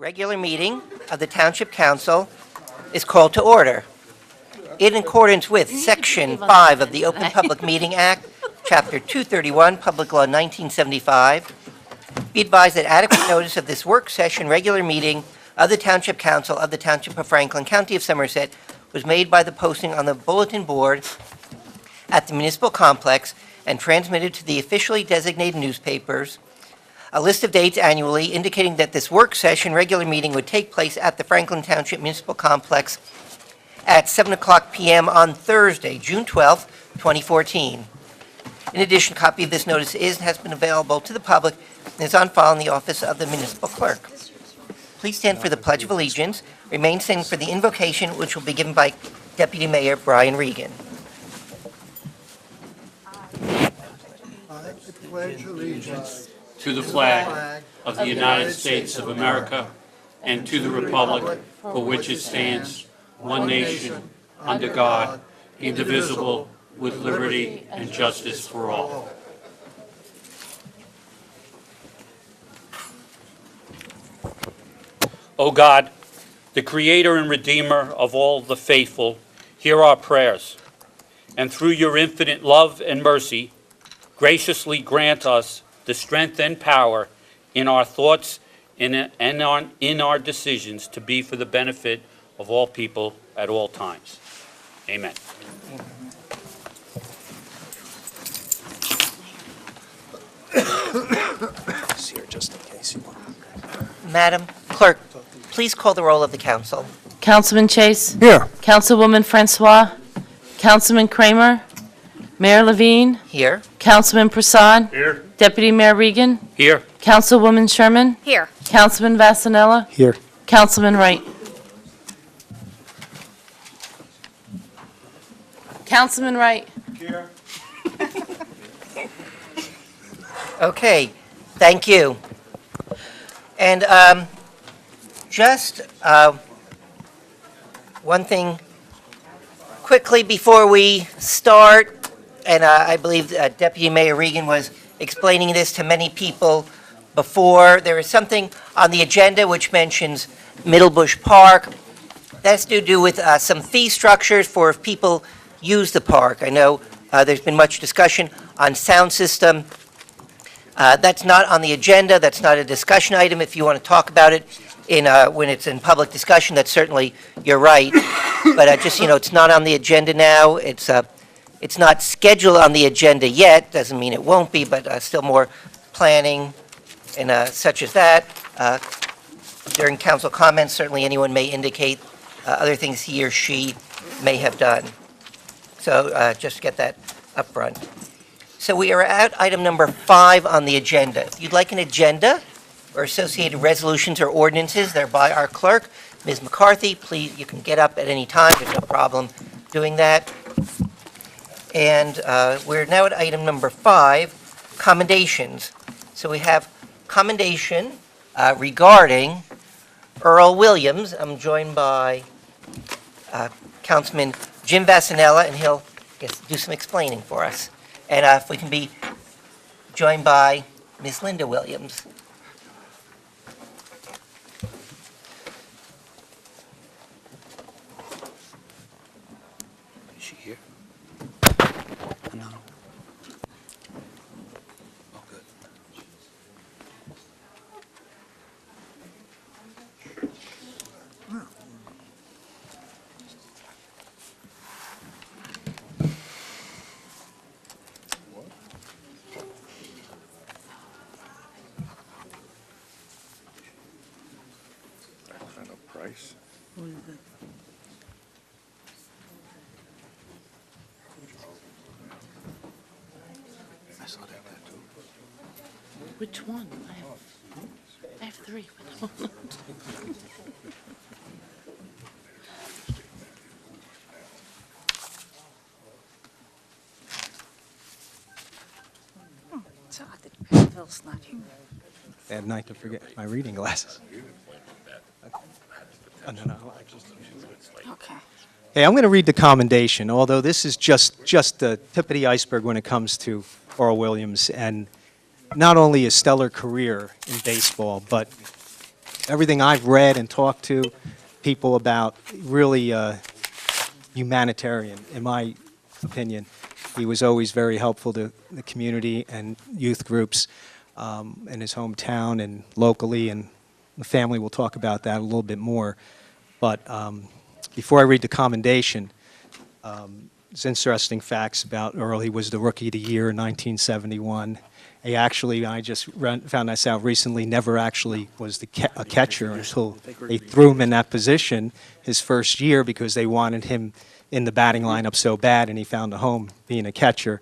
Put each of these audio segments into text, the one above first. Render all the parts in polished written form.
regular meeting of the Township Council is called to order. In accordance with Section 5 of the Open Public Meeting Act, Chapter 231, Public Law 1975, be advised that adequate notice of this work session regular meeting of the Township Council of the Township of Franklin, County of Somerset, was made by the posting on the bulletin board at the municipal complex and transmitted to the officially designated newspapers. A list of dates annually indicating that this work session regular meeting would take place at the Franklin Township Municipal Complex at 7 o'clock p.m. on Thursday, June 12th, 2014. In addition, a copy of this notice has been available to the public and is on file in the office of the municipal clerk. Please stand for the Pledge of Allegiance. Remain standing for the invocation, which will be given by Deputy Mayor Brian Regan. I pledge allegiance to the flag of the United States of America and to the republic for which it stands, one nation, under God, indivisible, with liberty and justice for all. O God, the Creator and Redeemer of all the faithful, hear our prayers, and through your infinite love and mercy, graciously grant us the strength and power in our thoughts and in our decisions to be for the benefit of all people at all times. Amen. here just in case you want. Madam Clerk, please call the roll of the council. Councilman Chase. Here. Councilwoman Francois. Councilman Kramer. Mayor Levine. Here. Councilman Prasad. Here. Deputy Mayor Regan. Here. Councilwoman Sherman. Here. Councilman Vasanella. Here. Councilman Wright. Councilman Wright. Here. Okay, thank you. And just one thing quickly before we start, and I believe Deputy Mayor Regan was explaining this to many people before. There is something on the agenda which mentions Middlebush Park. That's to do with some fee structures for if people use the park. I know there's been much discussion on sound system. That's not on the agenda. That's not a discussion item. If you want to talk about it when it's in public discussion, that's certainly, you're right. But just, it's not on the agenda now. It's not scheduled on the agenda yet. Doesn't mean it won't be, but still more planning and such as that. During council comments, certainly anyone may indicate other things he or she may have done. So just to get that up front. So we are at item number 5 on the agenda. If you'd like an agenda or associated resolutions or ordinances, they're by our clerk, Ms. McCarthy. Please, you can get up at any time. There's no problem doing that. And we're now at item number 5, commendations. So we have commendation regarding Earl Williams. I'm joined by Councilman Jim Vasanella, and he'll do some explaining for us. And if we can be joined by Ms. Linda Williams. Is she here? No. Oh, good. Price. I saw that too. Which one? I have 3. So I did Bill snacking. Bad night to forget my reading glasses. No. Okay. Hey, I'm going to read the commendation, although this is just the tip of the iceberg when it comes to Earl Williams, and not only a stellar career in baseball, but everything I've read and talked to people about, really humanitarian, in my opinion. He was always very helpful to the community and youth groups in his hometown and locally, and the family will talk about that a little bit more. But before I read the commendation, it's interesting facts about Earl. He was the Rookie of the Year in 1971. He actually, I just found this out recently, never actually was a catcher until they threw him in that position his first year because they wanted him in the batting lineup so bad, and he found a home being a catcher.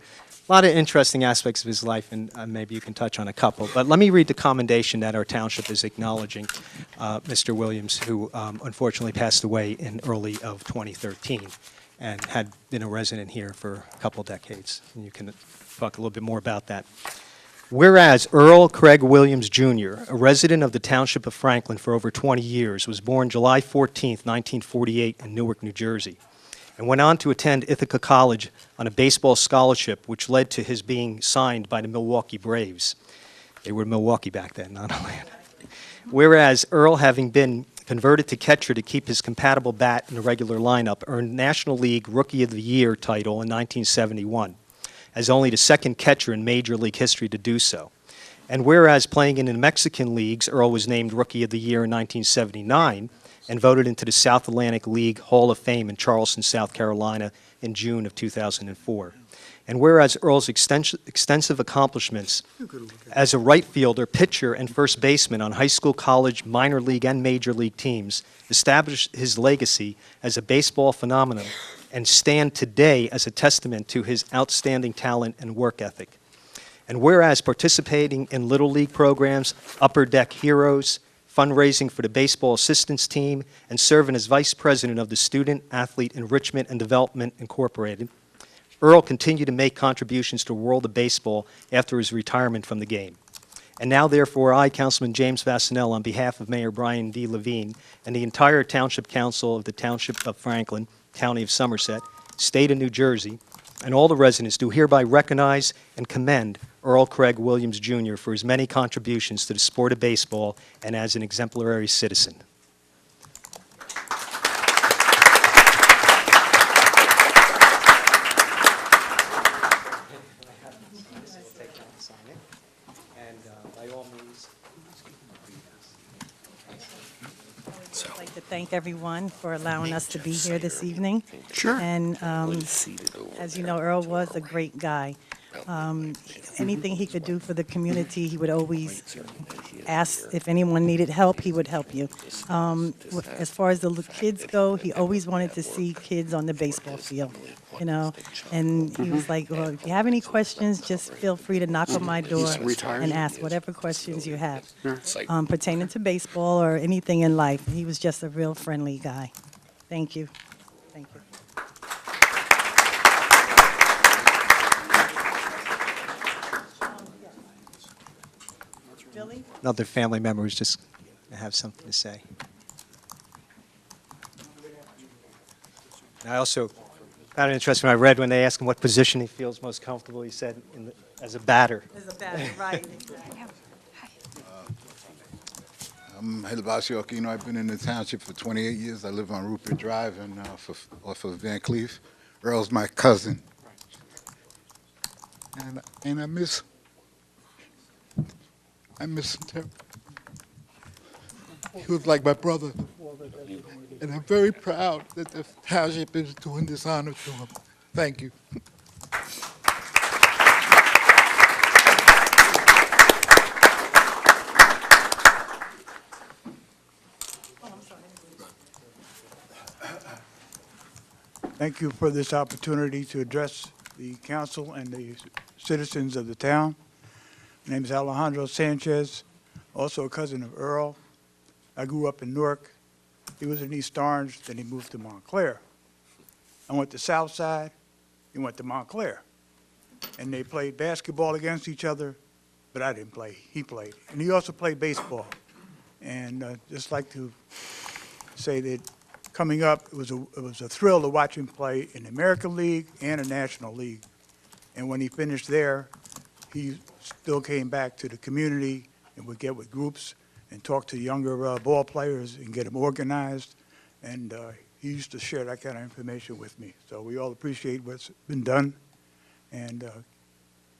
A lot of interesting aspects of his life, and maybe you can touch on a couple. But let me read the commendation that our township is acknowledging Mr. Williams, who unfortunately passed away in early of 2013 and had been a resident here for a couple decades. And you can talk a little bit more about that. Whereas Earl Craig Williams, Jr., a resident of the Township of Franklin for over 20 years, was born July 14, 1948 in Newark, New Jersey, and went on to attend Ithaca College on a baseball scholarship, which led to his being signed by the Milwaukee Braves. They were Milwaukee back then, not Atlanta. Whereas Earl, having been converted to catcher to keep his compatible bat in the regular lineup, earned National League Rookie of the Year title in 1971, as only the second catcher in Major League history to do so. And whereas playing in the Mexican leagues, Earl was named Rookie of the Year in 1979 and voted into the South Atlantic League Hall of Fame in Charleston, South Carolina in June of 2004. And whereas Earl's extensive accomplishments as a right fielder, pitcher, and first baseman on high school, college, minor league, and major league teams established his legacy as a baseball phenomenon and stand today as a testament to his outstanding talent and work ethic. And whereas participating in Little League programs, Upper Deck Heroes, fundraising for the Baseball Assistance Team, and serving as Vice President of the Student Athlete Enrichment and Development Incorporated, Earl continued to make contributions to the world of baseball after his retirement from the game. And now, therefore, I, Councilman James Vassanell, on behalf of Mayor Brian D. Levine and the entire Township Council of the Township of Franklin, County of Somerset, State of New Jersey, and all the residents do hereby recognize and commend Earl Craig Williams, Jr. for his many contributions to the sport of baseball and as an exemplary citizen. I'd like to thank everyone for allowing us to be here this evening. Sure. And as you know, Earl was a great guy. Anything he could do for the community, he would always ask if anyone needed help, he would help you. As far as the kids go, he always wanted to see kids on the baseball field, you know. And he was like, well, if you have any questions, just feel free to knock on my door and ask whatever questions you have pertaining to baseball or anything in life. He was just a real friendly guy. Thank you. Thank you. Billy? Another family member who's just going to have something to say. And I also found it interesting when I read when they asked him what position he feels most comfortable, he said as a batter. As a batter, right. I'm Helibasio Aquino. I've been in the township for 28 years. I live on Rupert Drive and off of Van Cleef. Earl's my cousin. And I miss him terribly. He was like my brother. And I'm very proud that the township is doing this honor to him. Thank you. Thank you for this opportunity to address the council and the citizens of the town. My name is Alejandro Sanchez, also a cousin of Earl. I grew up in Newark. He was in East Orange, then he moved to Montclair. I went to Southside, he went to Montclair. And they played basketball against each other, but I didn't play, he played. And he also played baseball. And just like to say that coming up, it was a thrill to watch him play in the American League and a National League. And when he finished there, he still came back to the community and would get with groups and talk to younger ball players and get them organized. And he used to share that kind of information with me. So we all appreciate what's been done and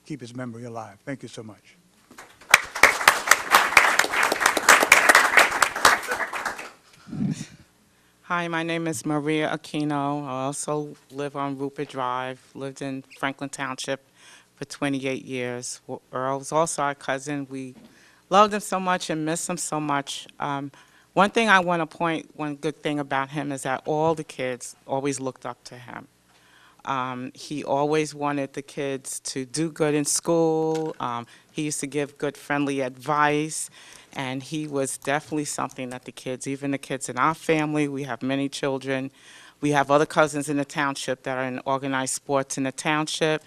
keep his memory alive. Thank you so much. Hi, my name is Maria Aquino. I also live on Rupert Drive, lived in Franklin Township for 28 years. Earl was also our cousin. We loved him so much and missed him so much. One thing I want to point, one good thing about him is that all the kids always looked up to him. He always wanted the kids to do good in school. He used to give good, friendly advice. And he was definitely something that the kids, even the kids in our family, we have many children. We have other cousins in the township that are in organized sports in the township.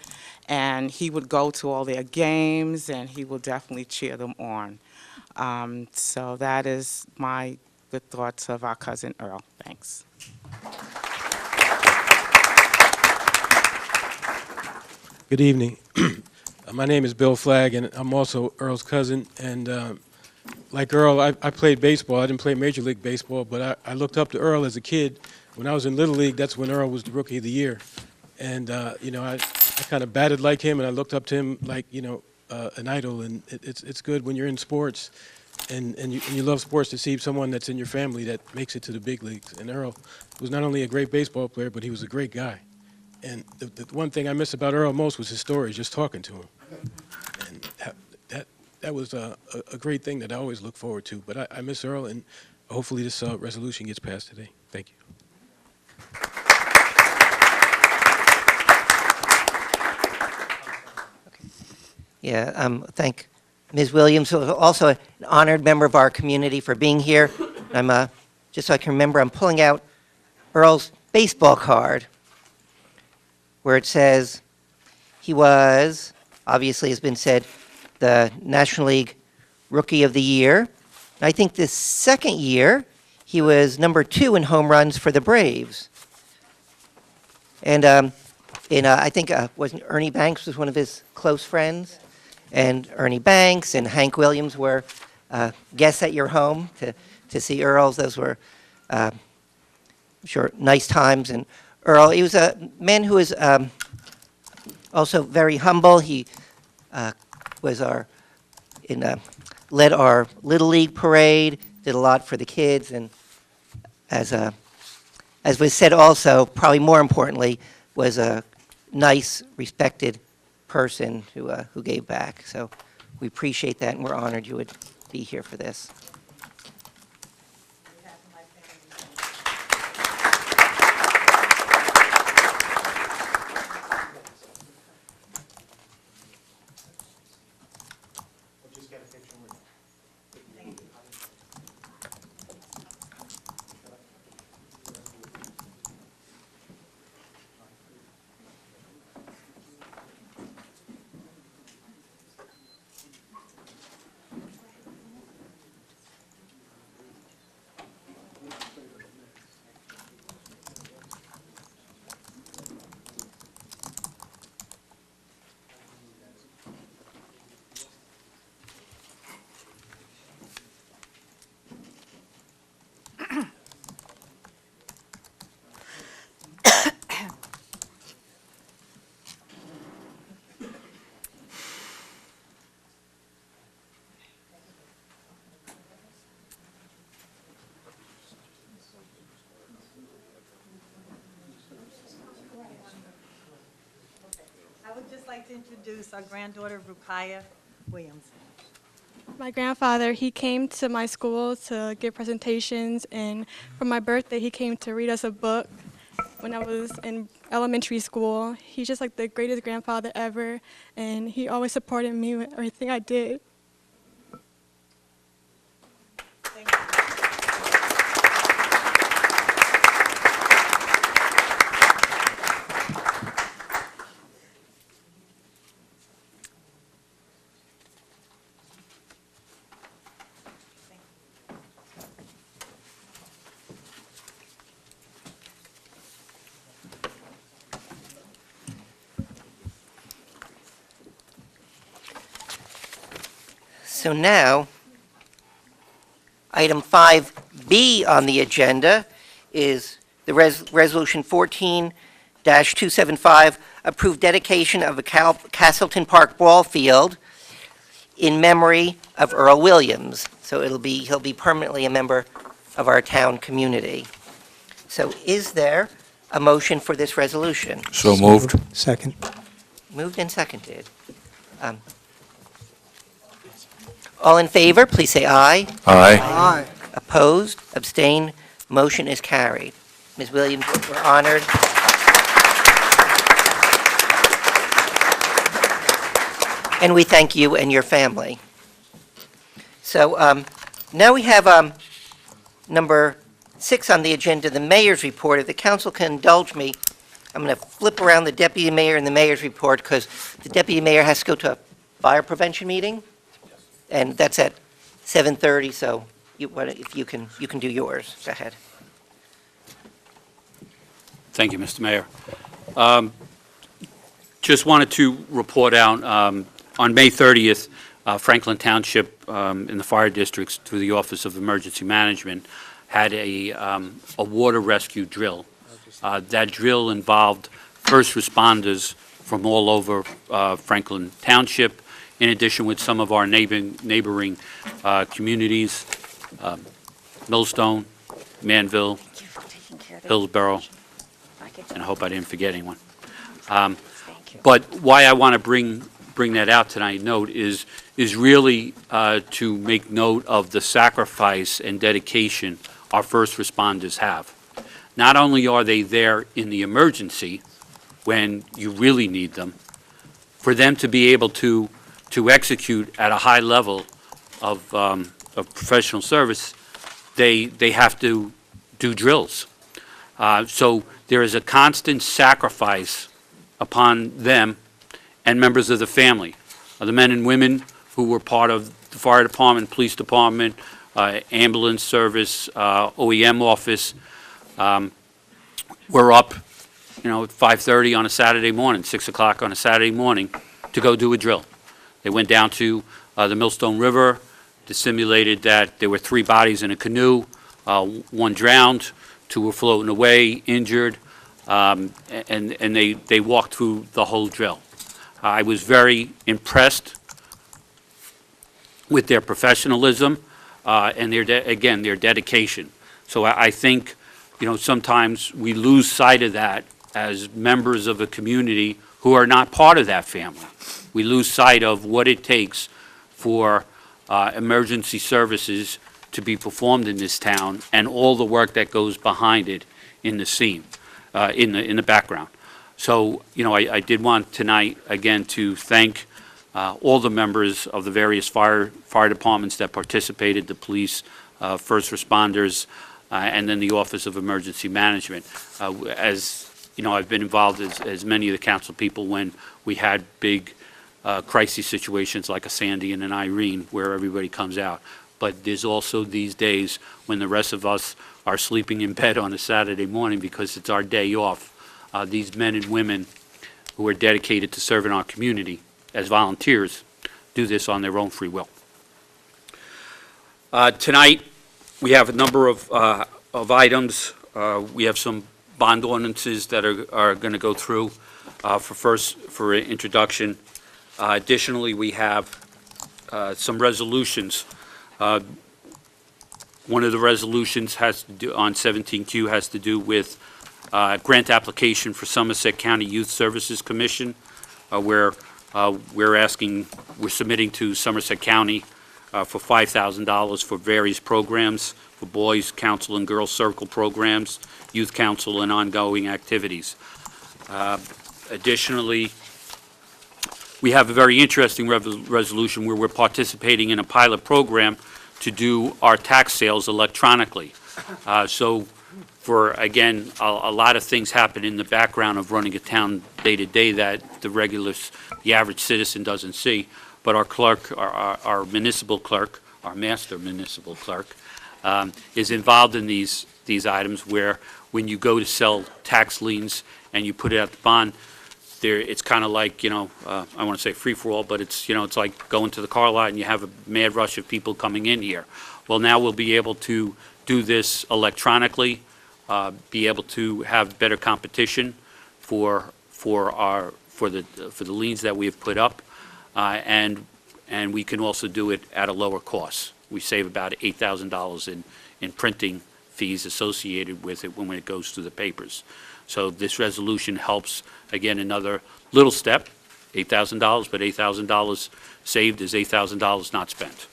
And he would go to all their games, and he will definitely cheer them on. So that is my good thoughts of our cousin Earl. Thanks. Good evening. My name is Bill Flagg, and I'm also Earl's cousin. And like Earl, I played baseball. I didn't play Major League Baseball, but I looked up to Earl as a kid. When I was in Little League, that's when Earl was the Rookie of the Year. And, you know, I kind of batted like him, and I looked up to him like, you know, an idol. And it's good when you're in sports and you love sports to see someone that's in your family that makes it to the big leagues. And Earl was not only a great baseball player, but he was a great guy. And the one thing I miss about Earl most was his stories, just talking to him. And that was a great thing that I always look forward to. But I miss Earl, and hopefully this resolution gets passed today. Thank you. Yeah, thank Ms. Williams, who is also an honored member of our community, for being here. I'm just so I can remember, I'm pulling out Earl's baseball card, where it says he was, obviously has been said, the National League Rookie of the Year. I think this second year, he was number 2 in home runs for the Braves. And I think wasn't Ernie Banks was one of his close friends, and Ernie Banks and Hank Williams were guests at your home to see Earl's. Those were, I'm sure, nice times. And Earl, he was a man who was also very humble. He was led our Little League parade, did a lot for the kids, and as was said also, probably more importantly, was a nice, respected person who gave back. So we appreciate that, and we're honored you would be here for this. I would just like to introduce our granddaughter, Rukaya Williams. My grandfather, he came to my school to give presentations, and for my birthday, he came to read us a book when I was in elementary school. He's just like the greatest grandfather ever, and he always supported me with everything I did. Thank you. So now, Item 5B on the agenda is the Resolution 14-275, approve dedication of a Castleton Park ball field in memory of Earl Williams. So he'll be permanently a member of our town community. So is there a motion for this resolution? So moved. Second. Moved and seconded. All in favor, please say aye. Aye. Opposed, abstained, motion is carried. Ms. Williams, we're honored. And we thank you and your family. So now we have number 6 on the agenda, the mayor's report. If the council can indulge me, I'm going to flip around the deputy mayor and the mayor's report because the deputy mayor has to go to a fire prevention meeting, and that's at 7:30. So if you can do yours. Go ahead. Thank you, Mr. Mayor. Just wanted to report out, on May 30th, Franklin Township in the fire districts through the Office of Emergency Management had a water rescue drill. That drill involved first responders from all over Franklin Township, in addition with some of our neighboring communities, Millstone, Manville, Hillsborough, and I hope I didn't forget anyone. But why I want to bring that out tonight, is really to make note of the sacrifice and dedication our first responders have. Not only are they there in the emergency when you really need them, for them to be able to execute at a high level of professional service, they have to do drills. So there is a constant sacrifice upon them and members of the family, the men and women who were part of the fire department, police department, ambulance service, OEM office. We're up, at 5:30 on a Saturday morning, 6 o'clock on a Saturday morning to go do a drill. They went down to the Millstone River, simulated that there were 3 bodies in a canoe, 1 drowned, 2 were floating away, injured, and they walked through the whole drill. I was very impressed with their professionalism and their dedication. So I think, sometimes we lose sight of that as members of a community who are not part of that family. We lose sight of what it takes for emergency services to be performed in this town and all the work that goes behind it in the scene, in the background. So, I did want tonight, again, to thank all the members of the various fire departments that participated, the police, first responders, and then the Office of Emergency Management. As I've been involved as many of the council people when we had big crisis situations like a Sandy and an Irene where everybody comes out. But there's also these days when the rest of us are sleeping in bed on a Saturday morning because it's our day off. These men and women who are dedicated to serving our community as volunteers do this on their own free will. Tonight, we have a number of items. We have some bond ordinances that are going to go through for introduction. Additionally, we have some resolutions. One of the resolutions has to do on 17Q has to do with grant application for Somerset County Youth Services Commission, where we're submitting to Somerset County for $5,000 for various programs, for boys, council, and girls circle programs, youth council, and ongoing activities. Additionally, we have a very interesting resolution where we're participating in a pilot program to do our tax sales electronically. So for, again, a lot of things happen in the background of running a town day-to-day that the average citizen doesn't see. But our clerk, our municipal clerk, our master municipal clerk, is involved in these items where when you go to sell tax liens and you put it at the bond, it's kind of like, I want to say free-for-all, but it's, it's like going to the car lot and you have a mad rush of people coming in here. Well, now we'll be able to do this electronically, be able to have better competition for the liens that we have put up, and we can also do it at a lower cost. We save about $8,000 in printing fees associated with it when it goes through the papers. So this resolution helps, again, another little step, $8,000, but $8,000 saved is $8,000 not spent.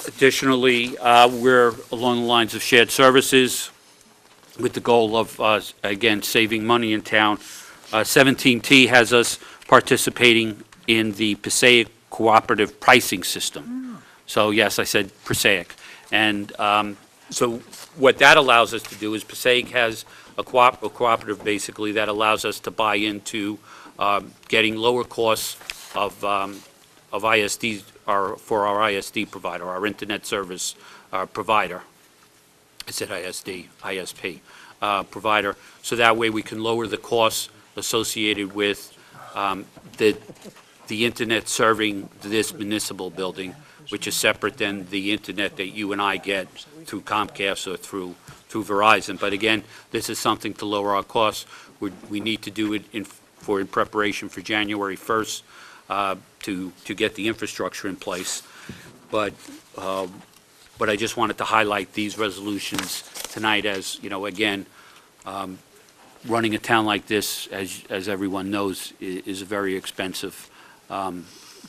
Additionally, we're along the lines of shared services with the goal of, again, saving money in town. 17T has us participating in the Passaic Cooperative Pricing System. So yes, I said Passaic. And so what that allows us to do is Passaic has a cooperative basically that allows us to buy into getting lower costs of ISDs for our ISD provider, our internet service provider. I said ISD, ISP provider. So that way we can lower the costs associated with the internet serving this municipal building, which is separate than the internet that you and I get through Comcast or through Verizon. But again, this is something to lower our costs. We need to do it in preparation for January 1st to get the infrastructure in place. But I just wanted to highlight these resolutions tonight as, again, running a town like this, as everyone knows, is a very expensive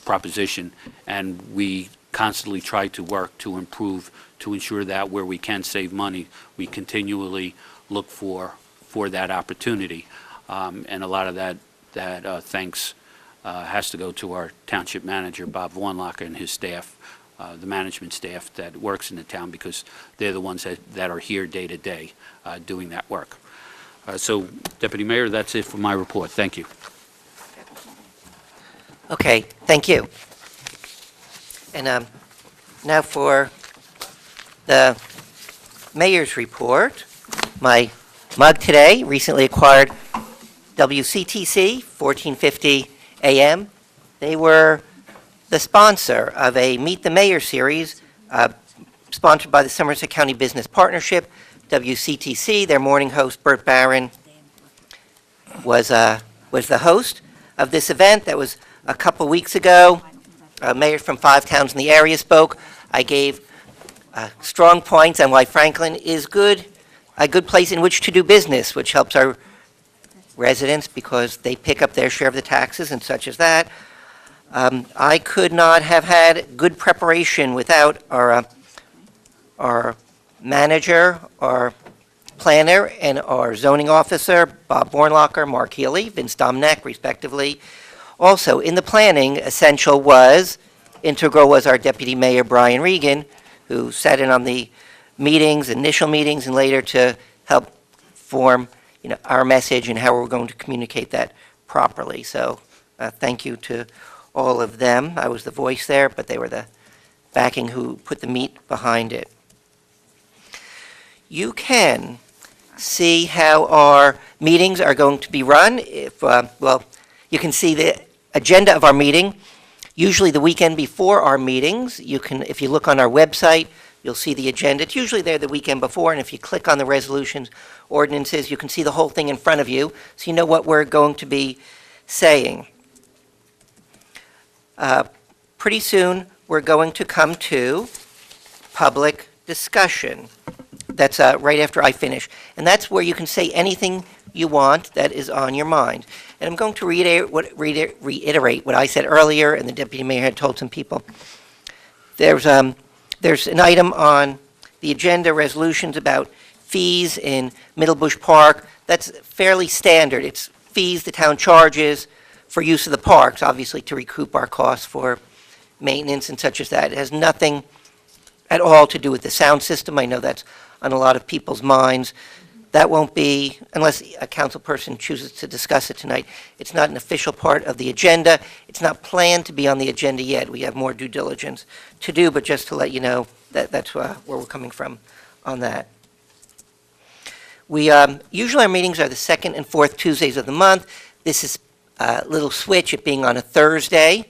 proposition, and we constantly try to work to improve, to ensure that where we can save money, we continually look for that opportunity. And a lot of that thanks has to go to our township manager, Bob Warnlocker, and his staff, the management staff that works in the town, because they're the ones that are here day to day doing that work. So, Deputy Mayor, that's it for my report. Thank you. Okay, thank you. And now for the mayor's report. My mug today, recently acquired WCTC, 1450 AM. They were the sponsor of a Meet the Mayor series sponsored by the Somerset County Business Partnership. WCTC, their morning host, Bert Barron, was the host of this event. That was a couple weeks ago. Mayors from 5 towns in the area spoke. I gave strong points on why Franklin is a good place in which to do business, which helps our residents because they pick up their share of the taxes and such as that. I could not have had good preparation without our manager, our planner, and our zoning officer, Bob Warnlocker, Mark Healy, Vince Domneck, respectively. Also, in the planning, integral was our Deputy Mayor, Brian Regan, who sat in on the meetings, initial meetings, and later to help form, our message and how we're going to communicate that properly. So, thank you to all of them. I was the voice there, but they were the backing who put the meat behind it. You can see how our meetings are going to be run. You can see the agenda of our meeting. Usually the weekend before our meetings, if you look on our website, you'll see the agenda. It's usually there the weekend before, and if you click on the resolutions, ordinances, you can see the whole thing in front of you, so you know what we're going to be saying. Pretty soon, we're going to come to public discussion. That's right after I finish. And that's where you can say anything you want that is on your mind. And I'm going to reiterate what I said earlier, and the Deputy Mayor had told some people. There's an item on the agenda, resolutions about fees in Middlebush Park. That's fairly standard. It's fees the town charges for use of the parks, obviously to recoup our costs for maintenance and such as that. It has nothing at all to do with the sound system. I know that's on a lot of people's minds. That won't be, unless a council person chooses to discuss it tonight, it's not an official part of the agenda. It's not planned to be on the agenda yet. We have more due diligence to do, but just to let you know that that's where we're coming from on that. Usually our meetings are the second and fourth Tuesdays of the month. This is a little switch, it being on a Thursday.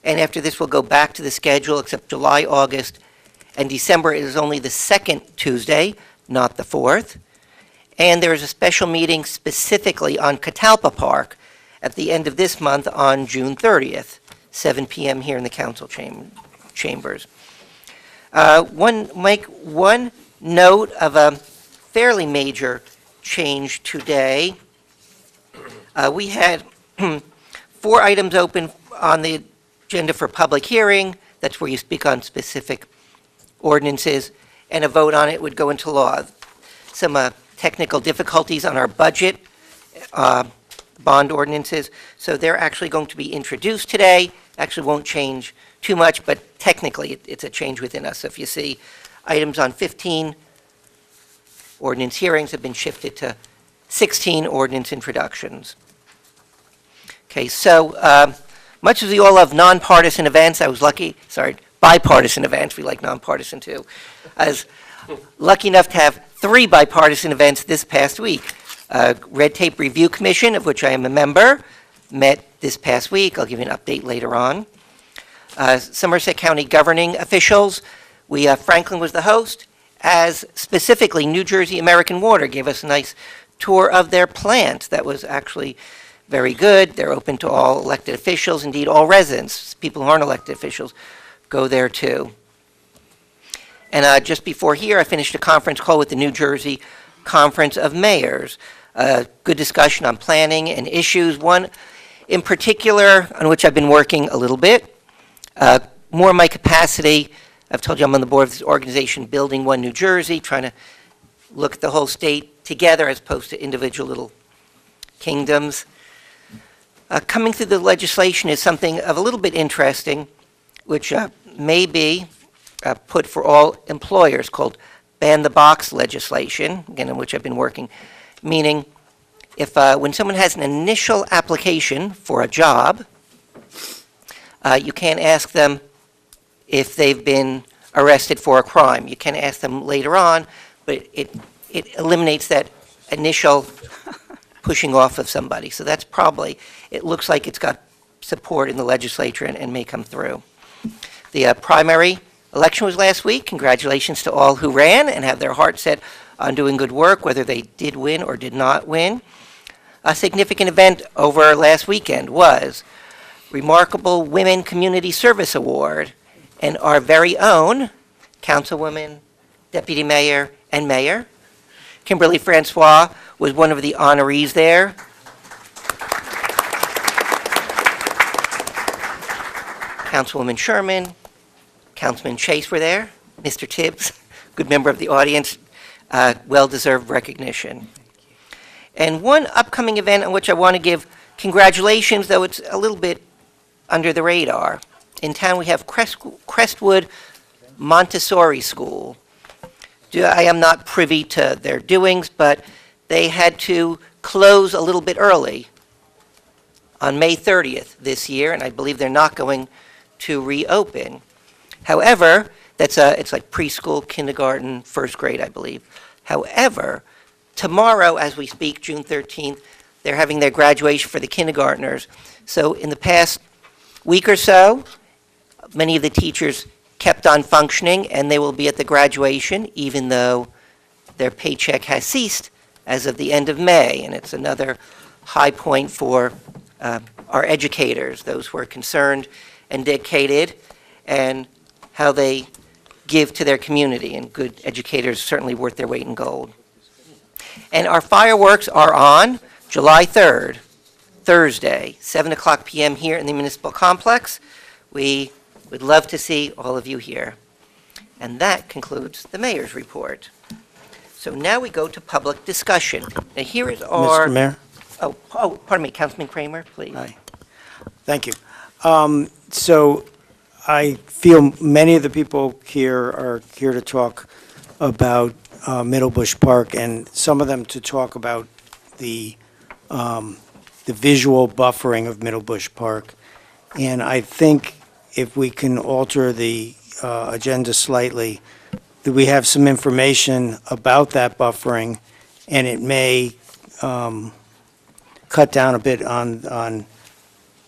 And after this, we'll go back to the schedule, except July, August, and December is only the second Tuesday, not the fourth. And there is a special meeting specifically on Catalpa Park at the end of this month on June 30th, 7 p.m. here in the council chambers. One note of a fairly major change today. We had 4 items open on the agenda for public hearing. That's where you speak on specific ordinances, and a vote on it would go into law. Some technical difficulties on our budget bond ordinances, so they're actually going to be introduced today. Actually won't change too much, but technically it's a change within us. So if you see items on 15 ordinance hearings have been shifted to 16 ordinance introductions. Okay, so much as we all love nonpartisan events, I was bipartisan events, we like nonpartisan too. I was lucky enough to have 3 bipartisan events this past week. Red Tape Review Commission, of which I am a member, met this past week. I'll give you an update later on. Somerset County governing officials, Franklin was the host, as specifically New Jersey American Water gave us a nice tour of their plant. That was actually very good. They're open to all elected officials, indeed all residents. People who aren't elected officials go there too. And just before here, I finished a conference call with the New Jersey Conference of Mayors. Good discussion on planning and issues. One in particular on which I've been working a little bit. More in my capacity, I've told you I'm on the board of this organization, Building One New Jersey, trying to look at the whole state together as opposed to individual little kingdoms. Coming through the legislation is something of a little bit interesting, which may be put for all employers, called ban the box legislation, again, in which I've been working, meaning if when someone has an initial application for a job, you can't ask them if they've been arrested for a crime. You can ask them later on, but it eliminates that initial pushing off of somebody. So that's probably, it looks like it's got support in the legislature and may come through. The primary election was last week. Congratulations to all who ran and have their heart set on doing good work, whether they did win or did not win. A significant event over last weekend was Remarkable Women Community Service Award, and our very own Councilwoman, Deputy Mayor, and Mayor, Kimberly Francois, was one of the honorees there. Councilwoman Sherman, Councilman Chase were there, Mr. Tibbs, good member of the audience, well-deserved recognition. And one upcoming event on which I want to give congratulations, though it's a little bit under the radar. In town, we have Crestwood Montessori School. I am not privy to their doings, but they had to close a little bit early on May 30th this year, and I believe they're not going to reopen. However, it's like preschool, kindergarten, first grade, I believe. However, tomorrow, as we speak, June 13th, they're having their graduation for the kindergartners. So in the past week or so, many of the teachers kept on functioning, and they will be at the graduation, even though their paycheck has ceased as of the end of May. And it's another high point for our educators, those who are concerned and dedicated, and how they give to their community. And good educators certainly worth their weight in gold. And our fireworks are on July 3rd, Thursday, 7 o'clock p.m. here in the Municipal Complex. We would love to see all of you here. And that concludes the mayor's report. So now we go to public discussion. Now here is our... Mr. Mayor? Oh, pardon me, Councilman Kramer, please. Hi. Thank you. So I feel many of the people here are here to talk about Middle Bush Park, and some of them to talk about the visual buffering of Middle Bush Park. And I think if we can alter the agenda slightly, that we have some information about that buffering and it may cut down a bit on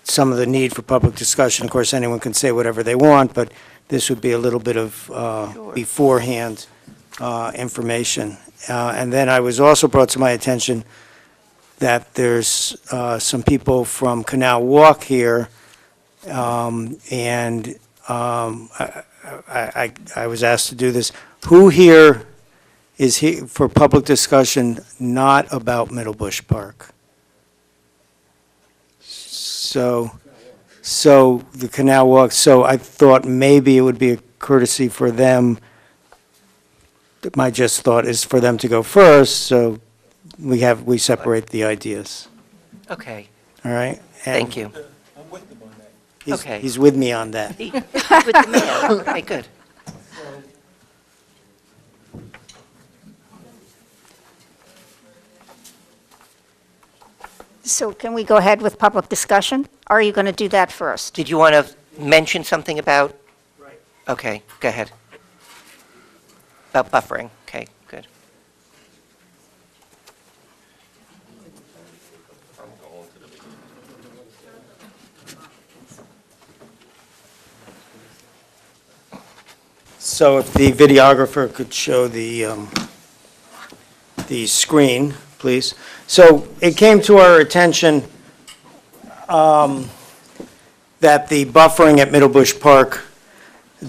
some of the need for public discussion. Of course, anyone can say whatever they want, but this would be a little bit of beforehand information. And then I was also brought to my attention that there's some people from Canal Walk here, and I was asked to do this. Who here is here for public discussion not about Middlebush Park? So the Canal Walk, so I thought maybe it would be a courtesy for them. My just thought is for them to go first, so we separate the ideas, Okay, all right? thank you. Okay. He's with me on that. With the mayor. Okay, good. So can we go ahead with public discussion? Or are you going to do that first? Did you want to mention something about? Right. Okay, go ahead. About buffering, okay, good. So if the videographer could show the screen, please. So it came to our attention that the buffering at Middlebush Park,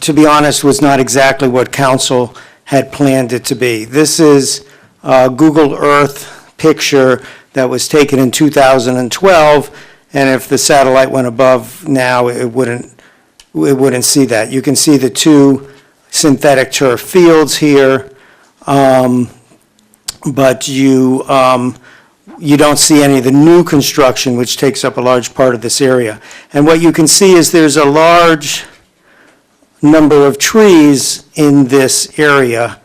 to be honest, was not exactly what council had planned it to be. This is a Google Earth picture that was taken in 2012, and if the satellite went above now, it wouldn't see that. You can see the two synthetic turf fields here, but you don't see any of the new construction, which takes up a large part of this area. And what you can see is there's a large number of trees in this area,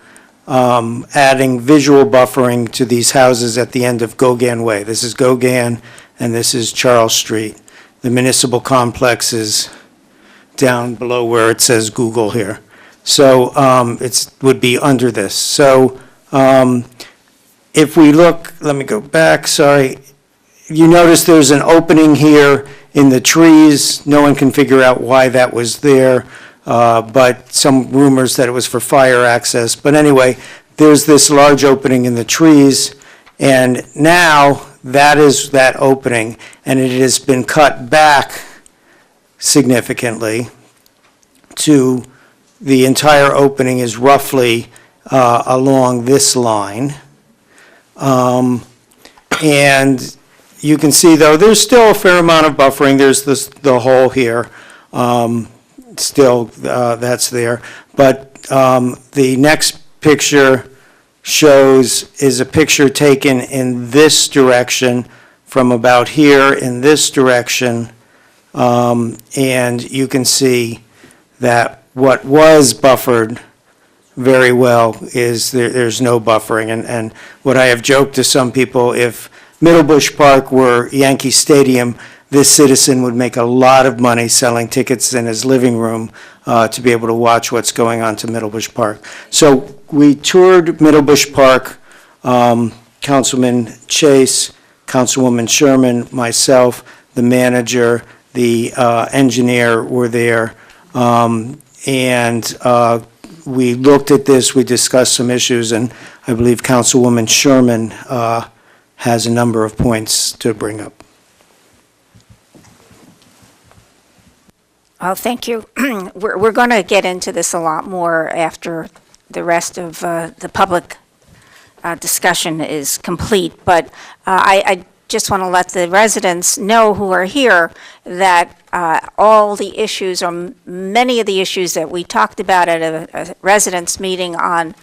adding visual buffering to these houses at the end of Gauguin Way. This is Gauguin, and this is Charles Street. The municipal complex is down below where it says Google here. So it would be under this. So if we look, let me go back, sorry. You notice there's an opening here in the trees. No one can figure out why that was there, but some rumors that it was for fire access. But anyway, there's this large opening in the trees, and now that is that opening, and it has been cut back significantly to the entire opening is roughly along this line. And you can see, though, there's still a fair amount of buffering. There's the hole here, still that's there. But the next picture is a picture taken in this direction from about here in this direction. And you can see that what was buffered very well is there's no buffering. And what I have joked to some people, if Middlebush Park were Yankee Stadium, this citizen would make a lot of money selling tickets in his living room to be able to watch what's going on to Middlebush Park. So we toured Middlebush Park, Councilman Chase, Councilwoman Sherman, myself, the manager, the engineer were there. And we looked at this, we discussed some issues, and I believe Councilwoman Sherman has a number of points to bring up. Oh, thank you. We're going to get into this a lot more after the rest of the public discussion is complete, but I just want to let the residents know who are here that all the issues, or many of the issues that we talked about at a residents' meeting on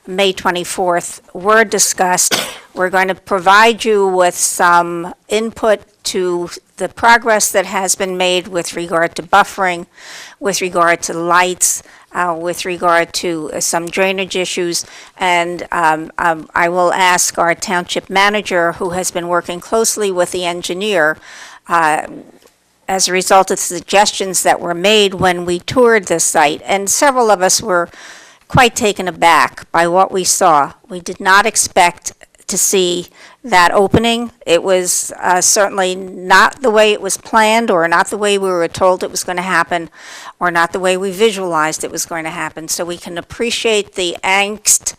May 24th were discussed. We're going to provide you with some input to the progress that has been made with regard to buffering, with regard to lights, with regard to some drainage issues, and I will ask our township manager, who has been working closely with the engineer, as a result of suggestions that were made when we toured this site, and several of us were quite taken aback by what we saw. We did not expect to see that opening. It was certainly not the way it was planned, or not the way we were told it was going to happen, or not the way we visualized it was going to happen. So we can appreciate the angst,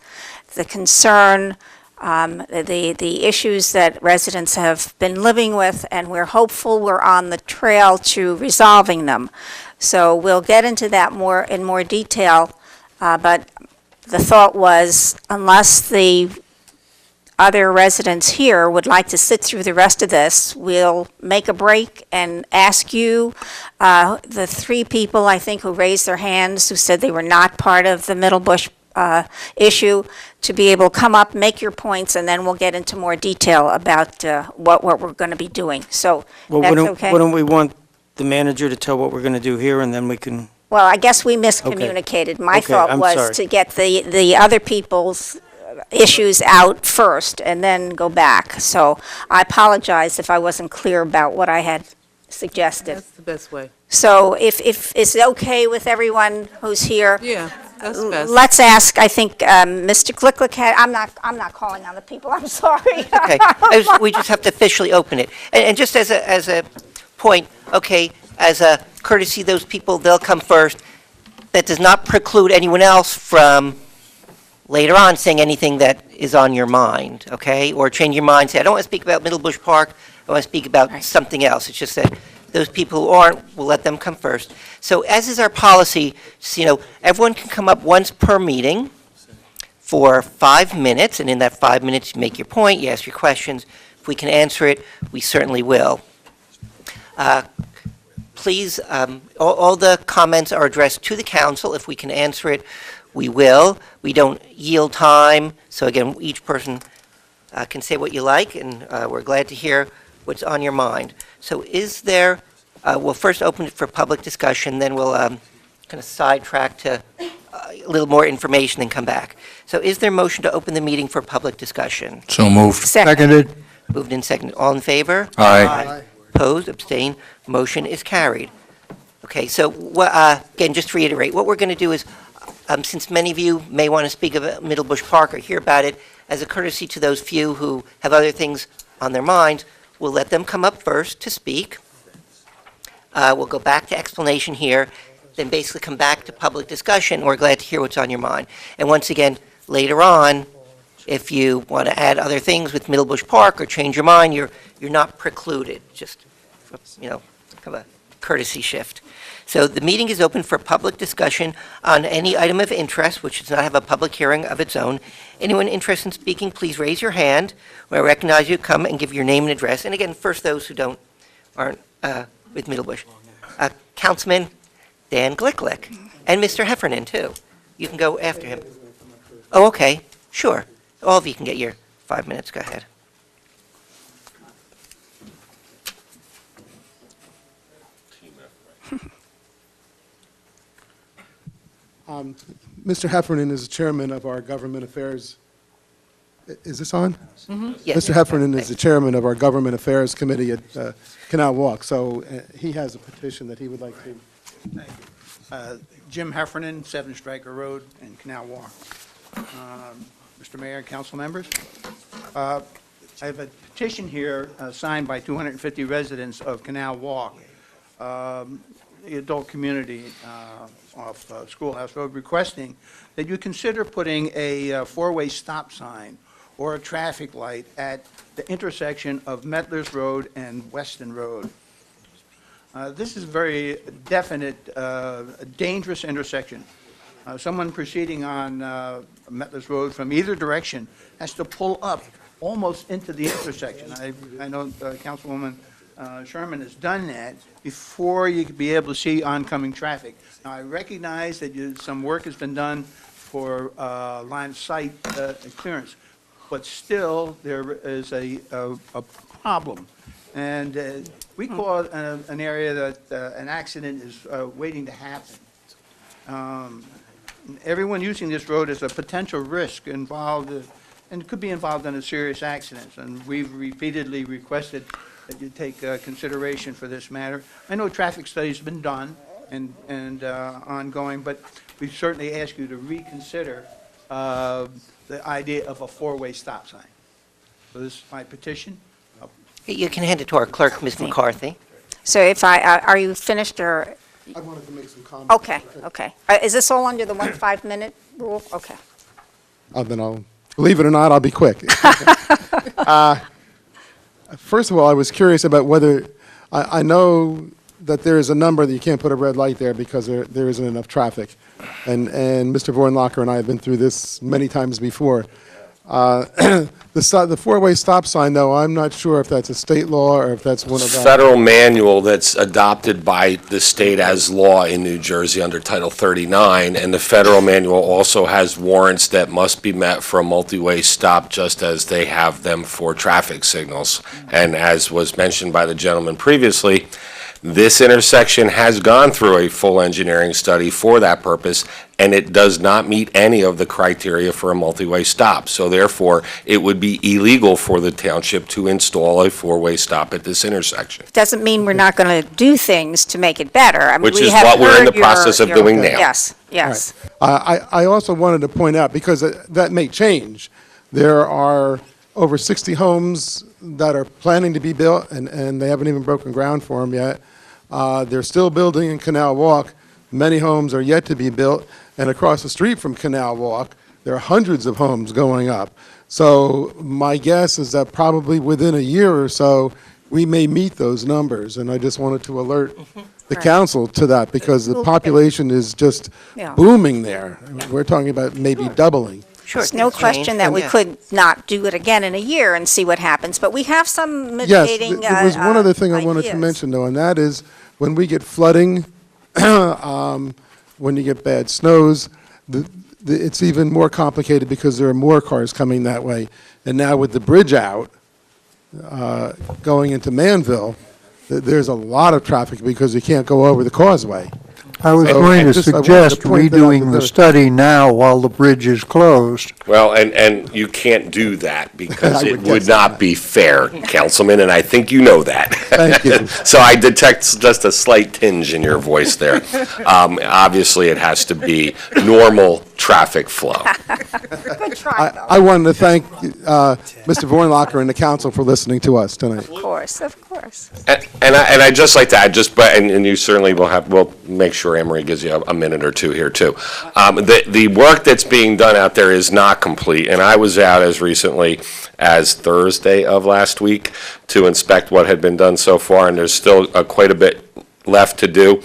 the concern, the issues that residents have been living with, and we're hopeful we're on the trail to resolving them. So we'll get into that in more detail, but the thought was, unless the other residents here would like to sit through the rest of this, we'll make a break and ask you, the three people, I think, who raised their hands, who said they were not part of the Middlebush issue, to be able to come up, make your points, and then we'll get into more detail about what we're going to be doing. So Well, that's wouldn't, okay? wouldn't we want the manager to tell what we're going to do here, and then we can, Well, I guess we miscommunicated. My Okay, thought I'm was sorry. to get the other people's issues out first and then go back. So I apologize if I wasn't clear about what I had suggested. That's the best way. So if it's okay with everyone who's here, Yeah, that's best. let's ask, I think, Mr. Glicklick had, I'm not calling on the people, I'm sorry. Okay, we just have to officially open it. And just as a point, okay, as a courtesy, those people, they'll come first. That does not preclude anyone else from later on saying anything that is on your mind, okay? Or change your mind, say, I don't want to speak about Middlebush Park, I want to speak about something else. It's just that those people who aren't, we'll let them come first. So as is our policy, so, everyone can come up once per meeting for 5 minutes, and in that 5 minutes, you make your point, you ask your questions. If we can answer it, we certainly will. Please, all the comments are addressed to the council. If we can answer it, we will. We don't yield time, so again, each person can say what you like, and we're glad to hear what's on your mind. So is there, we'll first open it for public discussion, then we'll kind of sidetrack to a little more information and come back. So is there a motion to open the meeting for public discussion? So moved. Second. Moved and seconded. All in favor? Aye. Opposed, abstained, motion is carried. Okay, so, again, just to reiterate, what we're going to do is, since many of you may want to speak about Middlebush Park or hear about it, as a courtesy to those few who have other things on their minds, we'll let them come up first to speak. We'll go back to explanation here, then basically come back to public discussion. We're glad to hear what's on your mind. And once again, later on, if you want to add other things with Middlebush Park or change your mind, you're not precluded, just, kind of a courtesy shift. So the meeting is open for public discussion on any item of interest, which does not have a public hearing of its own. Anyone interested in speaking, please raise your hand. When I recognize you, come and give your name and address. And again, first those who aren't with Middlebush. Councilman Dan Glicklick, and Mr. Heffernan, too. You can go after him. Oh, okay, sure. All of you can get your 5 minutes. Go ahead. Mr. Heffernan is the chairman of our Government Affairs. Is this on? Yes. Mr. Heffernan is the chairman of our Government Affairs Committee at Canal Walk, so he has a petition that he would like to. Jim Heffernan, 7 Stryker Road and Canal Walk. Mr. Mayor, council members, I have a petition here signed by 250 residents of Canal Walk, the adult community off Schoolhouse Road, requesting that you consider putting a four-way stop sign or a traffic light at the intersection of Metlers Road and Weston Road. This is a very definite, dangerous intersection. Someone proceeding on Metlers Road from either direction has to pull up almost into the intersection. I know Councilwoman Sherman has done that before you could be able to see oncoming traffic. Now, I recognize that some work has been done for line of sight clearance, but still there is a problem. And we call it an area that an accident is waiting to happen. Everyone using this road is a potential risk involved and could be involved in a serious accident. And we've repeatedly requested that you take consideration for this matter. I know traffic studies have been done and ongoing, but we certainly ask you to reconsider the idea of a four-way stop sign. was my petition. You can hand it to our clerk, Ms. McCarthy. So if are you finished or, I wanted to make some comments. okay, okay. Is this all under the 5-minute rule? Okay. Then I'll, believe it or not, I'll be quick. First of all, I was curious about whether, I know that there is a number that you can't put a red light there because there isn't enough traffic. And Mr. Vornlocker and I have been through this many times before. The four-way stop sign, though, I'm not sure if that's a state law or if that's one of our... Federal manual that's adopted by the state as law in New Jersey under Title 39, and the federal manual also has warrants that must be met for a multi-way stop, just as they have them for traffic signals. And as was mentioned by the gentleman previously, this intersection has gone through a full engineering study for that purpose, and it does not meet any of the criteria for a multi-way stop. So therefore, it would be illegal for the township to install a four-way stop at this intersection. Doesn't mean we're not going to do things to make it better. I mean, Which we is have what we're in heard the process of your- doing now. Yes, yes. I also wanted to point out, because that may change, there are over 60 homes that are planning to be built, and they haven't even broken ground for them yet. They're still building in Canal Walk. Many homes are yet to be built, and across the street from Canal Walk, there are hundreds of homes going up. So my guess is that probably within a year or so, we may meet those numbers, and I just wanted to alert the Right. council to that, because the population is just Yeah. booming there. We're talking about maybe doubling. Sure. There's no question that we Yeah. could not do it again in a year and see what happens, but we have some Yes, mitigating there was one other thing I wanted to ideas. mention, though, and that is when we get flooding, when you get bad snows, it's even more complicated because there are more cars coming that way. And now with the bridge out, going into Manville, there's a lot of traffic because you can't go over the causeway. I was So, going to just- I wanted suggest point that out redoing the study now while the bridge is closed. Well, and you can't do that because I it would would guess not be fair, Councilman, and I think you know that. Thank you. So I detect just a slight tinge in your voice there. Obviously, it has to be normal traffic flow. Good try, though. I wanted to thank Mr. Vornlocker and the council for listening to us tonight. Of course, of course. And I'd just like to add, and you certainly we'll make sure Emery gives you a minute or two here, too. The work that's being done out there is not complete, and I was out as recently as Thursday of last week to inspect what had been done so far, and there's still quite a bit left to do.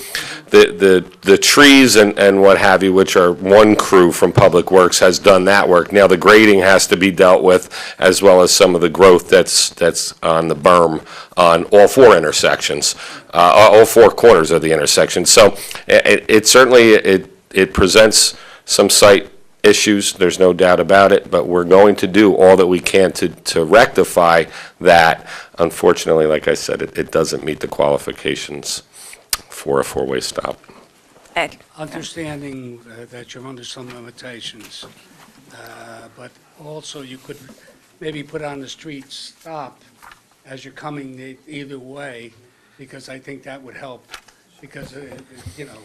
The trees and what have you, which are one crew from Public Works, has done that work. Now, the grading has to be dealt with, as well as some of the growth that's on the berm on all four intersections, all four corners of the intersection. So it certainly, it presents some site issues, there's no doubt about it, but we're going to do all that we can to rectify that. Unfortunately, like I said, it doesn't meet the qualifications for a four-way stop. Ed? Understanding that you're under some limitations, but also you could maybe put on the street stop as you're coming either way, because I think that would help, because, you know.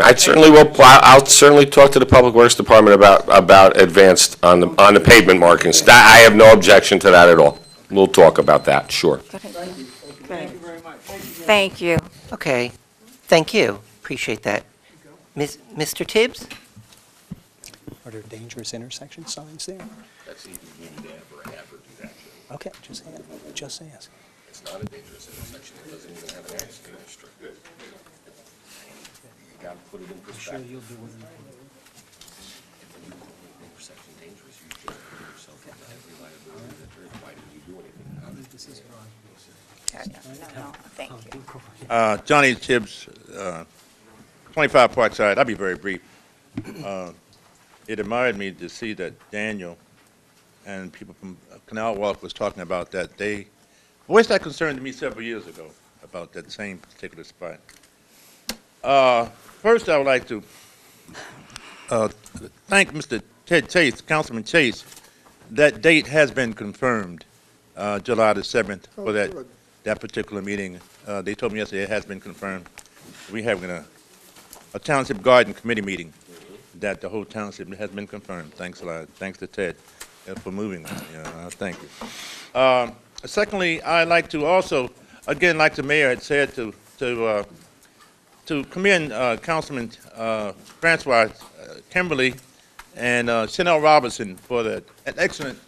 I certainly will, I'll certainly talk to the Public Works Department about advanced on the pavement markings. I have no objection to that at all. We'll talk about that, sure. Thank you very much. Thank you. Okay, thank you. Appreciate that. Mr. Tibbs? Are there dangerous intersection signs there? That's even you need to ever do that. Okay, just ask. It's not a dangerous intersection, it doesn't even have an accident history. You gotta put it in perspective. Sure you'll do it. Intersection dangerous, you just put yourself in every liability that there is. Why did you do anything about it? This is No, thank you. Johnny Tibbs, 25 Parkside. I'll be very brief. It admired me to see that Daniel and people from Canal Walk was talking about that. They voiced that concern to me several years ago about that same particular spot. First, I would like to thank Mr. Ted Chase, Councilman Chase. That date has been confirmed, July the 7th, for that particular meeting. They told me yesterday it has been confirmed. We're having a Township Garden Committee meeting that the whole township has been confirmed. Thanks a lot. Thanks to Ted. for moving. Thank you. Secondly, I'd like to also, again, like the mayor had said, to commend Councilman Francois Kimberly and Chanel Robinson for an excellent.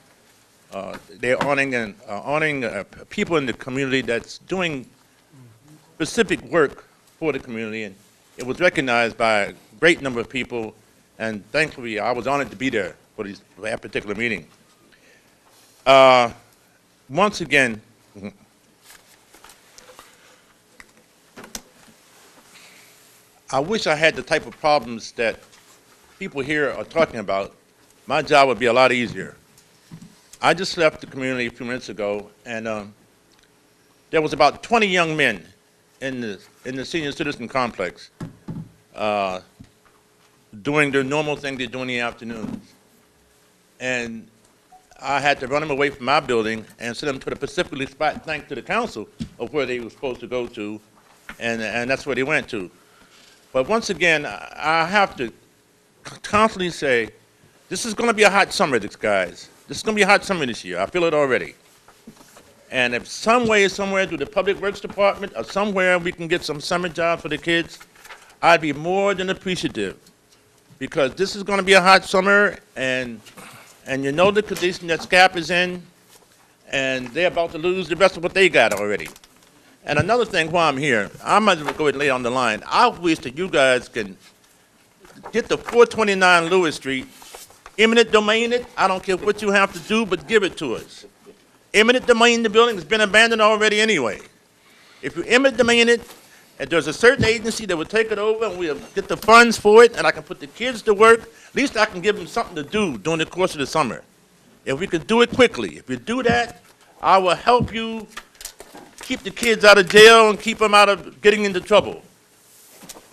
They're honoring people in the community that's doing specific work for the community, and it was recognized by a great number of people. And thankfully, I was honored to be there for that particular meeting. Once again, I wish I had the type of problems that people here are talking about. My job would be a lot easier. I just left the community a few minutes ago, and there was about 20 young men in the senior citizen complex doing their normal thing they do in the afternoons. And I had to run them away from my building and send them to the specifically spot, thanks to the council, of where they were supposed to go to, and that's where they went to. But once again, I have to constantly say, this is going to be a hot summer, guys. This is going to be a hot summer this year. I feel it already. And if some way, somewhere through the Public Works Department or somewhere we can get some summer jobs for the kids, I'd be more than appreciative. Because this is going to be a hot summer, and you know the condition that SCAP is in, and they're about to lose the rest of what they got already. And another thing while I'm here, I might as well go ahead and lay on the line. I wish that you guys can get the 429 Lewis Street, eminent domain it. I don't care what you have to do, but give it to us. Eminent domain the building has been abandoned already anyway. If you eminent domain it, and there's a certain agency that will take it over and we'll get the funds for it, and I can put the kids to work, at least I can give them something to do during the course of the summer. If we can do it quickly, if you do that, I will help you keep the kids out of jail and keep them out of getting into trouble.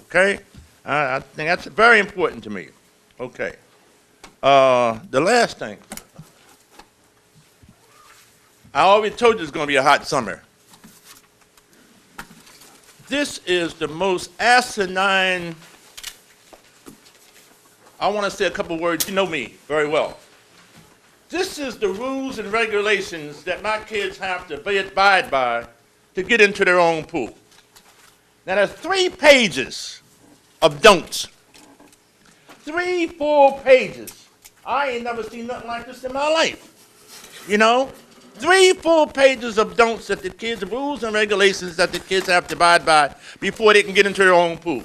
Okay? I think that's very important to me. Okay. The last thing. I already told you it's going to be a hot summer. This is the most asinine, I want to say a couple words, you know me very well. This is the rules and regulations that my kids have to abide by to get into their own pool. Now there's 3 pages of don'ts. 3 full pages. I ain't never seen nothing like this in my life. You know? 3 full pages of don'ts that the kids, rules and regulations that the kids have to abide by before they can get into their own pool.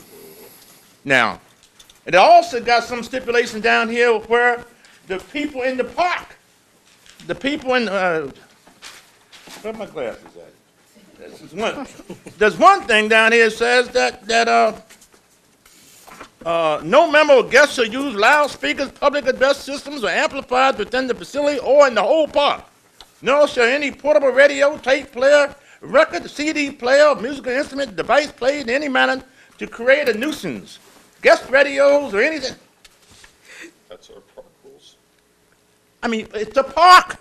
Now, it also got some stipulation down here where the people in the park, the people in, where my glasses at? There's one thing down here that says that no member or guest shall use loudspeakers, public address systems, or amplifiers within the facility or in the whole park. Nor shall any portable radio, tape player, record, CD player, musical instrument, device played in any manner to create a nuisance. Guest radios or anything. That's our park rules. I mean, it's a park.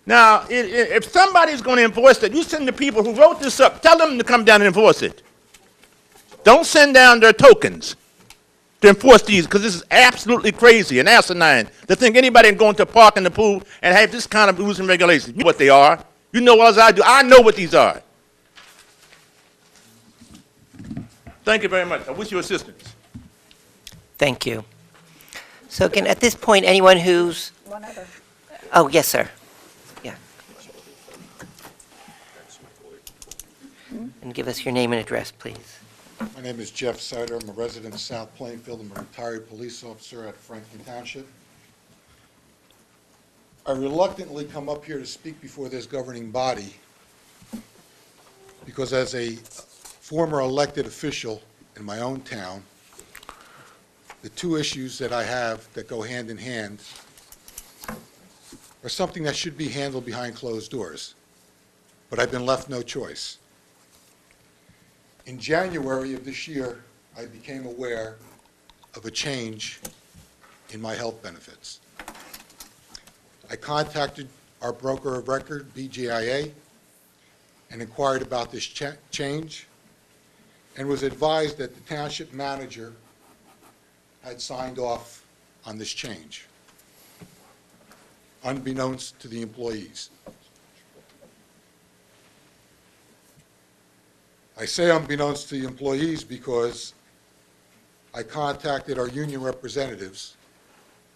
Now, if somebody's going to enforce that, you send the people who wrote this up, tell them to come down and enforce it. Don't send down their tokens to enforce these, because this is absolutely crazy and asinine to think anybody can go into a park in the pool and have this kind of rules and regulations. You know what they are. You know what I do. I know what these are. Thank you very much. I wish you assistance. Thank you. So again, at this point, anyone who's... One other. Oh, yes, sir. Yeah. And give us your name and address, please. My name is Jeff Sider. I'm a resident of South Plainfield. I'm a retired police officer at Franklin Township. I reluctantly come up here to speak before this governing body because as a former elected official in my own town, the 2 issues that I have that go hand in hand are something that should be handled behind closed doors, but I've been left no choice. In January of this year, I became aware of a change in my health benefits. I contacted our broker of record, BGIA, and inquired about this change, and was advised that the township manager had signed off on this change. unbeknownst to the employees. I say unbeknownst to the employees because I contacted our union representatives,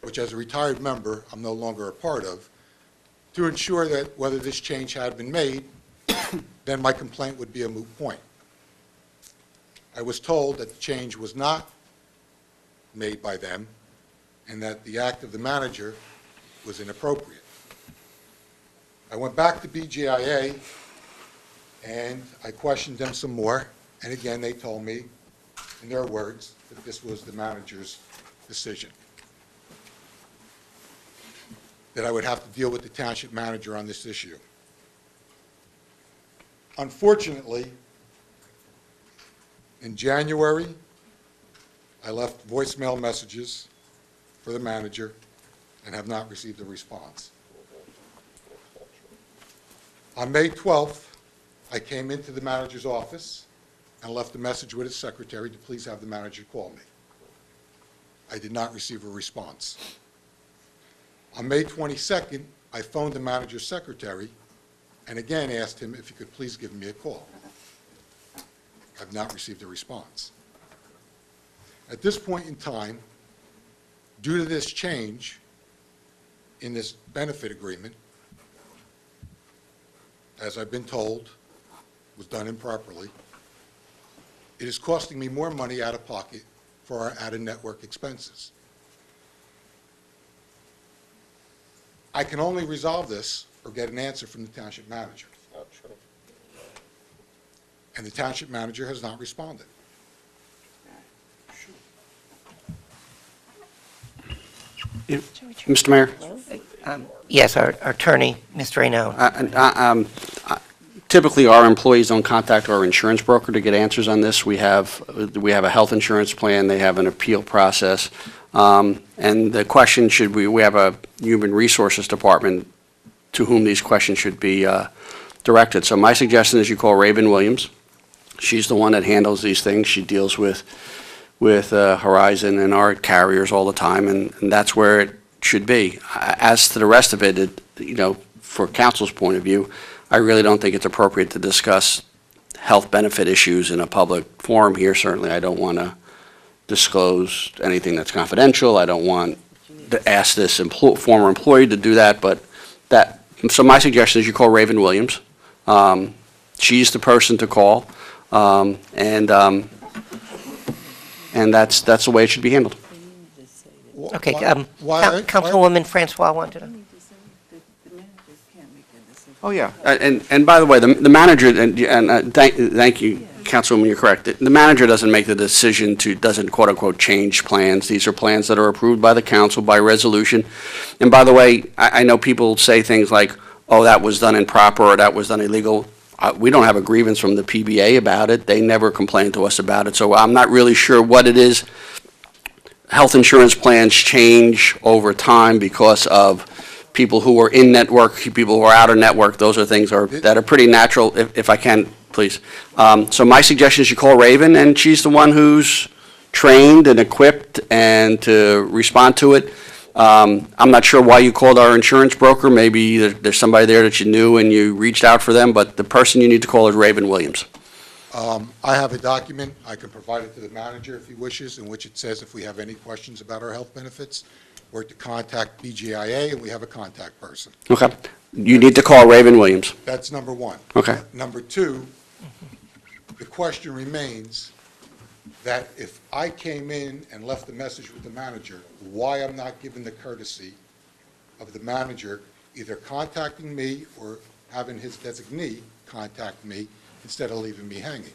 which as a retired member, I'm no longer a part of, to ensure that whether this change had been made, then my complaint would be a moot point. I was told that the change was not made by them and that the act of the manager was inappropriate. I went back to BGIA and I questioned them some more, and again, they told me, in their words, that this was the manager's decision, that I would have to deal with the township manager on this issue. Unfortunately, in January, I left voicemail messages for the manager and have not received a response. On May 12th, I came into the manager's office and left a message with his secretary to please have the manager call me. I did not receive a response. On May 22nd, I phoned the manager's secretary and again asked him if he could please give me a call. I've not received a response. At this point in time, due to this change in this benefit agreement, as I've been told, was done improperly, it is costing me more money out of pocket for our out-of-network expenses. I can only resolve this or get an answer from the township manager. And the township manager has not responded. Mr. Mayor? Yes, our attorney, Mr. Reno. Typically, our employees don't contact our insurance broker to get answers on this. We have a health insurance plan, they have an appeal process, and the question should we have a human resources department to whom these questions should be directed. So my suggestion is you call Raven Williams. She's the one that handles these things. She deals with Horizon and our carriers all the time, and that's where it should be. As to the rest of it, for council's point of view, I really don't think it's appropriate to discuss health benefit issues in a public forum here. Certainly, I don't want to disclose anything that's confidential. I don't want to ask this former employee to do that, so my suggestion is you call Raven Williams. She's the person to call, and that's the way it should be handled. Okay, Councilwoman Francois wanted to. Oh, yeah. And by the way, the manager, thank you, Councilwoman, you're correct. The manager doesn't make the decision doesn't quote-unquote change plans. These are plans that are approved by the council by resolution. And by the way, I know people say things like, oh, that was done improper or that was done illegal. We don't have a grievance from the PBA about it. They never complained to us about it. So I'm not really sure what it is. Health insurance plans change over time because of people who are in network, people who are out of network. Those are things that are pretty natural, if I can, please. So my suggestion is you call Raven, and she's the one who's trained and equipped and to respond to it. I'm not sure why you called our insurance broker. Maybe there's somebody there that you knew and you reached out for them, but the person you need to call is Raven Williams. I have a document, I can provide it to the manager if he wishes, in which it says if we have any questions about our health benefits, we're to contact BGIA, and we have a contact person. Okay. You need to call Raven Williams. That's number one. Okay. Number two, the question remains that if I came in and left a message with the manager, why I'm not given the courtesy of the manager either contacting me or having his designee contact me instead of leaving me hanging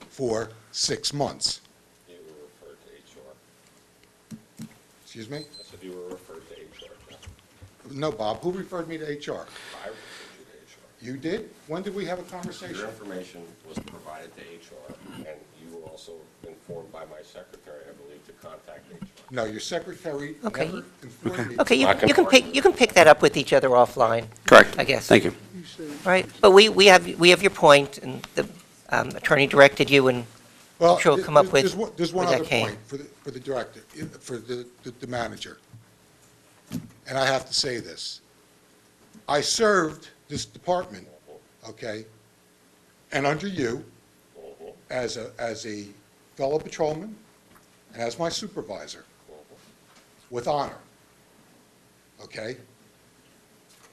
for 6 months. You were referred to HR. Excuse me? I said you were referred to HR. No, Bob, who referred me to HR? I referred you to HR. You did? When did we have a conversation? Your information was provided to HR, and you were also informed by my secretary, I believe, to contact HR. No, your secretary Okay. never informed me. Okay, you can pick that up with each other offline. Correct. I guess. Thank you. Right, but we have your point, and the attorney directed you, and I'm sure we'll come up with There's one where other that came. point for the director, for the manager. and I have to say this. I served this department, okay, and under you, as a fellow patrolman and as my supervisor, with honor, okay?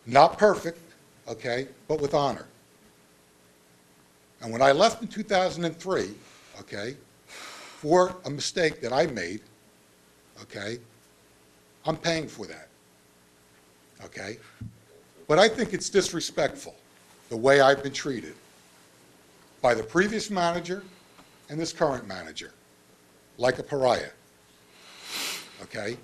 Not perfect, okay, but with honor. And when I left in 2003, okay, for a mistake that I made, okay, I'm paying for that, okay? But I think it's disrespectful, the way I've been treated by the previous manager and this current manager, like a pariah, okay?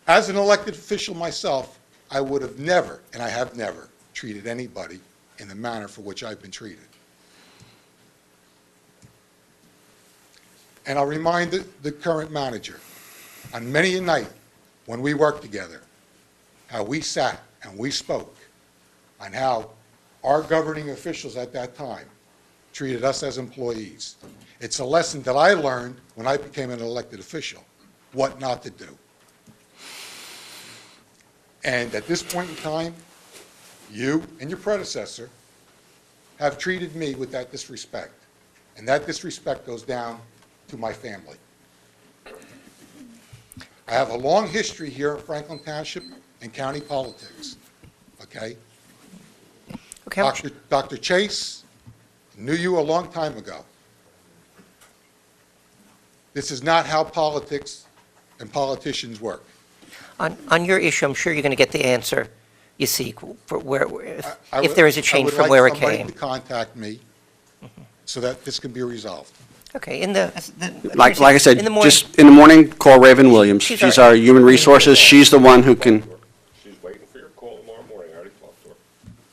As an elected official myself, I would have never, and I have never, treated anybody in the manner for which I've been treated. And I'll remind the current manager, on many a night when we worked together, how we sat and we spoke on how our governing officials at that time treated us as employees. It's a lesson that I learned when I became an elected official, what not to do. And at this point in time, you and your predecessor have treated me with that disrespect. And that disrespect goes down to my family. I have a long history here in Franklin Township and county politics, okay? Dr. Chase knew you a long time ago. This is not how politics and politicians work. On your issue, I'm sure you're going to get the answer you seek for if there is a change from where it came. I would like somebody to contact me so that this can be resolved. Okay, Like I said, in the morning- just in the morning, call Raven Williams. She's our human resources. She's the one who can, She's waiting for your call tomorrow morning. I already talked to her.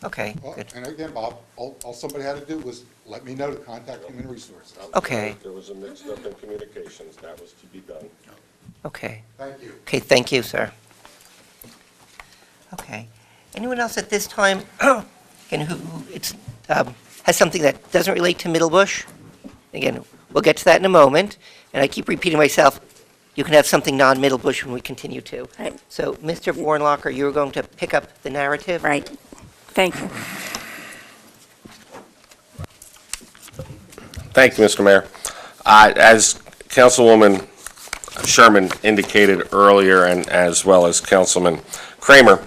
Okay, Well, good. and again, Bob, all somebody had to do was let me know to contact Human Resources. Okay. There was a mix-up in communications. That was to be done. Okay. Thank you. Okay, thank you, sir. Okay. Anyone else at this time, again, who has something that doesn't relate to Middlebush? Again, we'll get to that in a moment. And I keep repeating myself, you can have something non-Middlebush when we continue to. Right. So, Mr. Warnlocker, you were going to pick up the narrative? Right. Thank you. Thank you, Mr. Mayor. As Councilwoman Sherman indicated earlier, and as well as Councilman Kramer,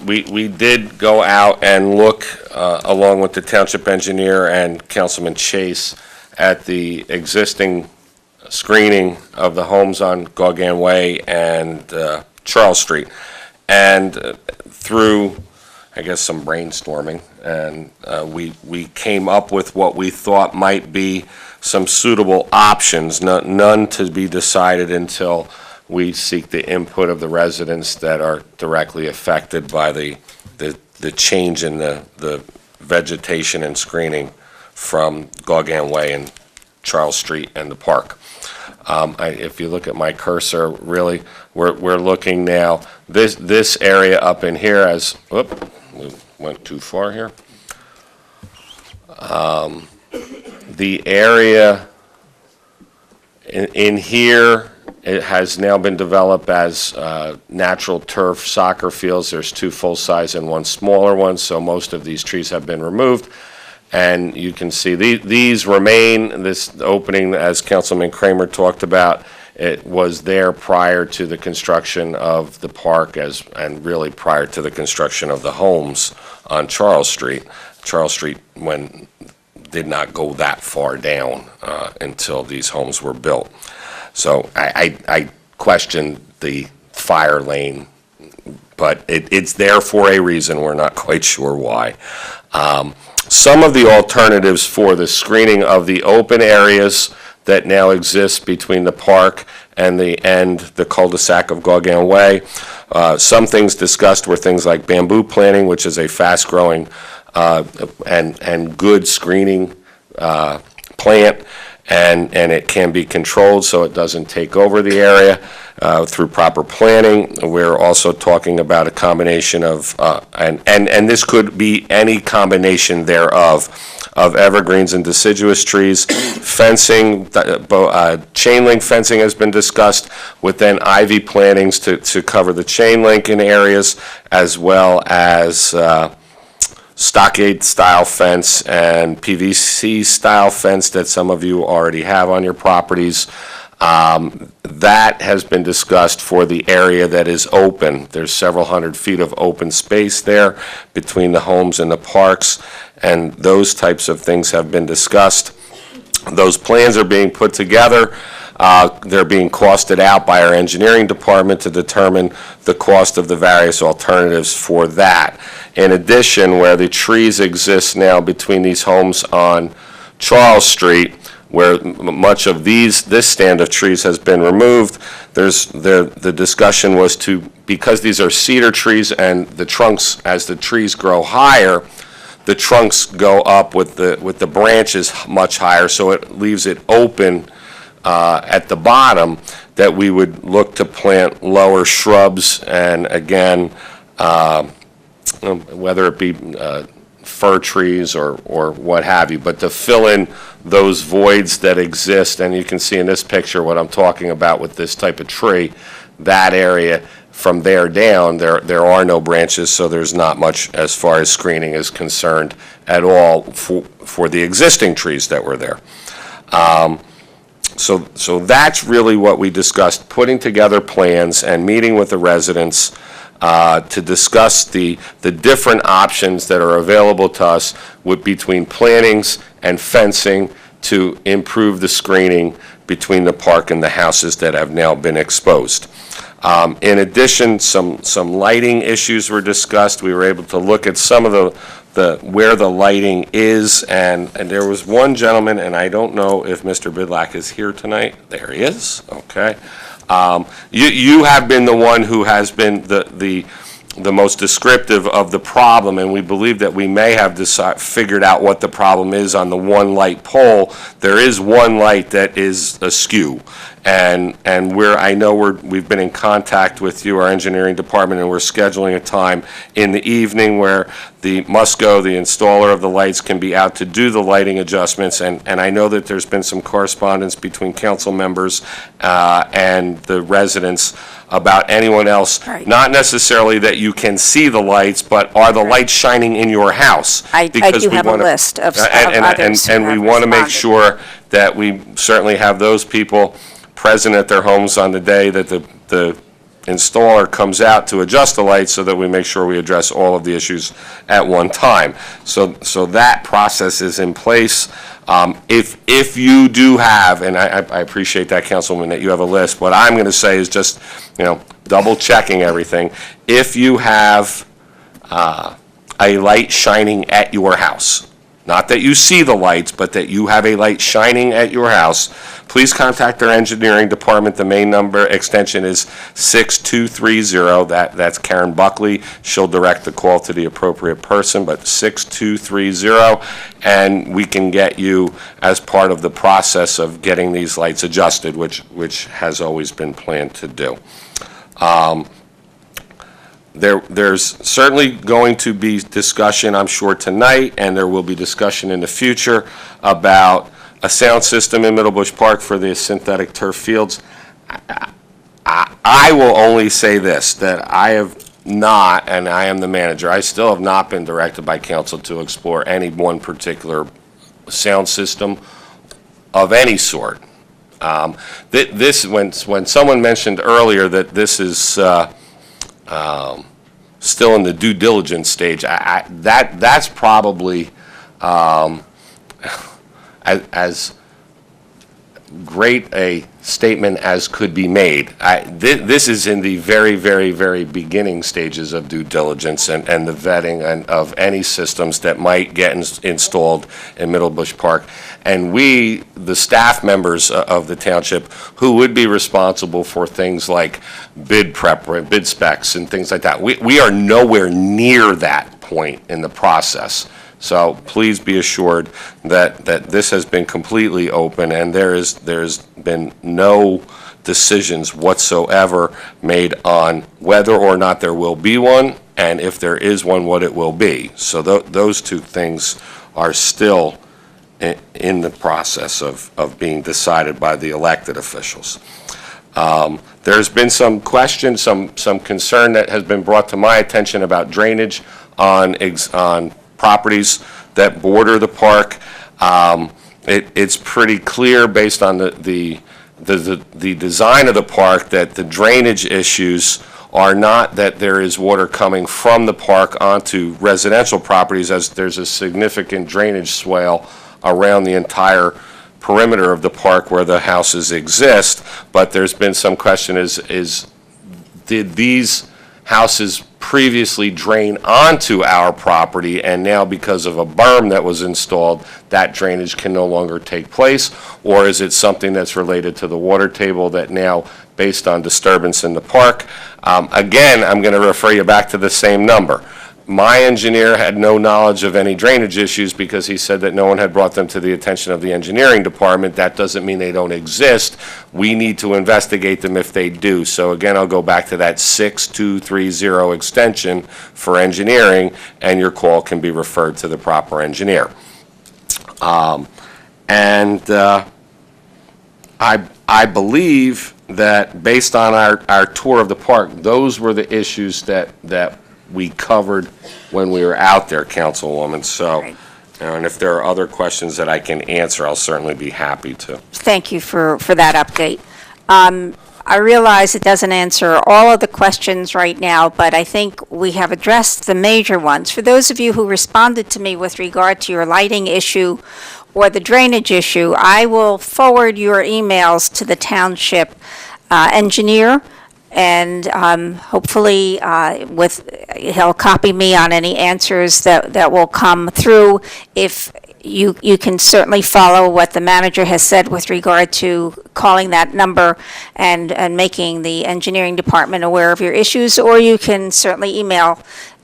we did go out and look, along with the township engineer and Councilman Chase, at the existing screening of the homes on Gauguin Way and Charles Street. And through, I guess, some brainstorming, and we came up with what we thought might be some suitable options, none to be decided until we seek the input of the residents that are directly affected by the change in the vegetation and screening from Gauguin Way and Charles Street and the park. If you look at my cursor, really, we're looking now, this area up in here as, whoop, we went too far here. The area in here, it has now been developed as natural turf soccer fields. There's 2 full-size and 1 smaller one, so most of these trees have been removed. And you can see these remain. This opening, as Councilman Kramer talked about, it was there prior to the construction of the park and really prior to the construction of the homes on Charles Street. Charles Street did not go that far down until these homes were built. So I question the fire lane, but it's there for a reason. We're not quite sure why. Some of the alternatives for the screening of the open areas that now exist between the park and the cul-de-sac of Gauguin Way. Some things discussed were things like bamboo planting, which is a fast-growing and good screening plant, and it can be controlled so it doesn't take over the area through proper planning. We're also talking about a combination of, and this could be any combination thereof, of evergreens and deciduous trees. Fencing, chain link fencing has been discussed, with then ivy plantings to cover the chain link in areas, as well as stockade-style fence and PVC-style fence that some of you already have on your properties. That has been discussed for the area that is open. There's several hundred feet of open space there between the homes and the parks, and those types of things have been discussed. Those plans are being put together. They're being costed out by our engineering department to determine the cost of the various alternatives for that. In addition, where the trees exist now between these homes on Charles Street, where much of this stand of trees has been removed, the discussion was to, because these are cedar trees and the trunks, as the trees grow higher, the trunks go up with the branches much higher, so it leaves it open at the bottom, that we would look to plant lower shrubs, and again, whether it be fir trees or what have you, but to fill in those voids that exist. And you can see in this picture what I'm talking about with this type of tree. That area, from there down, there are no branches, so there's not much as far as screening is concerned at all for the existing trees that were there. So that's really what we discussed, putting together plans and meeting with the residents to discuss the different options that are available to us between plantings and fencing to improve the screening between the park and the houses that have now been exposed. In addition, some lighting issues were discussed. We were able to look at some of where the lighting is, and there was one gentleman, and I don't know if Mr. Bidlack is here tonight. There he is. Okay. You have been the one who has been the most descriptive of the problem, and we believe that we may have figured out what the problem is on the one light pole. There is one light that is askew, and I know we've been in contact with you, our engineering department, and we're scheduling a time in the evening where the Musco, the installer of the lights, can be out to do the lighting adjustments, and I know that there's been some correspondence between council members and the residents about anyone else, Right. not necessarily that you can see the lights, but are the lights shining in your house? I Because do we have a wanna- list of and- others who And we have want to make responded. sure that we certainly have those people present at their homes on the day that the installer comes out to adjust the lights, so that we make sure we address all of the issues at one time. So that process is in place. If you do have, and I appreciate that, Councilwoman, that you have a list, what I'm going to say is just, double checking everything. If you have a light shining at your house, not that you see the lights, but that you have a light shining at your house, please contact our engineering department. The main number extension is 6230. That's Karen Buckley. She'll direct the call to the appropriate person, but 6230, and we can get you as part of the process of getting these lights adjusted, which has always been planned to do. There's certainly going to be discussion, I'm sure, tonight, and there will be discussion in the future about a sound system in Middlebush Park for the synthetic turf fields. I will only say this, that I have not, and I am the manager, I still have not been directed by council to explore any one particular sound system of any sort. When someone mentioned earlier that this is still in the due diligence stage, that's probably as great a statement as could be made. This is in the very, very, very beginning stages of due diligence and the vetting of any systems that might get installed in Middlebush Park. And we, the staff members of the township, who would be responsible for things like bid prep, bid specs and things like that, we are nowhere near that point in the process. So please be assured that this has been completely open, and there's been no decisions whatsoever made on whether or not there will be one, and if there is one, what it will be. So those two things are still in the process of being decided by the elected officials. There's been some question, some concern that has been brought to my attention about drainage on properties that border the park. It's pretty clear based on the design of the park that the drainage issues are not that there is water coming from the park onto residential properties, as there's a significant drainage swale around the entire perimeter of the park where the houses exist. But there's been some question did these houses previously drain onto our property, and now because of a berm that was installed, that drainage can no longer take place? Or is it something that's related to the water table that now, based on disturbance in the park? Again, I'm going to refer you back to the same number. My engineer had no knowledge of any drainage issues because he said that no one had brought them to the attention of the engineering department. That doesn't mean they don't exist. We need to investigate them if they do. So again, I'll go back to that 6230 extension for engineering, and your call can be referred to the proper engineer. I believe that based on our tour of the park, those were the issues that we covered when we were out there, Councilwoman. So, and if there are other questions that I can answer, I'll certainly be happy to. Thank you for that update. I realize it doesn't answer all of the questions right now, but I think we have addressed the major ones. For those of you who responded to me with regard to your lighting issue or the drainage issue, I will forward your emails to the township engineer, and hopefully he'll copy me on any answers that will come through. If you can certainly follow what the manager has said with regard to calling that number and making the engineering department aware of your issues, or you can certainly email,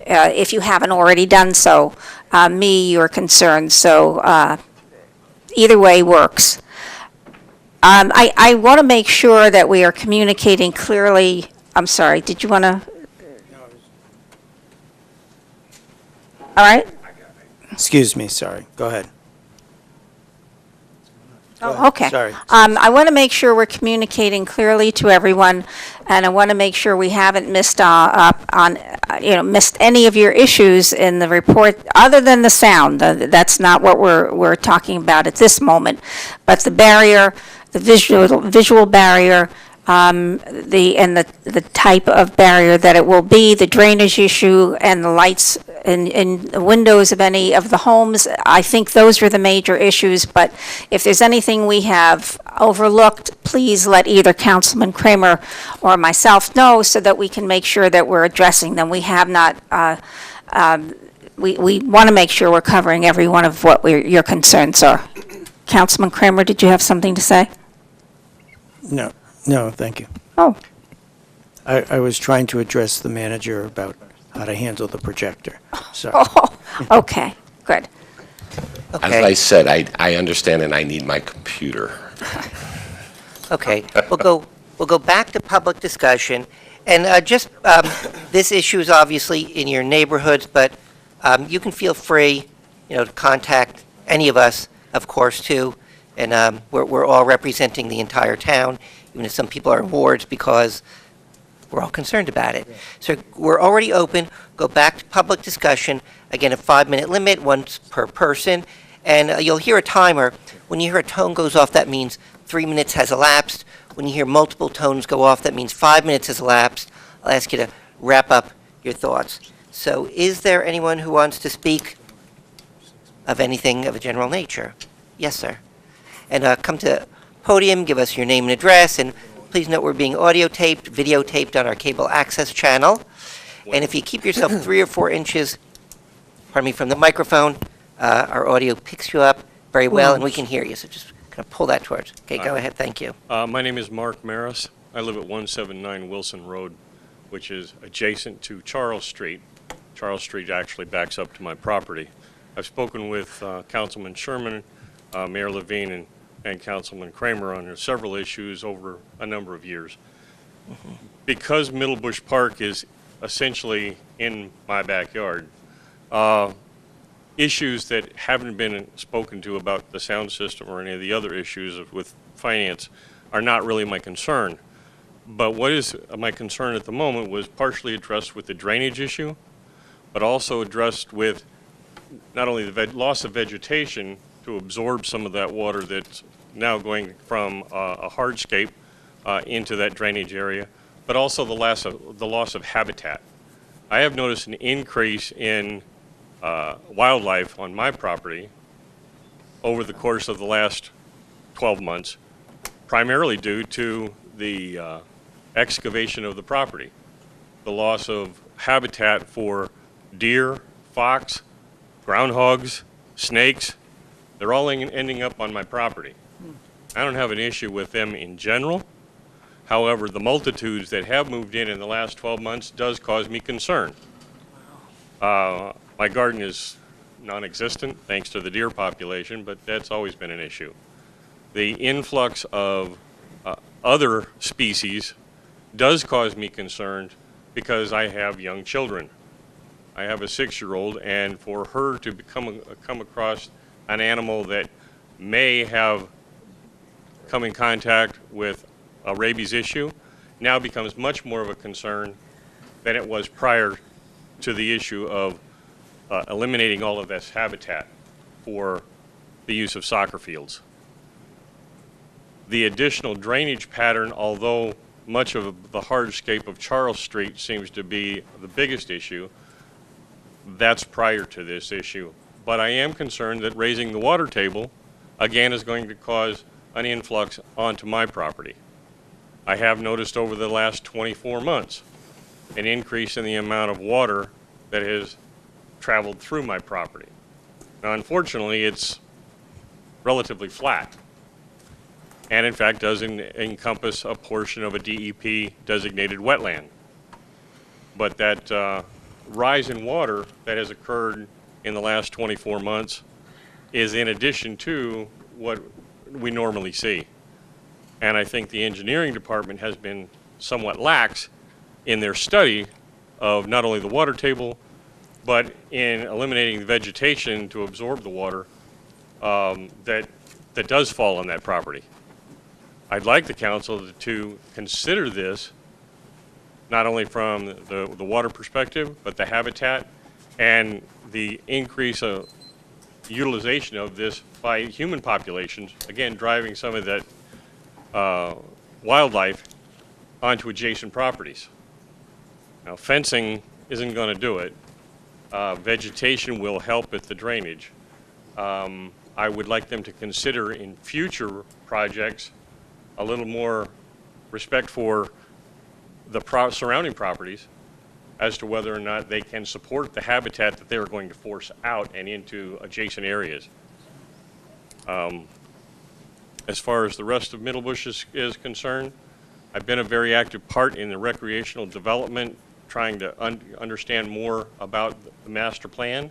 if you haven't already done so, me your concerns. So either way works. I want to make sure that we are communicating clearly. I'm sorry, did you want to? All right. Excuse me, sorry. Go ahead. Oh, okay. Sorry. I want to make sure we're communicating clearly to everyone, and I want to make sure we haven't missed missed any of your issues in the report, other than the sound. That's not what we're talking about at this moment. But the barrier, the visual barrier, the type of barrier that it will be, the drainage issue, and the lights in the windows of any of the homes. I think those were the major issues, but if there's anything we have overlooked, please let either Councilman Kramer or myself know so that we can make sure that we're addressing them. We have not, we want to make sure we're covering every one of what your concerns are. Councilman Kramer, did you have something to say? No, thank you. Oh. I was trying to address the manager about how to handle the projector. Sorry. Oh, okay, good. As I said, I understand and I need my computer. Okay, we'll go back to public discussion, and this issue is obviously in your neighborhoods, but you can feel free, to contact any of us, of course, too, and we're all representing the entire town, even if some people are in wards, because we're all concerned about it. So we're already open. Go back to public discussion. Again, a 5-minute limit, once per person. And you'll hear a timer. When you hear a tone goes off, that means 3 minutes has elapsed. When you hear multiple tones go off, that means 5 minutes has elapsed. I'll ask you to wrap up your thoughts. So is there anyone who wants to speak of anything of a general nature? Yes, sir. And come to the podium, give us your name and address, and please note we're being audio taped, videotaped on our cable access channel. And if you keep yourself 3 or 4 inches, from the microphone, our audio picks you up very well, and we can hear you. So just kind of pull that towards. Okay, go ahead. Thank you. My name is Mark Maris. I live at 179 Wilson Road, which is adjacent to Charles Street. Charles Street actually backs up to my property. I've spoken with Councilman Sherman, Mayor Levine, and Councilman Kramer on several issues over a number of years. Because Middlebush Park is essentially in my backyard, issues that haven't been spoken to about the sound system or any of the other issues with finance are not really my concern. But what is my concern at the moment was partially addressed with the drainage issue, but also addressed with not only the loss of vegetation to absorb some of that water that's now going from a hardscape into that drainage area, but also the loss of habitat. I have noticed an increase in wildlife on my property over the course of the last 12 months, primarily due to the excavation of the property, the loss of habitat for deer, fox, groundhogs, snakes. They're all ending up on my property. I don't have an issue with them in general. However, the multitudes that have moved in the last 12 months does cause me concern. My garden is non-existent thanks to the deer population, but that's always been an issue. The influx of other species does cause me concern because I have young children. I have a 6-year-old, and for her to come across an animal that may have come in contact with a rabies issue now becomes much more of a concern than it was prior to the issue of eliminating all of this habitat for the use of soccer fields. The additional drainage pattern, although much of the hardscape of Charles Street seems to be the biggest issue, that's prior to this issue. But I am concerned that raising the water table, again, is going to cause an influx onto my property. I have noticed over the last 24 months an increase in the amount of water that has traveled through my property. Now, unfortunately, it's relatively flat, and in fact does encompass a portion of a DEP designated wetland. But that rise in water that has occurred in the last 24 months is in addition to what we normally see. And I think the engineering department has been somewhat lax in their study of not only the water table, but in eliminating the vegetation to absorb the water that does fall on that property. I'd like the council to consider this not only from the water perspective, but the habitat and the increase of utilization of this by human populations, again, driving some of that wildlife onto adjacent properties. Now, fencing isn't going to do it. Vegetation will help with the drainage. I would like them to consider in future projects a little more respect for the surrounding properties as to whether or not they can support the habitat that they're going to force out and into adjacent areas. As far as the rest of Middlebush is concerned, I've been a very active part in the recreational development, trying to understand more about the master plan.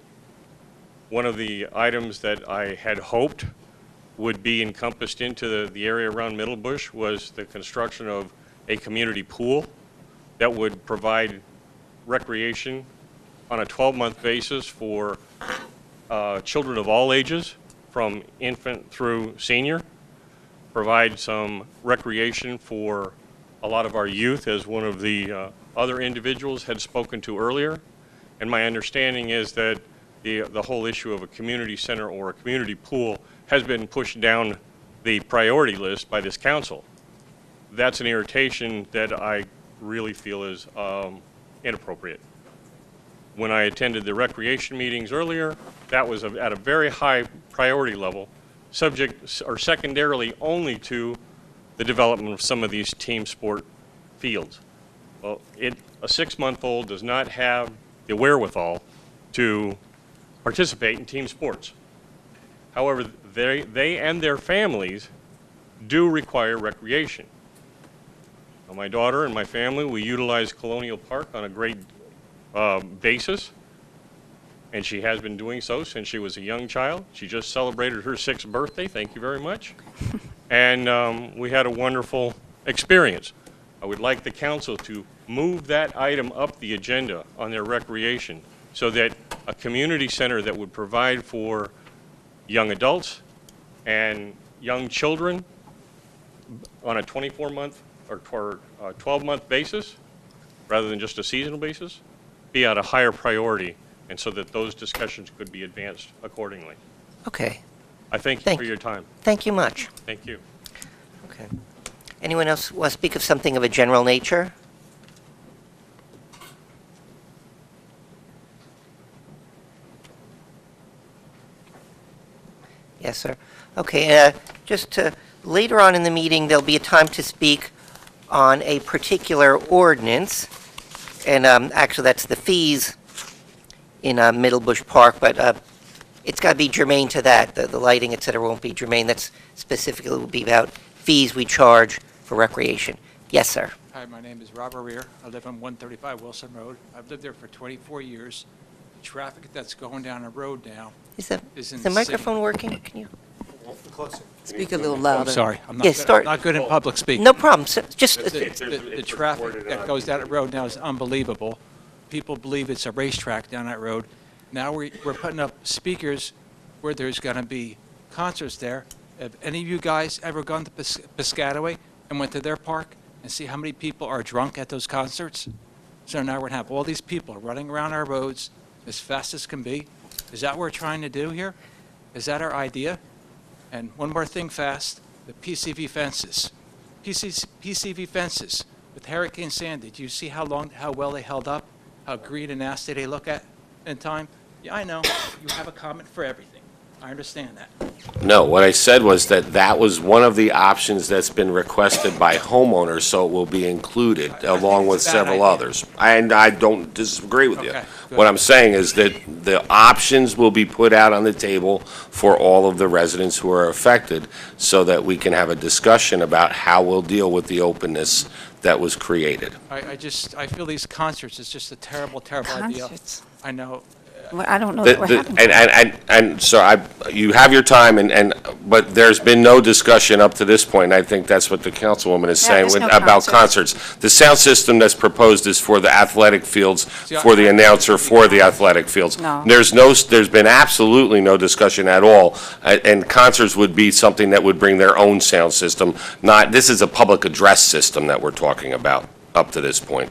One of the items that I had hoped would be encompassed into the area around Middlebush was the construction of a community pool that would provide recreation on a 12-month basis for children of all ages, from infant through senior, provide some recreation for a lot of our youth, as one of the other individuals had spoken to earlier. And my understanding is that the whole issue of a community center or a community pool has been pushed down the priority list by this council. That's an irritation that I really feel is inappropriate. When I attended the recreation meetings earlier, that was at a very high priority level, subject or secondarily only to the development of some of these team sport fields. Well, a 6-month-old does not have the wherewithal to participate in team sports. However, they and their families do require recreation. Now, my daughter and my family, we utilize Colonial Park on a great basis. and she has been doing so since she was a young child. She just celebrated her 6th birthday, thank you very much. And we had a wonderful experience. I would like the council to move that item up the agenda on their recreation so that a community center that would provide for young adults and young children on a 24-month or 12-month basis, rather than just a seasonal basis, be at a higher priority, and so that those discussions could be advanced accordingly. Okay. I thank you for your time. Thank you much. Thank you. Okay. Anyone else want to speak of something of a general nature? Yes, sir. Okay, just later on in the meeting, there'll be a time to speak on a particular ordinance, and actually, that's the fees in Middlebush Park, but it's got to be germane to that. The lighting, et cetera, won't be germane. That's specifically will be about fees we charge for recreation. Yes, sir. Hi, my name is Robert Rear. I live on 135 Wilson Road. I've lived there for 24 years. The traffic that's going down the road now Is is the insane. microphone working? Can you? Speak a little louder. I'm sorry. I'm not, Yes, start. not good in public speaking. No problem. So just The traffic that goes down the road now is unbelievable. People believe it's a racetrack down that road. Now we're putting up speakers where there's going to be concerts there. Have any of you guys ever gone to Piscataway and went to their park and see how many people are drunk at those concerts? So now we're going to have all these people running around our roads as fast as can be. Is that what we're trying to do here? Is that our idea? And one more thing fast, the PCV fences. PCV fences with Hurricane Sandy, do you see how well they held up? How green and nasty they look at in time? Yeah, I know, you have a comment for everything. I understand that. No, what I said was that that was one of the options that's been requested by homeowners, so it will be included along with it's a bad several idea. others. And I don't disagree with you. Okay, good. What I'm saying is that the options will be put out on the table for all of the residents who are affected so that we can have a discussion about how we'll deal with the openness that was created. I feel these concerts is just a terrible, terrible idea. Concerts? I know. Well, I don't know that we're having. And so you have your time, but there's been no discussion up to this point, and I think that's what the councilwoman is saying there's no about concerts. concerts. The sound system that's proposed is for the athletic fields, for the announcer, for the athletic fields. No. There's been absolutely no discussion at all, and concerts would be something that would bring their own sound system, this is a public address system that we're talking about up to this point.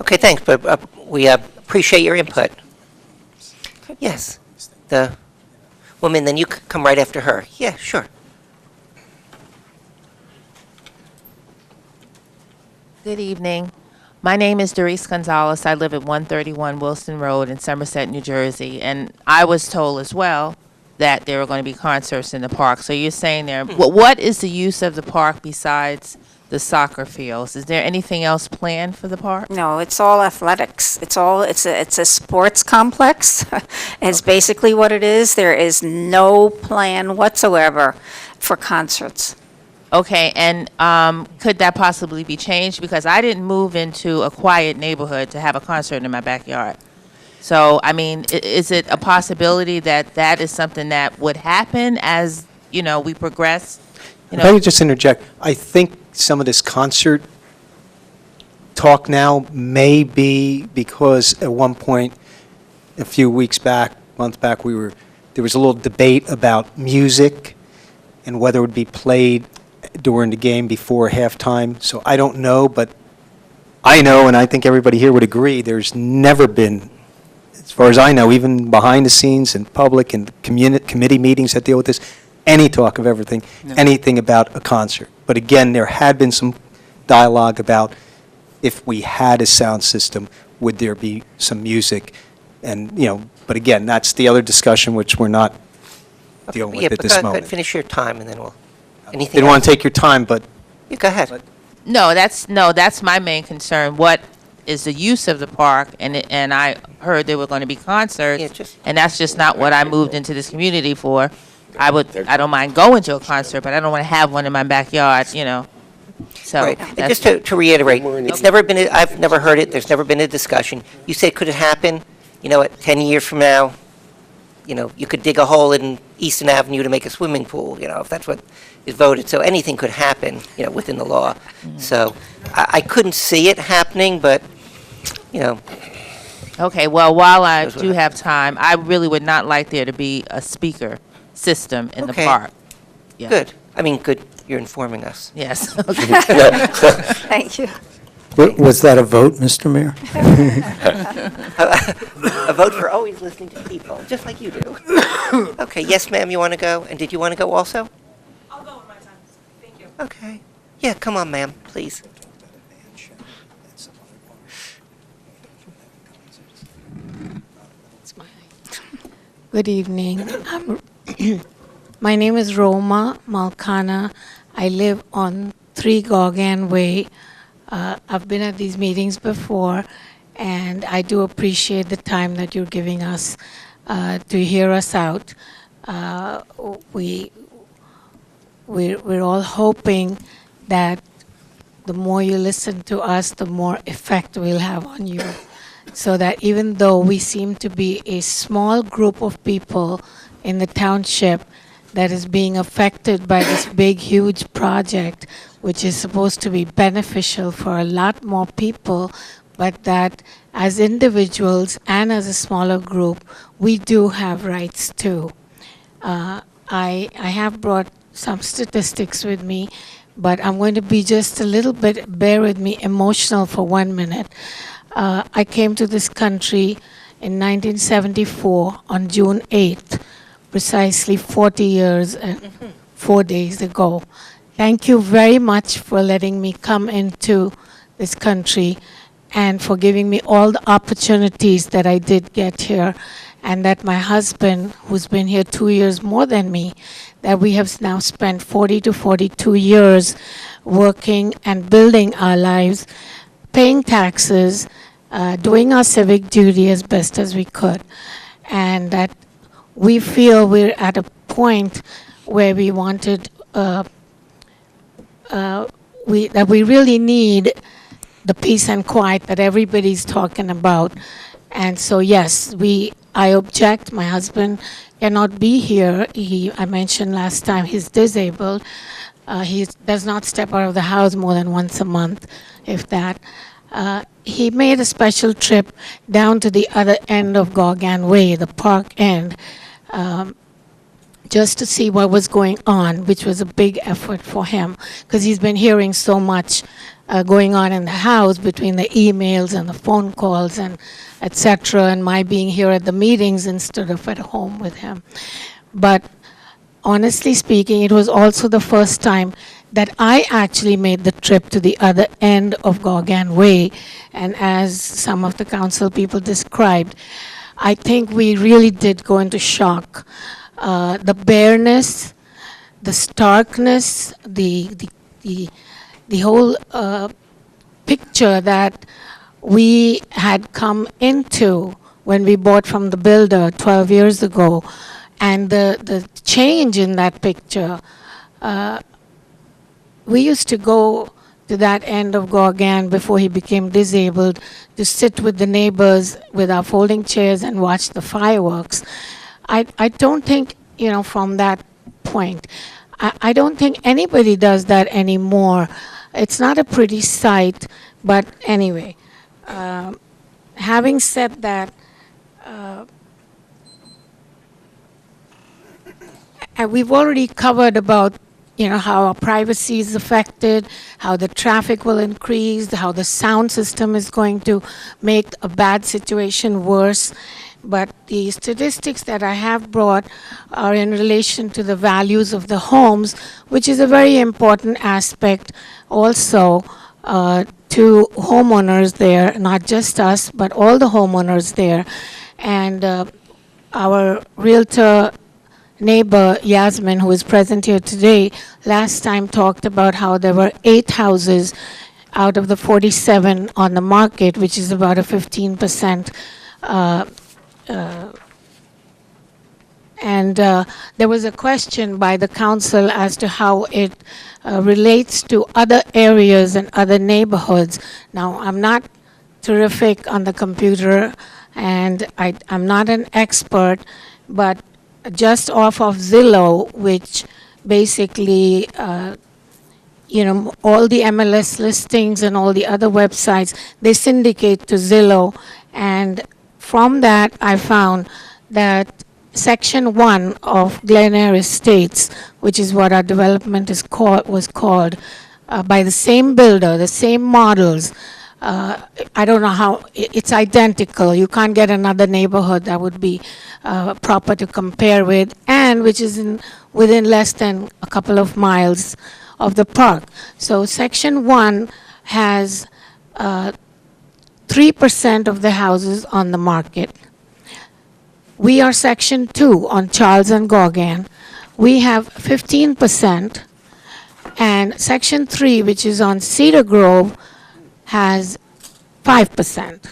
okay, thanks, but we appreciate your input. Yes, the woman, then you come right after her. Yeah, sure. Good evening. My name is Doris Gonzalez. I live at 131 Wilson Road in Somerset, New Jersey. And I was told as well that there were going to be concerts in the park. So you're saying there, what is the use of the park besides the soccer fields? Is there anything else planned for the park? No, it's all athletics. It's a sports complex. It's basically what it is. There is no plan whatsoever for concerts. Okay, and could that possibly be changed? Because I didn't move into a quiet neighborhood to have a concert in my backyard. So, I mean, is it a possibility that that is something that would happen as, we progress? If I could just interject, I think some of this concert talk now may be because at one point, a few weeks back, months back, there was a little debate about music and whether it would be played during the game before halftime. So I don't know, but I know, and I think everybody here would agree, there's never been, as far as I know, even behind the scenes in public and committee meetings that deal with this, any talk of anything about a concert. But again, there had been some dialogue about if we had a sound system, would there be some music? And, but again, that's the other discussion which we're not dealing with at this moment. Finish your time, and then we'll, anything Didn't want else? to take your time, but You go ahead. No, that's my main concern. What is the use of the park? And I heard there were going to be concerts, and that's just not what I moved into this community for. I don't mind going to a concert, but I don't want to have one in my backyard, So Right. And that's- just to reiterate, it's never been, I've never heard it, there's never been a discussion. You say, could it happen, at 10 years from now, you could dig a hole in Easton Avenue to make a swimming pool, if that's what is voted. So anything could happen, within the law. So I couldn't see it happening, but, Okay, well, while I That's what do have time, I really would not like there to be a speaker system in the Okay. park. Yeah. good. I mean, good, you're informing us. Yes. Thank you. Was that a vote, Mr. Mayor? A vote for always listening to people, just like you do. Okay, yes, ma'am, you want to go? And did you want to go also? I'll go with my time. Thank you. Okay. Yeah, come on, ma'am, please. Good evening. My name is Roma Malkana. I live on 3 Gorgan Way. I've been at these meetings before, and I do appreciate the time that you're giving us to hear us out. We're all hoping that the more you listen to us, the more effect we'll have on you. So that even though we seem to be a small group of people in the township that is being affected by this big, huge project, which is supposed to be beneficial for a lot more people, but that as individuals and as a smaller group, we do have rights too. I have brought some statistics with me, but I'm going to be just a little bit, bear with me, emotional for 1 minute. I came to this country in 1974 on June 8th, precisely 40 years and 4 days ago. Thank you very much for letting me come into this country and for giving me all the opportunities that I did get here, and that my husband, who's been here 2 years more than me, that we have now spent 40 to 42 years working and building our lives, paying taxes, doing our civic duty as best as we could, and that we feel we're at a point where we wanted, that we really need the peace and quiet that everybody's talking about. And so, yes, I object. My husband cannot be here. I mentioned last time he's disabled. He does not step out of the house more than once a month, if that. He made a special trip down to the other end of Gorgan Way, the park end, just to see what was going on, which was a big effort for him, because he's been hearing so much going on in the house between the emails and the phone calls and et cetera, and my being here at the meetings instead of at home with him. But honestly speaking, it was also the first time that I actually made the trip to the other end of Gorgan Way. And as some of the council people described, I think we really did go into shock. The bareness, the starkness, the whole picture that we had come into when we bought from the builder 12 years ago, and the change in that picture. We used to go to that end of Gorgan before he became disabled to sit with the neighbors with our folding chairs and watch the fireworks. I don't think, from that point, I don't think anybody does that anymore. It's not a pretty sight, but anyway. Having said that, we've already covered about how our privacy is affected, how the traffic will increase, how the sound system is going to make a bad situation worse. But the statistics that I have brought are in relation to the values of the homes, which is a very important aspect also to homeowners there, not just us, but all the homeowners there. And our realtor neighbor, Yasmin, who is present here today, last time talked about how there were 8 houses out of the 47 on the market, which is about a 15% And there was a question by the council as to how it relates to other areas and other neighborhoods. Now, I'm not terrific on the computer, and I'm not an expert, but just off of Zillow, which basically, all the MLS listings and all the other websites, they syndicate to Zillow. And from that, I found that Section 1 of Glen Eyre Estates, which is what our development was called, by the same builder, the same models. I don't know how, it's identical. You can't get another neighborhood that would be proper to compare with, and which is within less than a couple of miles of the park. So Section 1 has 3% of the houses on the market. We are Section 2 on Charles and Gorgan. We have 15%, and Section 3, which is on Cedar Grove, has 5%.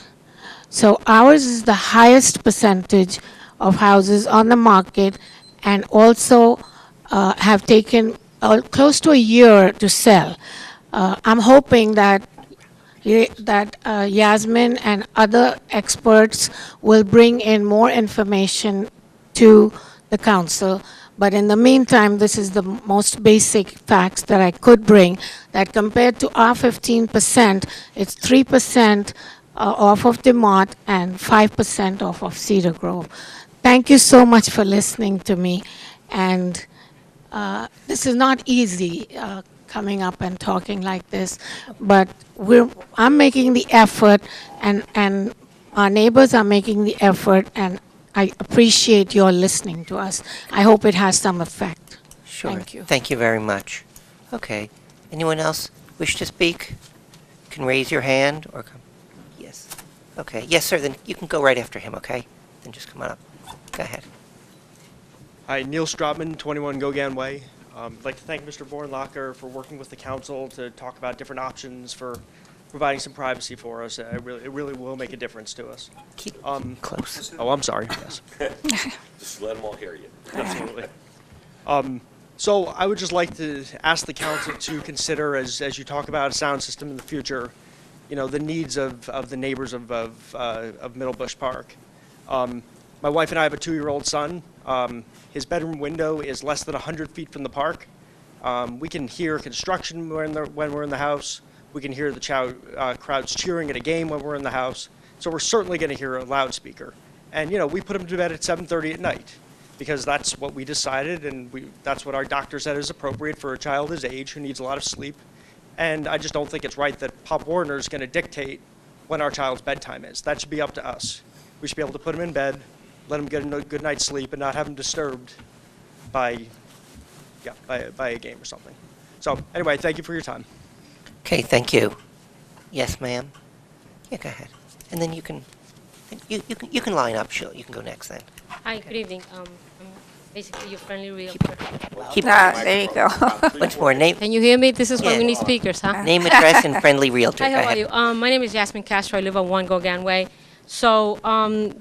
So ours is the highest percentage of houses on the market, and also have taken close to a year to sell. I'm hoping that Yasmin and other experts will bring in more information to the council. But in the meantime, this is the most basic facts that I could bring, that compared to our 15%, it's 3% off of DeMott and 5% off of Cedar Grove. Thank you so much for listening to me. And this is not easy, coming up and talking like this, but I'm making the effort, and our neighbors are making the effort, and I appreciate your listening to us. I hope it has some effect. Sure. Thank you. Thank you very much. Okay. Anyone else wish to speak? Can raise your hand or come. Yes. Okay. Yes, sir. Then you can go right after him, okay? Then just come on up. Go ahead. Hi, Neil Stratman, 21 Gogan Way. I'd like to thank Mr. Bornlacher for working with the council to talk about different options for providing some privacy for us. It really will make a difference to us. Keep close. Oh, I'm sorry. Yes. Just let them all hear you. Absolutely. So I would just like to ask the council to consider, as you talk about a sound system in the future, the needs of the neighbors of Middlebush Park. My wife and I have a 2-year-old son. His bedroom window is less than 100 feet from the park. We can hear construction when we're in the house. We can hear the crowds cheering at a game when we're in the house. So we're certainly going to hear a loudspeaker. And, we put him to bed at 7:30 at night because that's what we decided, and that's what our doctor said is appropriate for a child his age who needs a lot of sleep. And I just don't think it's right that Pop Warner is going to dictate when our child's bedtime is. That should be up to us. We should be able to put him in bed, let him get a good night's sleep, and not have him disturbed by a game or something. So anyway, thank you for your time. Okay, thank you. Yes, ma'am. Yeah, go ahead. And then you can line up. Sure, you can go next then. Hi, good evening. I'm basically your friendly realtor. There you go. Once more, name. Can you hear me? This is why we need speakers, huh? Name, address, and friendly realtor. Hi, Go how ahead. are you? My name is Yasmin Castro. I live on 1 Gogan Way. So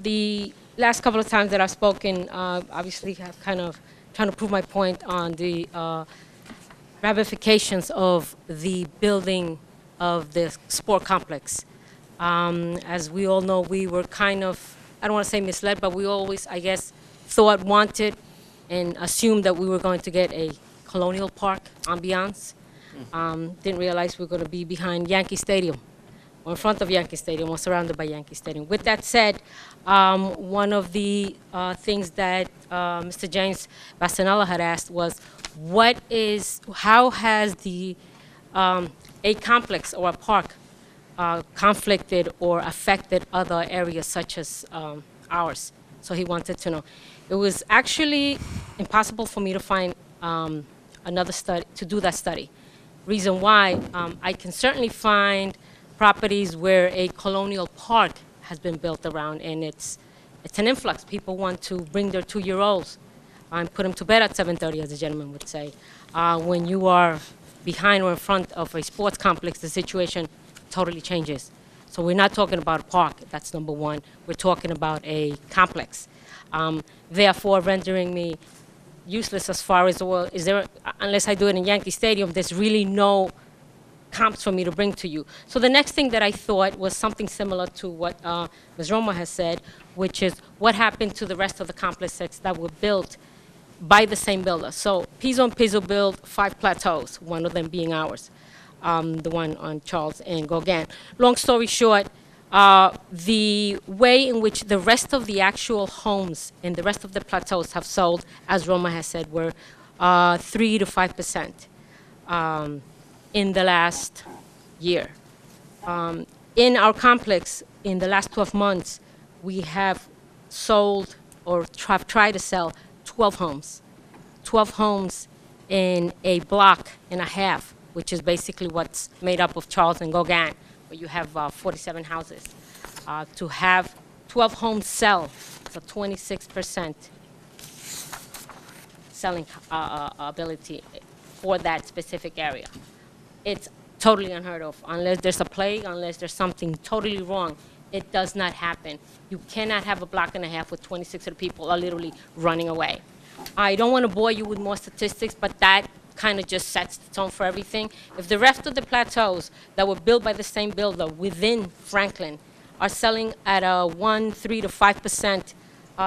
the last couple of times that I've spoken, obviously have kind of trying to prove my point on the ramifications of the building of the sport complex. As we all know, we were kind of, I don't want to say misled, but we always, I guess, wanted and assumed that we were going to get a colonial park ambiance. Didn't realize we were going to be behind Yankee Stadium, or in front of Yankee Stadium, or surrounded by Yankee Stadium. With that said, one of the things that Mr. James Bastanella had asked was, how has a complex or a park conflicted or affected other areas such as ours? So he wanted to know. It was actually impossible for me to find another study, to do that study. Reason why, I can certainly find properties where a colonial park has been built around, and it's an influx. People want to bring their 2-year-olds and put them to bed at 7:30, as the gentleman would say. When you are behind or in front of a sports complex, the situation totally changes. So we're not talking about a park, that's number one. We're talking about a complex. therefore rendering me useless as far as, well, unless I do it in Yankee Stadium, there's really no comps for me to bring to you. So the next thing that I thought was something similar to what Ms. Roma has said, which is what happened to the rest of the complexes that were built by the same builder. So Piso and Piso built 5 plateaus, one of them being ours, the one on Charles and Gauguin. Long story short, the way in which the rest of the actual homes and the rest of the plateaus have sold, as Roma has said, were 3 to 5% in the last year. In our complex, in the last 12 months, we have sold or have tried to sell 12 homes. 12 homes in a block and a half, which is basically what's made up of Charles and Gauguin, where you have 47 houses. To have 12 homes sell, it's a 26% selling ability for that specific area. It's totally unheard of. Unless there's a plague, unless there's something totally wrong, it does not happen. You cannot have a block and a half with 26 of the people are literally running away. I don't want to bore you with more statistics, but that kind of just sets the tone for everything. If the rest of the plateaus that were built by the same builder within Franklin are selling at a 3 to 5%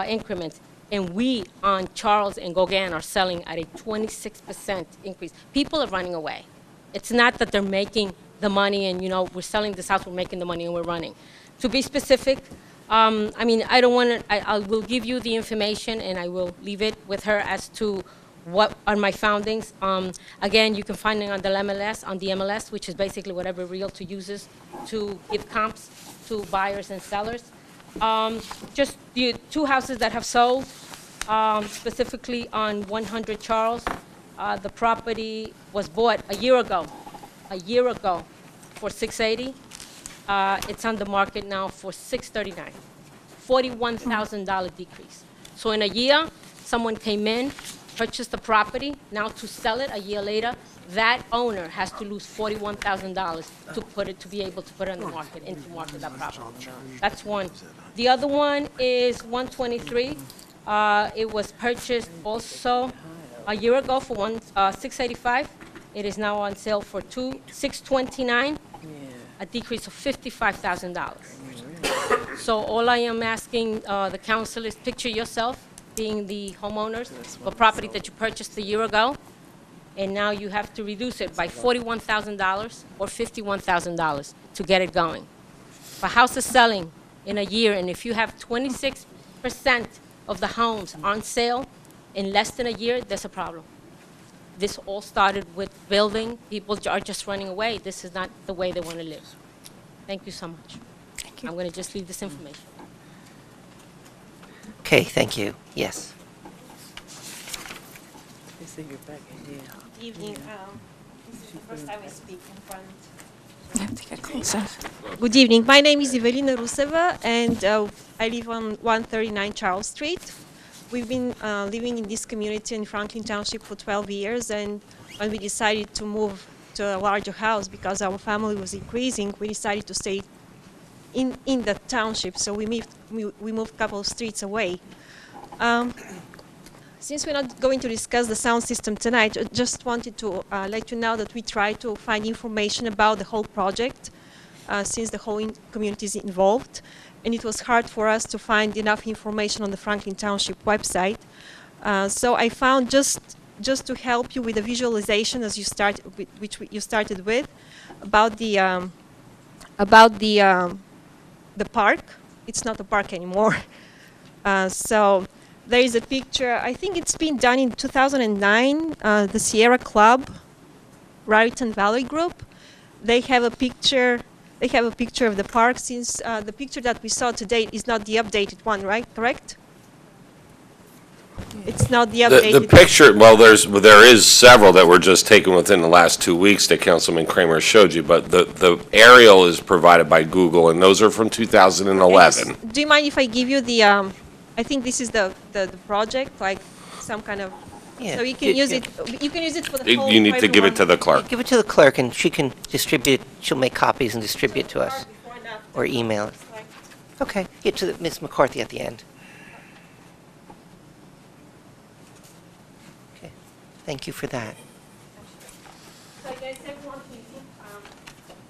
increment, and we on Charles and Gauguin are selling at a 26% increase, people are running away. It's not that they're making the money and, we're selling this house, we're making the money, and we're running. To be specific, I don't want to, I will give you the information, and I will leave it with her as to what are my foundings. Again, you can find it on the MLS, which is basically whatever realtor uses to give comps to buyers and sellers. Just the 2 houses that have sold, specifically on 100 Charles. The property was bought a year ago for $680. It's on the market now for $639. $41,000 decrease. So in a year, someone came in, purchased the property. Now to sell it a year later, that owner has to lose $41,000 to be able to put it on the market and to market that property. That's one. The other one is 123. It was purchased also a year ago for $685. It is now on sale for $629, a decrease of $55,000. So all I am asking the council is picture yourself being the homeowners of a property that you purchased a year ago, and now you have to reduce it by $41,000 or $51,000 to get it going. If a house is selling in a year, and if you have 26% of the homes on sale in less than a year, there's a problem. This all started with building. People are just running away. This is not the way they want to live. Thank you so much. Thank you. I'm going to just leave this information. Okay, thank you. Yes. Good evening. This is the first time I speak in front. You have to get closer. Good evening. My name is Evelina Ruseva, and I live on 139 Charles Street. We've been living in this community in Franklin Township for 12 years, and when we decided to move to a larger house because our family was increasing, we decided to stay in the township, so we moved a couple of streets away. Since we're not going to discuss the sound system tonight, I just wanted to let you know that we tried to find information about the whole project since the whole community is involved, and it was hard for us to find enough information on the Franklin Township website. So I found just to help you with the visualization as you you started with about the park. It's not a park anymore. So there is a picture. I think it's been done in 2009. The Sierra Club, Raritan Valley Group, they have a picture. They have a picture of the park. Since the picture that we saw today is not the updated one, right? Correct? It's not the updated. The picture, well, there is several that were just taken within the last 2 weeks that Councilman Kramer showed you, but the aerial is provided by Google, and those are from 2011. Do you mind if I give you the? I think this is the project, like some kind of. Yeah. So you can use it. You can use it for the whole. You need to give it to the clerk. Give it to the clerk, and she can distribute it. She'll make copies and distribute it to us, or email it. Okay, get to Ms. McCarthy at the end. Thank you for that. So I guess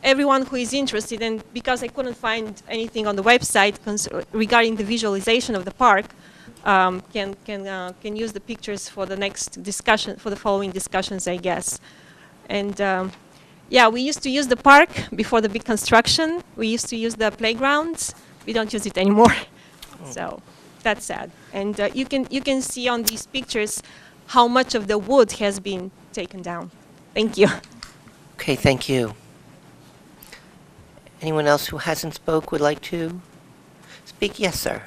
everyone who is interested, and because I couldn't find anything on the website regarding the visualization of the park, can use the pictures for the next discussion, for the following discussions, I guess. And yeah, we used to use the park before the big construction. We used to use the playgrounds. We don't use it anymore. So that's sad. And you can see on these pictures how much of the wood has been taken down. Thank you. Okay, thank you. Anyone else who hasn't spoke would like to speak? Yes, sir.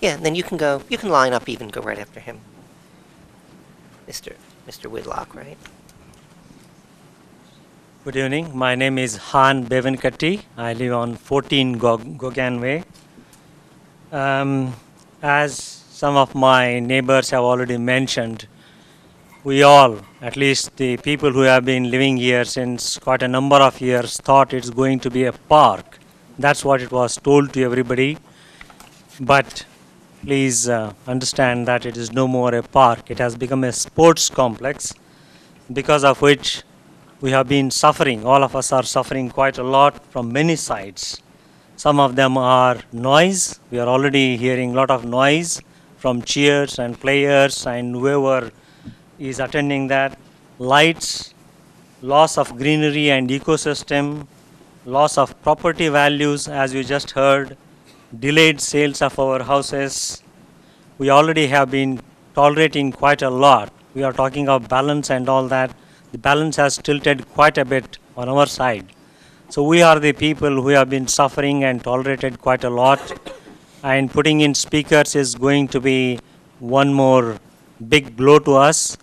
Yeah, and then you can go, you can line up even, go right after him. Mr. Whitlock, right? Good evening. My name is Han Bevenkatti. I live on 14 Gogan Way. As some of my neighbors have already mentioned, we all, at least the people who have been living here since quite a number of years, thought it's going to be a park. That's what it was told to everybody. But please understand that it is no more a park. It has become a sports complex, because of which we have been suffering. All of us are suffering quite a lot from many sides. Some of them are noise. We are already hearing a lot of noise from cheers and players and whoever is attending that. Lights, loss of greenery and ecosystem, loss of property values, as you just heard, delayed sales of our houses. We already have been tolerating quite a lot. We are talking of balance and all that. The balance has tilted quite a bit on our side. So we are the people who have been suffering and tolerated quite a lot. And putting in speakers is going to be one more big blow to us.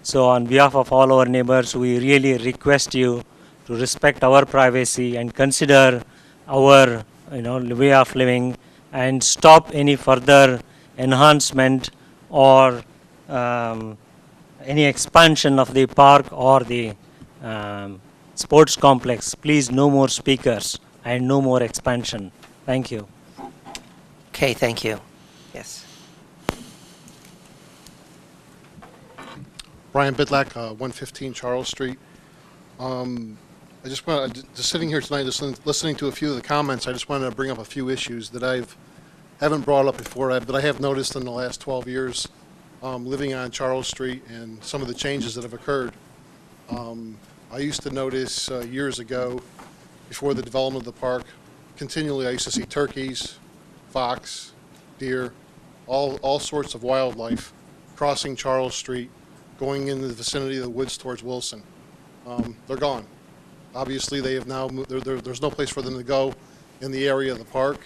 So on behalf of all our neighbors, we really request you to respect our privacy and consider our way of living and stop any further enhancement or any expansion of the park or the sports complex. Please, no more speakers and no more expansion. Thank you. Okay, thank you. Yes. Brian Bidlack, 115 Charles Street. I just want just sitting here tonight, listening to a few of the comments. I just wanted to bring up a few issues that haven't brought up before, but I have noticed in the last 12 years living on Charles Street and some of the changes that have occurred. I used to notice years ago, before the development of the park, continually I used to see turkeys, fox, deer, all sorts of wildlife crossing Charles Street, going into the vicinity of the woods towards Wilson. They're gone. Obviously, they have now moved, there's no place for them to go in the area of the park.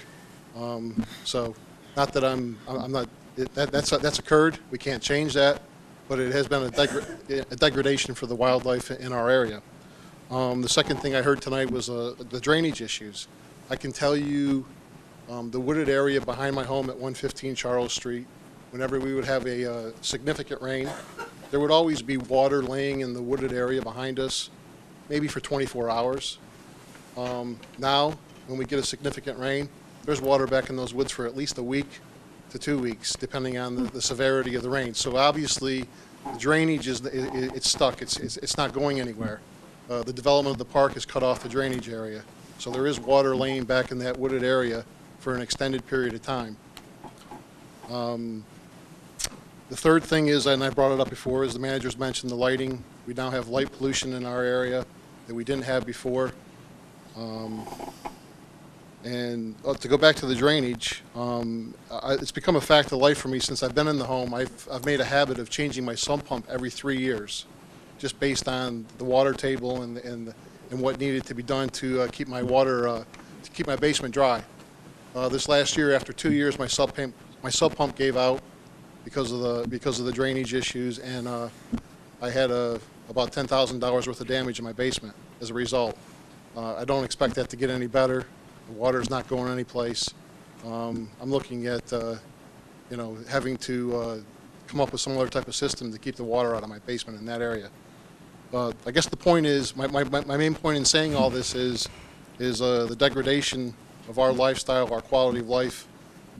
So, not that I'm not. That's occurred. We can't change that, but it has been a degradation for the wildlife in our area. The second thing I heard tonight was the drainage issues. I can tell you, the wooded area behind my home at 115 Charles Street, whenever we would have a significant rain, there would always be water laying in the wooded area behind us, maybe for 24 hours. Now, when we get a significant rain, there's water back in those woods for at least a week to 2 weeks, depending on the severity of the rain. So obviously, the drainage it's stuck. It's not going anywhere. The development of the park has cut off the drainage area. So there is water laying back in that wooded area for an extended period of time. The third thing is, and I brought it up before, is the managers mentioned the lighting. We now have light pollution in our area that we didn't have before. And to go back to the drainage, it's become a fact of life for me since I've been in the home. I've made a habit of changing my sump pump every 3 years, just based on the water table and what needed to be done to keep my water, to keep my basement dry. This last year, after 2 years, my sub pump gave out because of the drainage issues, and I had about $10,000 worth of damage in my basement as a result. I don't expect that to get any better. The water's not going anyplace. I'm looking at having to come up with some other type of system to keep the water out of my basement in that area. I guess the point is, my main point in saying all this is the degradation of our lifestyle, our quality of life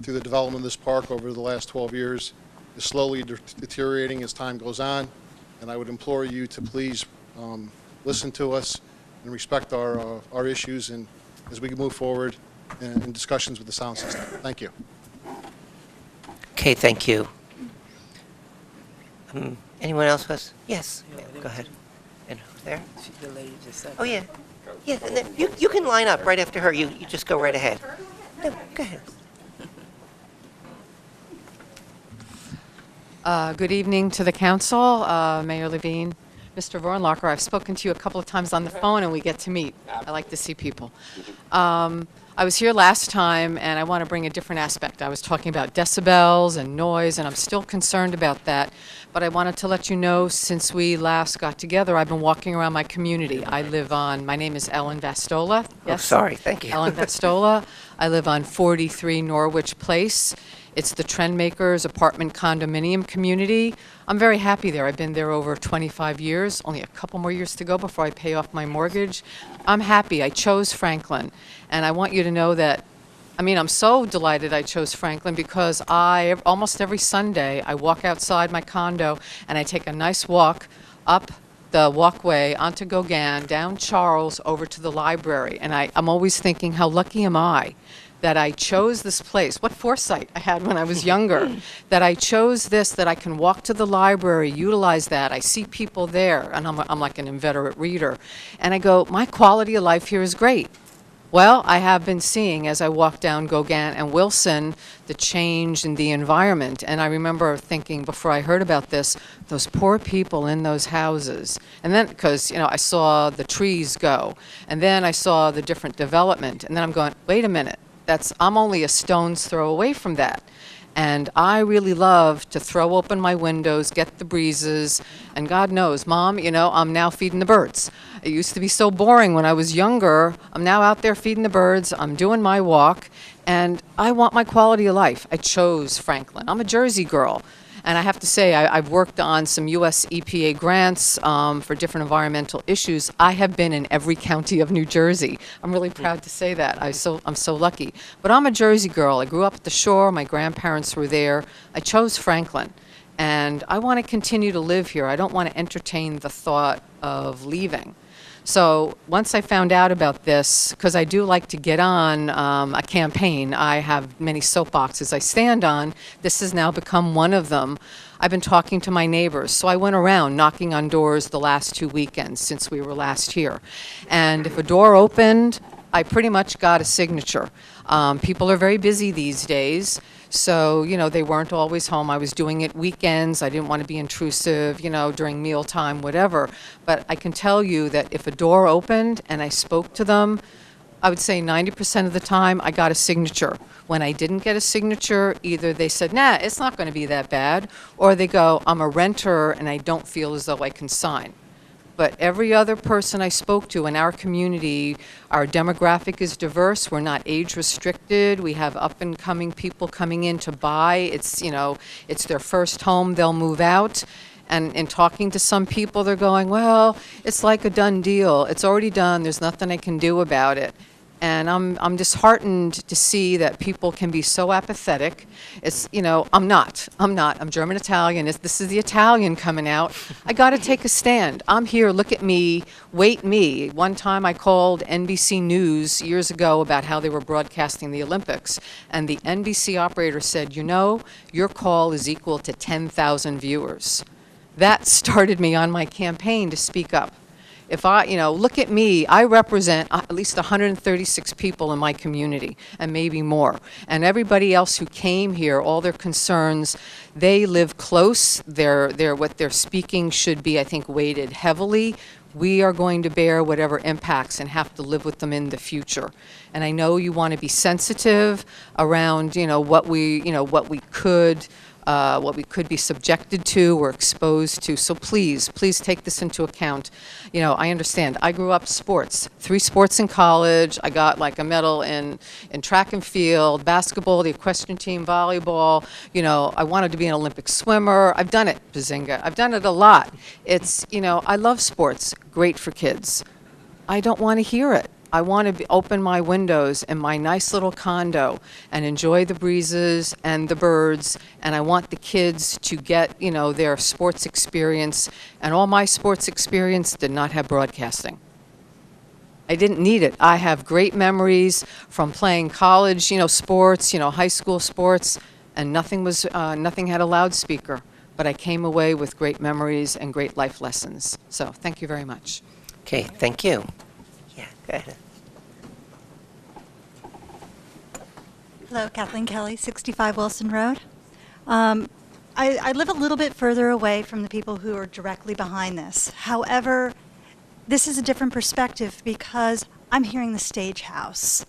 through the development of this park over the last 12 years is slowly deteriorating as time goes on, and I would implore you to please listen to us and respect our issues and as we move forward in discussions with the sound system. Thank you. Okay, thank you. Anyone else has? Yes, go ahead. And who's there? The lady just said. Oh, yeah. Yeah, and then you can line up right after her. You just go right ahead. No, go ahead. Good evening to the council, Mayor Levine. Mr. Vornlocker, I've spoken to you a couple of times on the phone and we get to meet. I like to see people. I was here last time and I want to bring a different aspect. I was talking about decibels and noise and I'm still concerned about that. But I wanted to let you know since we last got together, I've been walking around my community. I live on, my name is Ellen Vastola. Oh, sorry, thank you. Ellen Vastola. I live on 43 Norwich Place. It's the Trendmakers apartment condominium community. I'm very happy there. I've been there over 25 years, only a couple more years to go before I pay off my mortgage. I'm happy. I chose Franklin. And I want you to know that, I'm so delighted I chose Franklin because almost every Sunday, I walk outside my condo and I take a nice walk up the walkway onto Gauguin, down Charles, over to the library. And I'm always thinking, how lucky am I that I chose this place? What foresight I had when I was younger, that I chose this, that I can walk to the library, utilize that. I see people there, and I'm like an inveterate reader. And I go, my quality of life here is great. Well, I have been seeing, as I walk down Gauguin and Wilson, the change in the environment. And I remember thinking, before I heard about this, those poor people in those houses. And then, because, I saw the trees go. And then I saw the different development. And then I'm going, wait a minute. I'm only a stone's throw away from that. And I really love to throw open my windows, get the breezes, and God knows, Mom, I'm now feeding the birds. It used to be so boring when I was younger. I'm now out there feeding the birds. I'm doing my walk, and I want my quality of life. I chose Franklin. I'm a Jersey girl. And I have to say, I've worked on some U.S. EPA grants for different environmental issues. I have been in every county of New Jersey. I'm really proud to say that. I'm so lucky. But I'm a Jersey girl. I grew up at the shore. My grandparents were there. I chose Franklin. And I want to continue to live here. I don't want to entertain the thought of leaving. So once I found out about this, because I do like to get on a campaign, I have many soapboxes I stand on. This has now become one of them. I've been talking to my neighbors. So I went around knocking on doors the last 2 weekends since we were last here. And if a door opened, I pretty much got a signature. People are very busy these days. So, they weren't always home. I was doing it weekends. I didn't want to be intrusive, during mealtime, whatever. But I can tell you that if a door opened and I spoke to them, I would say 90% of the time I got a signature. When I didn't get a signature, either they said, nah, it's not going to be that bad, or they go, I'm a renter and I don't feel as though I can sign. But every other person I spoke to in our community, our demographic is diverse. We're not age restricted. We have up and coming people coming in to buy. It's their first home. They'll move out. And in talking to some people, they're going, well, it's like a done deal. It's already done. There's nothing I can do about it. And I'm disheartened to see that people can be so apathetic. It's, I'm not. I'm German Italian. This is the Italian coming out. I got to take a stand. I'm here. Look at me. Wait me. One time I called NBC News years ago about how they were broadcasting the Olympics. And the NBC operator said, your call is equal to 10,000 viewers. That started me on my campaign to speak up. If look at me, I represent at least 136 people in my community, and maybe more. And everybody else who came here, all their concerns, they live close. What they're speaking should be, I think, weighted heavily. We are going to bear whatever impacts and have to live with them in the future. And I know you want to be sensitive around, what we could be subjected to or exposed to. So please take this into account. I understand. I grew up sports, 3 sports in college. I got like a medal in track and field, basketball, the equestrian team, volleyball. I wanted to be an Olympic swimmer. I've done it, Bazinga. I've done it a lot. It's, I love sports. Great for kids. I don't want to hear it. I want to open my windows in my nice little condo and enjoy the breezes and the birds, and I want the kids to get, their sports experience, and all my sports experience did not have broadcasting. I didn't need it. I have great memories from playing college, sports, high school sports, and nothing had a loudspeaker, but I came away with great memories and great life lessons. So thank you very much. Okay, thank you. Yeah, go ahead. Hello, Kathleen Kelly, 65 Wilson Road. I live a little bit further away from the people who are directly behind this. However, this is a different perspective because I'm hearing the stage house.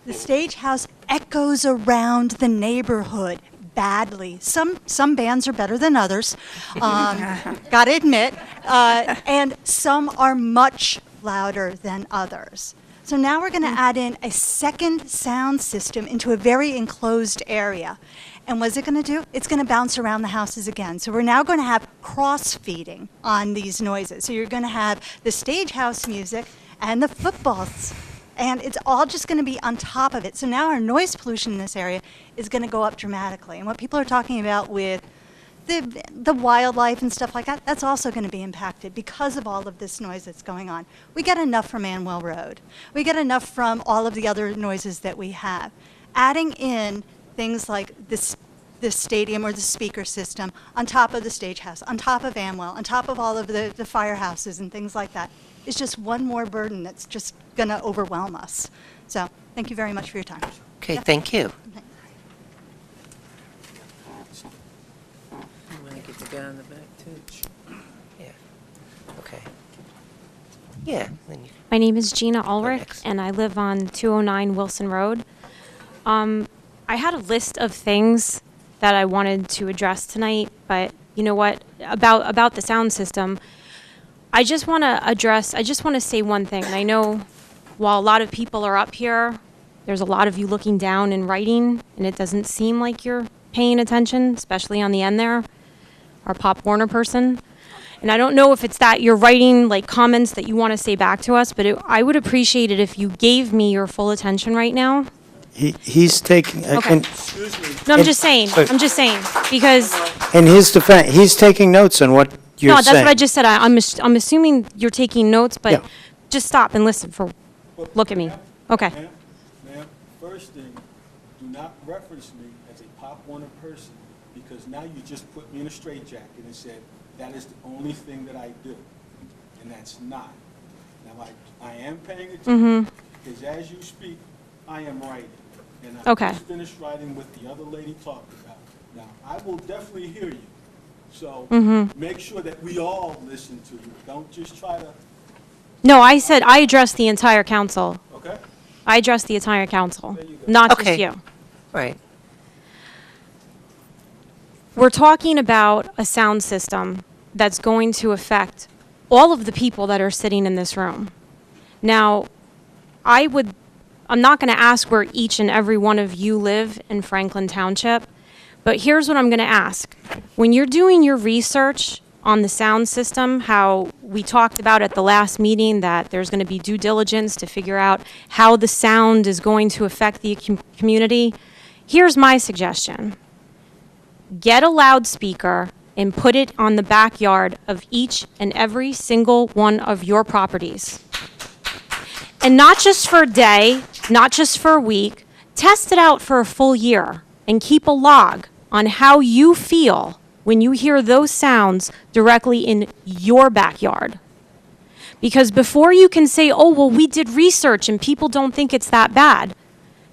The stage house echoes around the neighborhood badly. Some bands are better than others, gotta admit, and some are much louder than others. So now we're going to add in a second sound system into a very enclosed area. And what's it going to do? It's going to bounce around the houses again. So we're now going to have cross-feeding on these noises. So you're going to have the stage house music and the footballs, and it's all just going to be on top of it. So now our noise pollution in this area is going to go up dramatically. And what people are talking about with the wildlife and stuff like that, that's also going to be impacted because of all of this noise that's going on. We get enough from Manwell Road. We get enough from all of the other noises that we have. Adding in things like this stadium or the speaker system on top of the stage house, on top of Amwell, on top of all of the firehouses and things like that is just one more burden that's just going to overwhelm us. So thank you very much for your time. Okay, thank you. The guy in the back, too. Yeah. Okay. Yeah. Then you, My name is Gina Ulrich, and I live on 209 Wilson Road. I had a list of things that I wanted to address tonight, but you know what? About the sound system, I just want to say one thing. And I know while a lot of people are up here, there's a lot of you looking down and writing, and it doesn't seem like you're paying attention, especially on the end there. Our Pop Warner person. And I don't know if it's that you're writing like comments that you want to say back to us, but I would appreciate it if you gave me your full attention right now. He's taking, Okay. No, I'm just saying, because, in his defense, he's taking notes on what you're no, saying. that's what I just said. I'm assuming you're taking notes, but Yeah. just stop and listen look at me. Okay. Ma'am, first thing, do not reference me as a Pop Warner person, because now you just put me in a straitjacket and said, that is the only thing that I do, and that's not. Now, I am paying attention, because as you speak, I am writing. And I Okay. just finished writing what the other lady talked about. Now, I will definitely hear you, so make sure that we all listen to you. Don't just try to, No, I said I addressed the entire council. okay? I addressed the entire council, not just Okay. you. right. We're talking about a sound system that's going to affect all of the people that are sitting in this room. Now, I'm not going to ask where each and every one of you live in Franklin Township, but here's what I'm going to ask. When you're doing your research on the sound system, how we talked about at the last meeting that there's going to be due diligence to figure out how the sound is going to affect the community, here's my suggestion. Get a loudspeaker and put it on the backyard of each and every single one of your properties. And not just for a day, not just for a week, test it out for a full year and keep a log on how you feel when you hear those sounds directly in your backyard. Because before you can say, oh, well, we did research and people don't think it's that bad,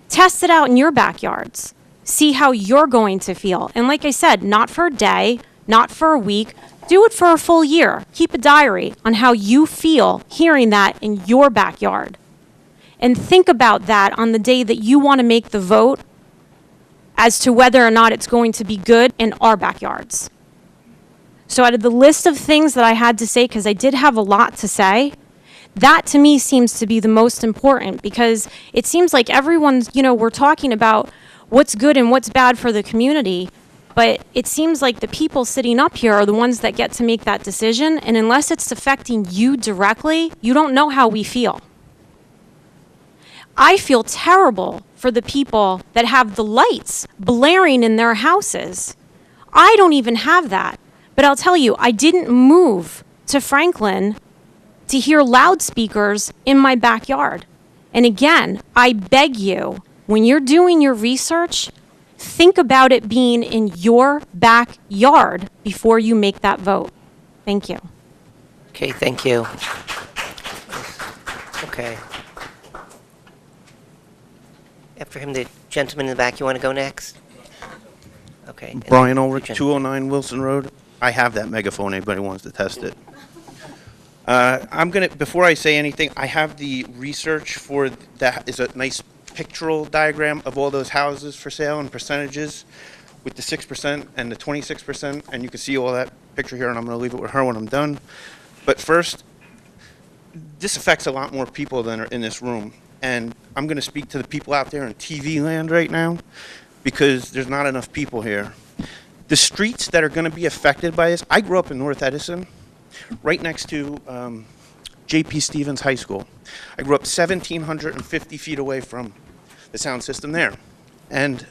test it out in your backyards. See how you're going to feel. And like I said, not for a day, not for a week, do it for a full year. Keep a diary on how you feel hearing that in your backyard. And think about that on the day that you want to make the vote as to whether or not it's going to be good in our backyards. So out of the list of things that I had to say, because I did have a lot to say, that to me seems to be the most important, because it seems like everyone's, we're talking about what's good and what's bad for the community, but it seems like the people sitting up here are the ones that get to make that decision, and unless it's affecting you directly, you don't know how we feel. I feel terrible for the people that have the lights blaring in their houses. I don't even have that. But I'll tell you, I didn't move to Franklin to hear loudspeakers in my backyard. And again, I beg you, when you're doing your research, think about it being in your backyard before you make that vote. Thank you. Okay, thank you. Okay. After him, the gentleman in the back, you want to go next? Okay. and Brian the Ulrich, gentleman. 209 Wilson Road. I have that megaphone, anybody wants to test it. Before I say anything, I have the research for that is a nice pictorial diagram of all those houses for sale and percentages with the 6% and the 26%, and you can see all that picture here, and I'm going to leave it with her when I'm done. But first, this affects a lot more people than are in this room, and I'm going to speak to the people out there in TV land right now because there's not enough people here. The streets that are going to be affected by this, I grew up in North Edison, right next to J.P. Stevens High School. I grew up 1,750 feet away from the sound system there. And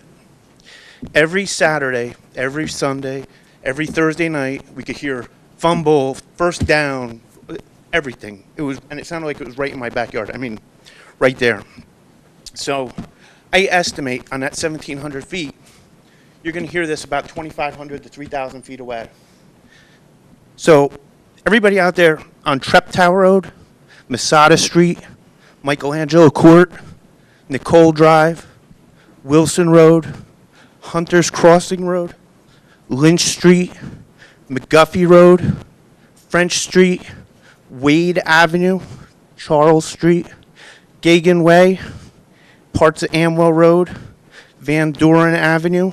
every Saturday, every Sunday, every Thursday night, we could hear fumble, first down, everything. And it sounded like it was right in my backyard. I mean, right there. So I estimate on that 1,700 feet, you're going to hear this about 2,500 to 3,000 feet away. So everybody out there on Treptow Road, Masada Street, Michelangelo Court, Nicole Drive, Wilson Road, Hunter's Crossing Road, Lynch Street, McGuffey Road, French Street, Wade Avenue, Charles Street, Gagan Way, parts of Amwell Road, Van Doren Avenue,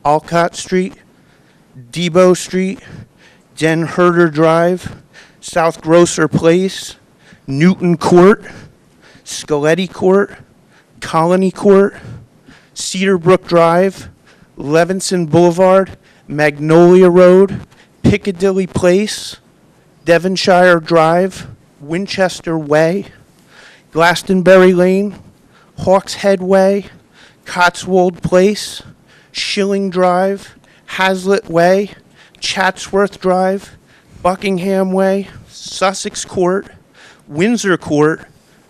Alcott Street, Debo Street, Den Herder Drive, South Grosser Place, Newton Court, Scaletti Court, Colony Court, Cedarbrook Drive, Levinson Boulevard, Magnolia Road, Piccadilly Place, Devonshire Drive, Winchester Way, Glastonbury Lane, Hawks Head Way, Cotswold Place, Schilling Drive, Hazlitt Way, Chatsworth Drive, Buckingham Way, Sussex Court, Windsor Court,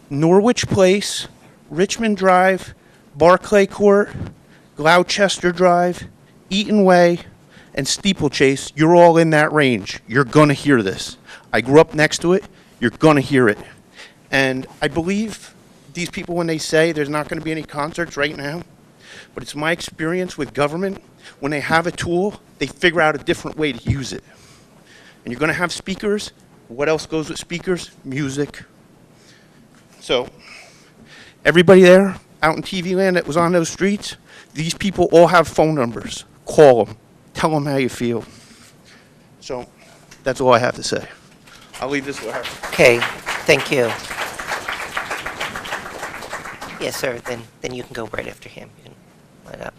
Norwich Place, Richmond Drive, Barclay Court, Gloucester Drive, Eaton Way, and Steeplechase. You're all in that range. You're going to hear this. I grew up next to it. You're going to hear it. And I believe these people when they say there's not going to be any concerts right now, but it's my experience with government, when they have a tool, they figure out a different way to use it. And you're going to have speakers. What else goes with speakers? Music. So everybody there out in TV land that was on those streets, these people all have phone numbers. Call them. Tell them how you feel. So that's all I have to say. I'll leave this with her. Okay, thank you. Yes, sir, then you can go right after him. You can line up.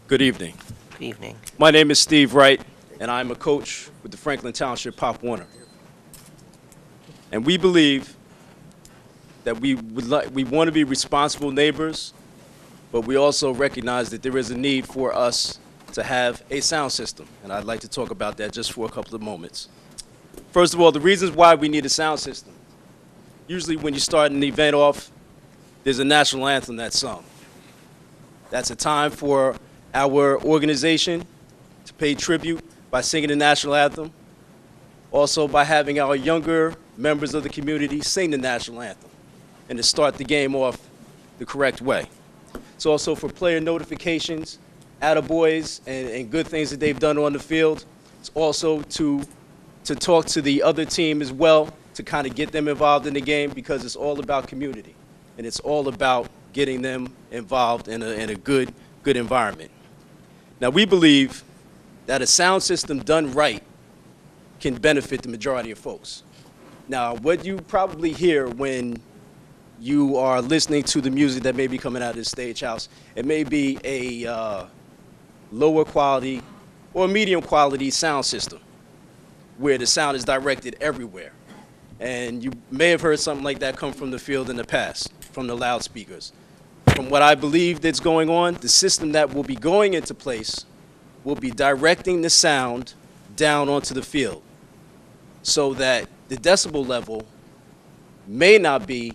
Good evening. Good evening. My name is Steve Wright, and I'm a coach with the Franklin Township Pop Warner. And we believe that we want to be responsible neighbors, but we also recognize that there is a need for us to have a sound system. And I'd like to talk about that just for a couple of moments. First of all, the reasons why we need a sound system. Usually when you start an event off, there's a national anthem that's sung. That's a time for our organization to pay tribute by singing the national anthem. Also by having our younger members of the community sing the national anthem and to start the game off the correct way. It's also for player notifications, attaboys, and good things that they've done on the field. It's also to talk to the other team as well, to kind of get them involved in the game, because it's all about community. And it's all about getting them involved in a good environment. Now, we believe that a sound system done right can benefit the majority of folks. Now, what you probably hear when you are listening to the music that may be coming out of this stage house, it may be a lower quality or medium quality sound system where the sound is directed everywhere. And you may have heard something like that come from the field in the past, from the loudspeakers. From what I believe that's going on, the system that will be going into place will be directing the sound down onto the field so that the decibel level may not be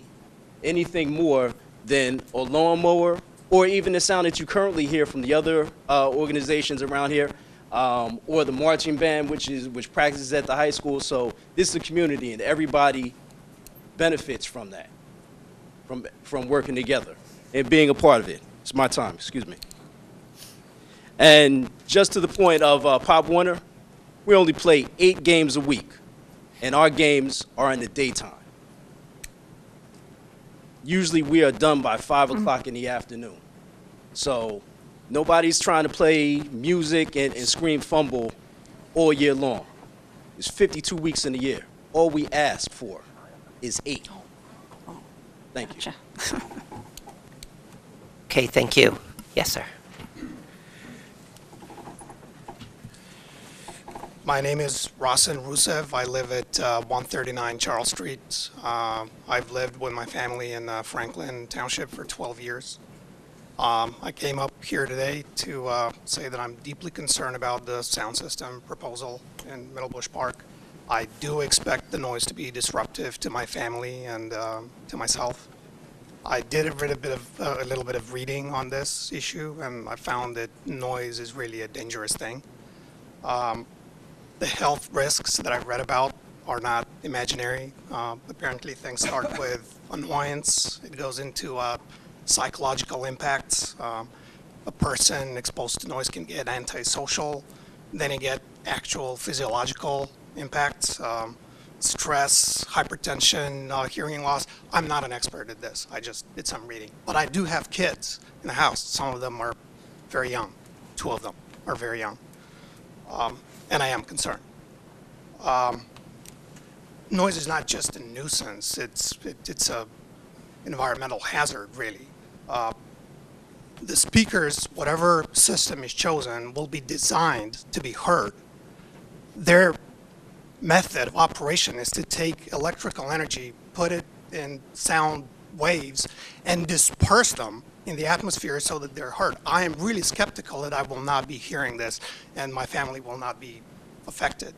anything more than a lawnmower or even the sound that you currently hear from the other organizations around here, or the marching band, which practices at the high school. So this is a community, and everybody benefits from that, from working together and being a part of it. It's my time, excuse me. And just to the point of Pop Warner, we only play 8 games a week, and our games are in the daytime. Usually we are done by 5 o'clock in the afternoon. So nobody's trying to play music and scream fumble all year long. It's 52 weeks in a year. All we ask for is 8. Thank you. Okay, thank you. Yes, sir. My name is Rasen Rusev. I live at 139 Charles Street. I've lived with my family in Franklin Township for 12 years. I came up here today to say that I'm deeply concerned about the sound system proposal in Middlebush Park. I do expect the noise to be disruptive to my family and to myself. I did a little bit of reading on this issue, and I found that noise is really a dangerous thing. The health risks that I've read about are not imaginary. Apparently things start with annoyance. It goes into psychological impacts. A person exposed to noise can get antisocial. Then you get actual physiological impacts, stress, hypertension, hearing loss. I'm not an expert at this. I just did some reading. But I do have kids in the house. Some of them are very young. 2 of them are very young. And I am concerned. Noise is not just a nuisance, it's a environmental hazard, really. The speakers, whatever system is chosen, will be designed to be heard. Their method of operation is to take electrical energy, put it in sound waves, and disperse them in the atmosphere so that they're heard. I am really skeptical that I will not be hearing this and my family will not be affected.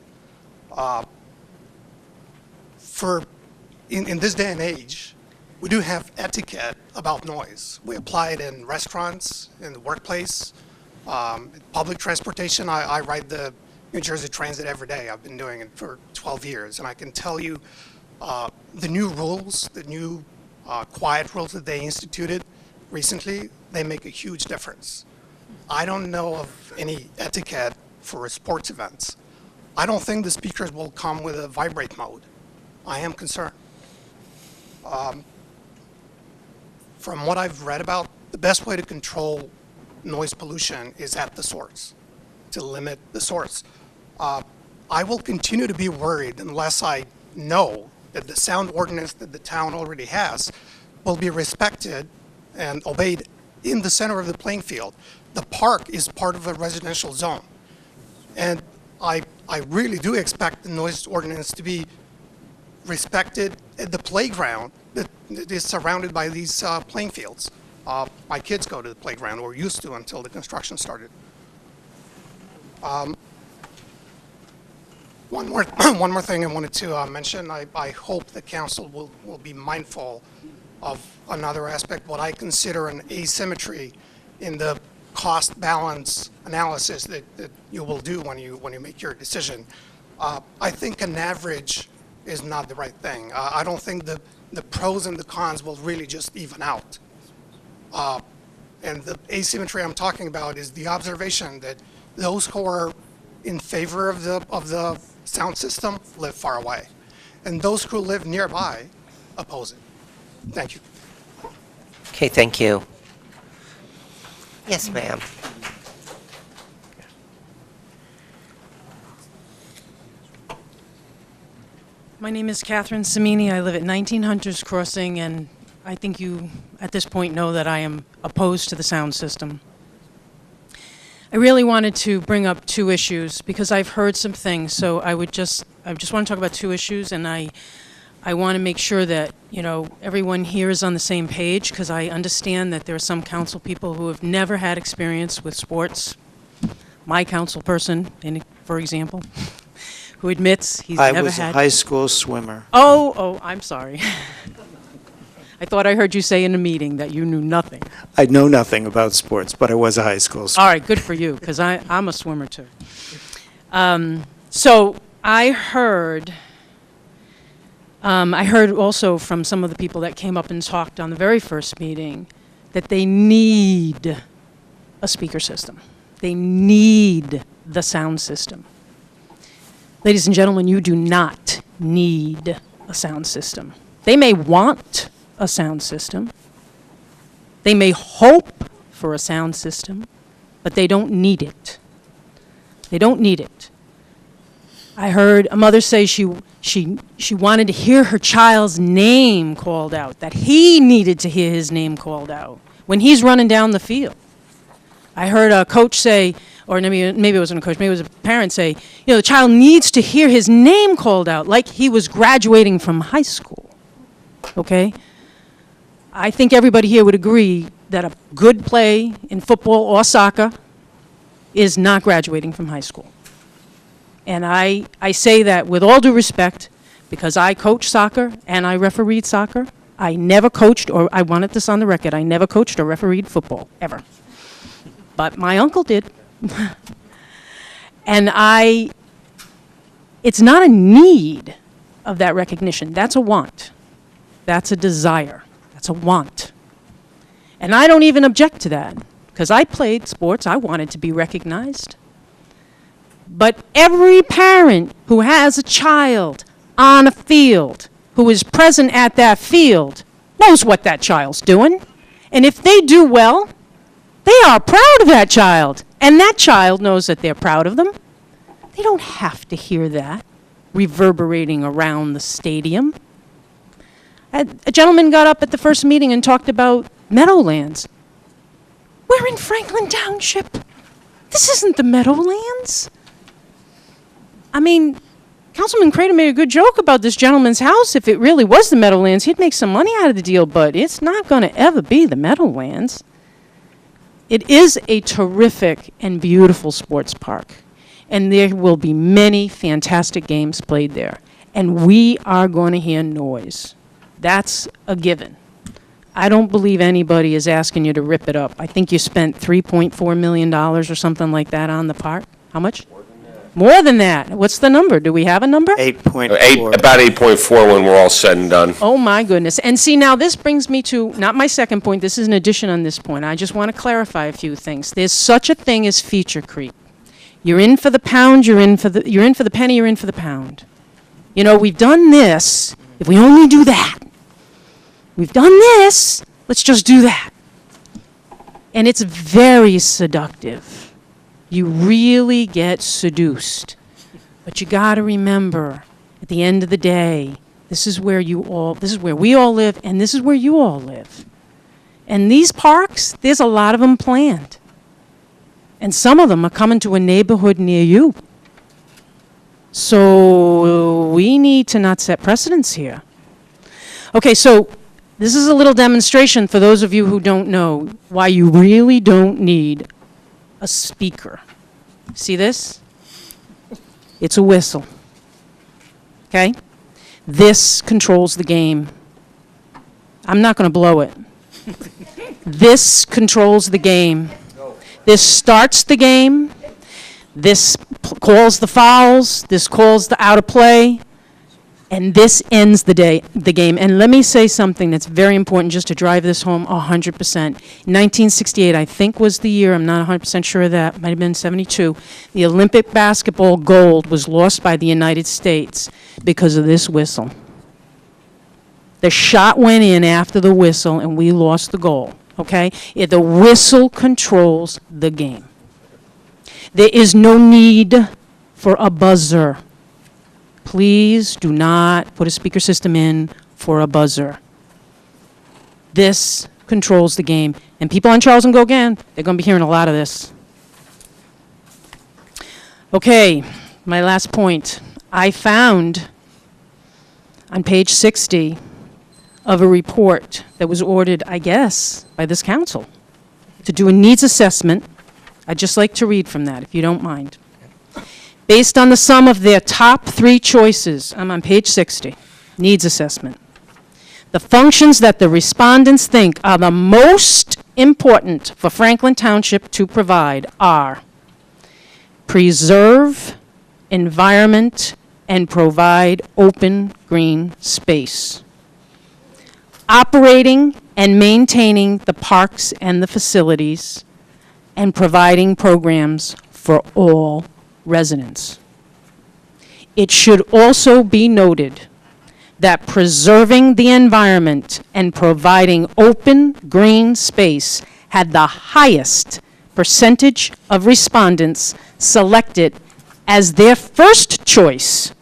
In this day and age, we do have etiquette about noise. We apply it in restaurants, in the workplace, public transportation. I ride the New Jersey Transit every day. I've been doing it for 12 years, and I can tell you the new rules, the new quiet rules that they instituted recently, they make a huge difference. I don't know of any etiquette for sports events. I don't think the speakers will come with a vibrate mode. I am concerned. From what I've read about, the best way to control noise pollution is at the source, to limit the source. I will continue to be worried unless I know that the sound ordinance that the town already has will be respected and obeyed in the center of the playing field. The park is part of a residential zone. And I really do expect the noise ordinance to be respected at the playground that is surrounded by these playing fields. My kids go to the playground, or used to until the construction started. One more thing I wanted to mention. I hope the council will be mindful of another aspect, what I consider an asymmetry in the cost balance analysis that you will do when you make your decision. I think an average is not the right thing. I don't think the pros and the cons will really just even out. And the asymmetry I'm talking about is the observation that those who are in favor of the sound system live far away, and those who live nearby oppose it. Thank you. Okay, thank you. Yes, ma'am. My name is Catherine Samini. I live at 19 Hunters Crossing, and I think you, at this point, know that I am opposed to the sound system. I really wanted to bring up 2 issues because I've heard some things, so I just want to talk about 2 issues, and I I want to make sure that, everyone here is on the same page, because I understand that there are some council people who have never had experience with sports. My council person, for example, who admits he's I never was a had. high school swimmer. Oh, I'm sorry. I thought I heard you say in a meeting that you knew nothing. I know nothing about sports, but I was a high school swimmer. All right, good for you, because I'm a swimmer too. So I heard also from some of the people that came up and talked on the very first meeting that they need a speaker system. They need the sound system. Ladies and gentlemen, you do not need a sound system. They may want a sound system. They may hope for a sound system, but they don't need it. They don't need it. I heard a mother say she wanted to hear her child's name called out, that he needed to hear his name called out when he's running down the field. I heard a coach say, or maybe it wasn't a coach, maybe it was a parent say, the child needs to hear his name called out like he was graduating from high school. Okay? I think everybody here would agree that a good play in football or soccer is not graduating from high school. And I say that with all due respect, because I coach soccer and I refereed soccer. I never coached, or I wanted this on the record, I never coached or refereed football, ever. But my uncle did. And it's not a need of that recognition. That's a want. That's a desire. That's a want. And I don't even object to that, because I played sports. I wanted to be recognized. But every parent who has a child on a field, who is present at that field, knows what that child's doing. And if they do well, they are proud of that child. And that child knows that they're proud of them. They don't have to hear that reverberating around the stadium. A gentleman got up at the first meeting and talked about Meadowlands. We're in Franklin Township. This isn't the Meadowlands. I mean, Councilman Crater made a good joke about this gentleman's house. If it really was the Meadowlands, he'd make some money out of the deal, but it's not going to ever be the Meadowlands. It is a terrific and beautiful sports park, and there will be many fantastic games played there, and we are going to hear noise. That's a given. I don't believe anybody is asking you to rip it up. I think you spent $3.4 million or something like that on the park. How much? More than that. What's the number? Do we have a number? 8.4. About 8.4 when we're all said and done. Oh, my goodness. And see, now this brings me to, not my second point, this is an addition on this point. I just want to clarify a few things. There's such a thing as feature creep. You're in for the pound, you're in for the penny, you're in for the pound. We've done this. If we only do that. We've done this. Let's just do that. And it's very seductive. You really get seduced. But you got to remember, at the end of the day, this is where we all live, and this is where you all live. And these parks, there's a lot of them planned. And some of them are coming to a neighborhood near you. So we need to not set precedents here. Okay, so this is a little demonstration for those of you who don't know why you really don't need a speaker. See this? It's a whistle. Okay? This controls the game. I'm not going to blow it. This controls the game. This starts the game. This calls the fouls. This calls the out of play. And this ends the game. And let me say something that's very important just to drive this home 100%. 1968, I think, was the year. I'm not 100% sure of that. Might have been 72. The Olympic basketball gold was lost by the United States because of this whistle. The shot went in after the whistle, and we lost the goal. Okay? The whistle controls the game. There is no need for a buzzer. Please do not put a speaker system in for a buzzer. This controls the game. And people on Charles and Gauguin, they're going to be hearing a lot of this. Okay, my last point. I found on page 60 of a report that was ordered, I guess, by this council to do a needs assessment. I'd just like to read from that, if you don't mind. Based on the sum of their top 3 choices, I'm on page 60, needs assessment. The functions that the respondents think are the most important for Franklin Township to provide are preserve environment and provide open green space, operating and maintaining the parks and the facilities, and providing programs for all residents. It should also be noted that preserving the environment and providing open green space had the highest percentage of respondents selected as their first choice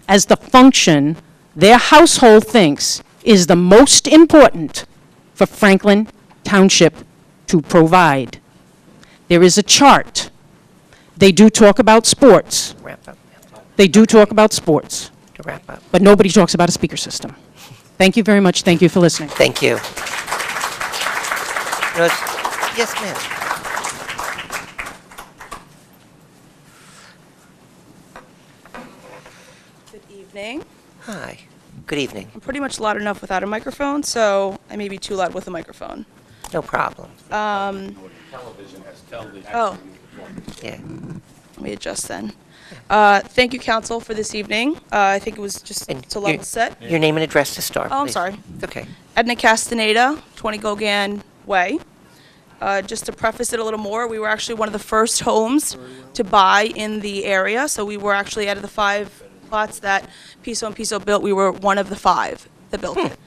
as the function their household thinks is the most important for Franklin Township to provide. There is a chart. They do talk about sports. Wrap up. They do talk about sports. To wrap up. But nobody talks about a speaker system. Thank you very much. Thank you for listening. Thank you. Yes, ma'am. Good evening. Hi. Good evening. I'm pretty much loud enough without a microphone, so I may be too loud with a microphone. No problem. Television has television. Oh. Yeah. Let me adjust then. Thank you, council, for this evening. I think it was just to level set. Your name and address to start, Oh, I'm please. sorry. It's okay. Edna Castaneda, 20 Gauguin Way. Just to preface it a little more, we were actually one of the first homes to buy in the area. So we were actually out of the 5 plots that Piso and Piso built, we were one of the 5 that built it.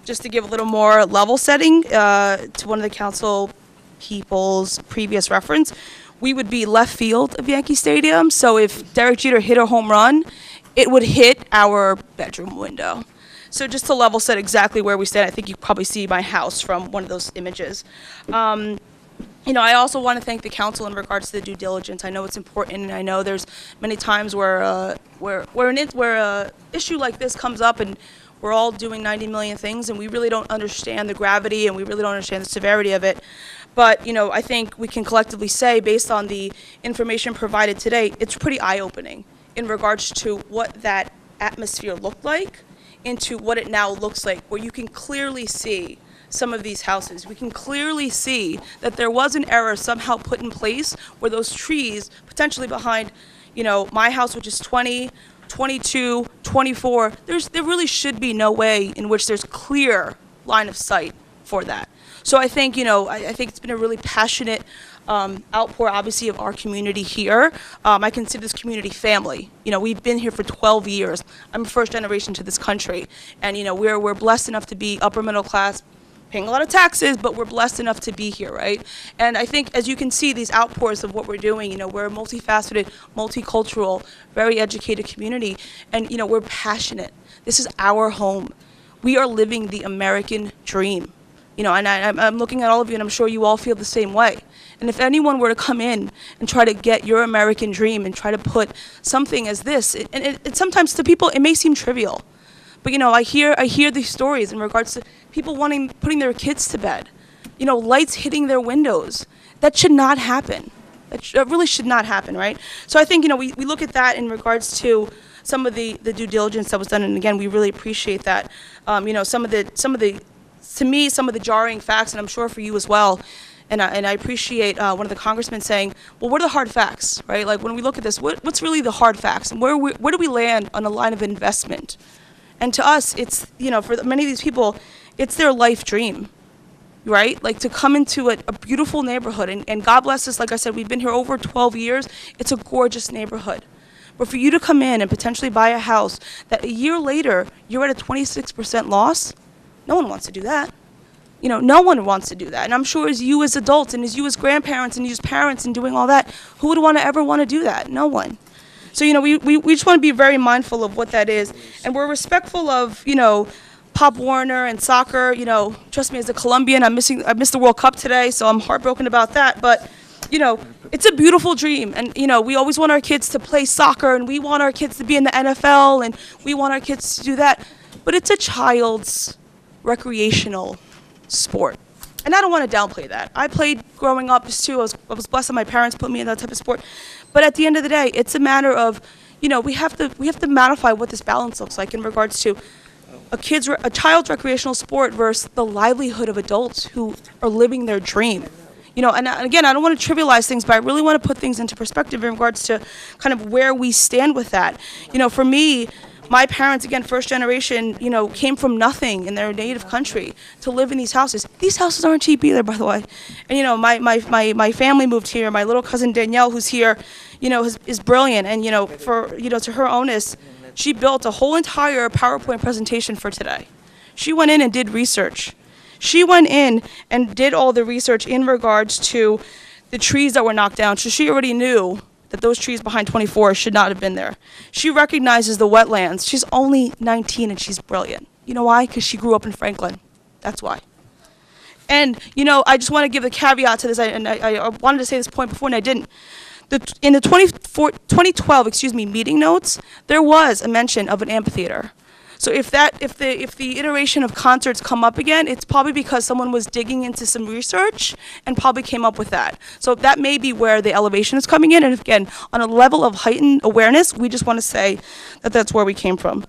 Just to give a little more level setting to one of the council people's previous reference, we would be left field of Yankee Stadium. So if Derek Jeter hit a home run, it would hit our bedroom window. So just to level set exactly where we stand, I think you probably see my house from one of those images. You know, I also want to thank the council in regards to the due diligence. I know it's important, and I know there's many times where an issue like this comes up, and we're all doing 90 million things, and we really don't understand the gravity, and we really don't understand the severity of it. But, you know, I think we can collectively say, based on the information provided today, it's pretty eye-opening in regards to what that atmosphere looked like into what it now looks like, where you can clearly see some of these houses. We can clearly see that there was an error somehow put in place where those trees, potentially behind, you know, my house, which is 20, 22, 24, there really should be no way in which there's clear line of sight for that. So I think, you know, I think it's been a really passionate outpour, obviously, of our community here. I consider this community family. You know, we've been here for 12 years. I'm first generation to this country. And, you know, we're blessed enough to be upper middle class, paying a lot of taxes, but we're blessed enough to be here, right? And I think, as you can see, these outpours of what we're doing, you know, we're a multifaceted, multicultural, very educated community, and, you know, we're passionate. This is our home. We are living the American dream. You know, and I'm looking at all of you, and I'm sure you all feel the same way. And if anyone were to come in and try to get your American dream and try to put something as this, it sometimes to people, it may seem trivial. But, you know, I hear these stories in regards to people putting their kids to bed, you know, lights hitting their windows. That should not happen. That really should not happen, right? So I think, you know, we look at that in regards to some of the due diligence that was done, and again, we really appreciate that. You know, some of the to me, some of the jarring facts, and I'm sure for you as well, and I appreciate one of the congressmen saying, well, what are the hard facts, right? Like, when we look at this, what's really the hard facts, and where do we land on a line of investment? And to us, it's, you know, for many of these people, it's their life dream, right? Like, to come into a beautiful neighborhood, and God bless us, like I said, we've been here over 12 years. It's a gorgeous neighborhood. But for you to come in and potentially buy a house that a year later, you're at a 26% loss, no one wants to do that. You know, no one wants to do that. And I'm sure as you as adults, and as you as grandparents, and you as parents, and doing all that, who would ever want to do that? No one. So, you know, we just want to be very mindful of what that is. And we're respectful of, you know, Pop Warner and soccer. You know, trust me, as a Colombian, I missed the World Cup today, so I'm heartbroken about that. But, you know, it's a beautiful dream. And, you know, we always want our kids to play soccer, and we want our kids to be in the NFL, and we want our kids to do that. but it's a child's recreational sport. And I don't want to downplay that. I played growing up too. I was blessed that my parents put me in that type of sport. But at the end of the day, it's a matter of, we have to modify what this balance looks like in regards to a child's recreational sport versus the livelihood of adults who are living their dream. And again, I don't want to trivialize things, but I really want to put things into perspective in regards to kind of where we stand with that. For me, my parents, again, first generation, came from nothing in their native country to live in these houses. These houses aren't cheap either, by the way. And, my family moved here. My little cousin Danielle, who's here, is brilliant. And, to her onus, she built a whole entire PowerPoint presentation for today. She went in and did research. She went in and did all the research in regards to the trees that were knocked down. So she already knew that those trees behind 24 should not have been there. She recognizes the wetlands. She's only 19 and she's brilliant. You know why? Because she grew up in Franklin. That's why. And, I just want to give a caveat to this, and I wanted to say this point before and I didn't. In the 2012 meeting notes, there was a mention of an amphitheater. So if the iteration of concerts come up again, it's probably because someone was digging into some research and probably came up with that. So that may be where the elevation is coming in. And again, on a level of heightened awareness, we just want to say that that's where we came from.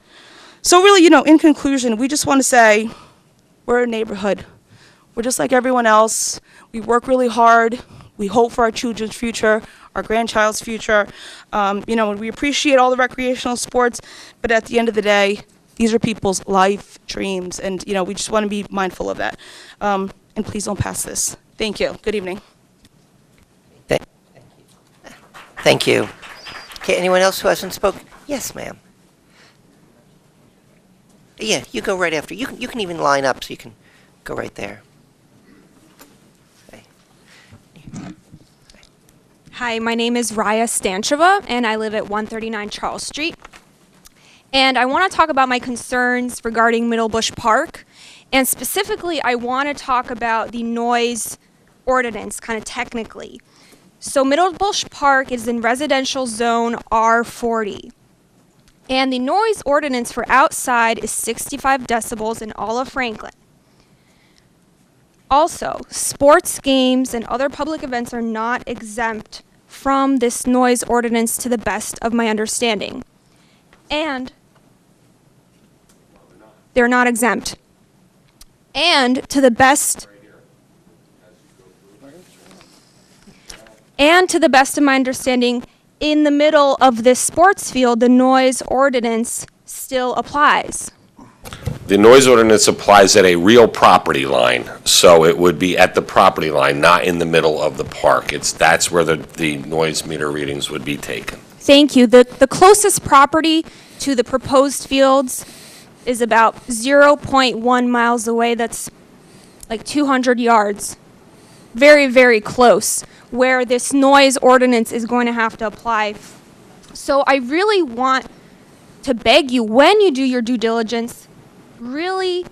So really, in conclusion, we just want to say we're a neighborhood. We're just like everyone else. We work really hard. We hope for our children's future, our grandchild's future. We appreciate all the recreational sports, but at the end of the day, these are people's life dreams, and we just want to be mindful of that. And please don't pass this. Thank you. Good evening. Thank you. Okay, anyone else who hasn't spoken? Yes, ma'am. Yeah, you go right after. You can even line up, so you can go right there. Hi, my name is Raya Stancheva, and I live at 139 Charles Street. And I want to talk about my concerns regarding Middlebush Park. And specifically, I want to talk about the noise ordinance, kind of technically. So Middlebush Park is in residential zone R40. And the noise ordinance for outside is 65 decibels in all of Franklin. Also, sports games and other public events are not exempt from this noise ordinance to the best of my understanding. And they're not exempt. And to the best of my understanding, in the middle of this sports field, the noise ordinance still applies. The noise ordinance applies at a real property line, so it would be at the property line, not in the middle of the park. That's where the noise meter readings would be taken. Thank you. The closest property to the proposed fields is about 0.1 miles away. That's like 200 yards. Very, very close, where this noise ordinance is going to have to apply. So I really want to beg you, when you do your due diligence, really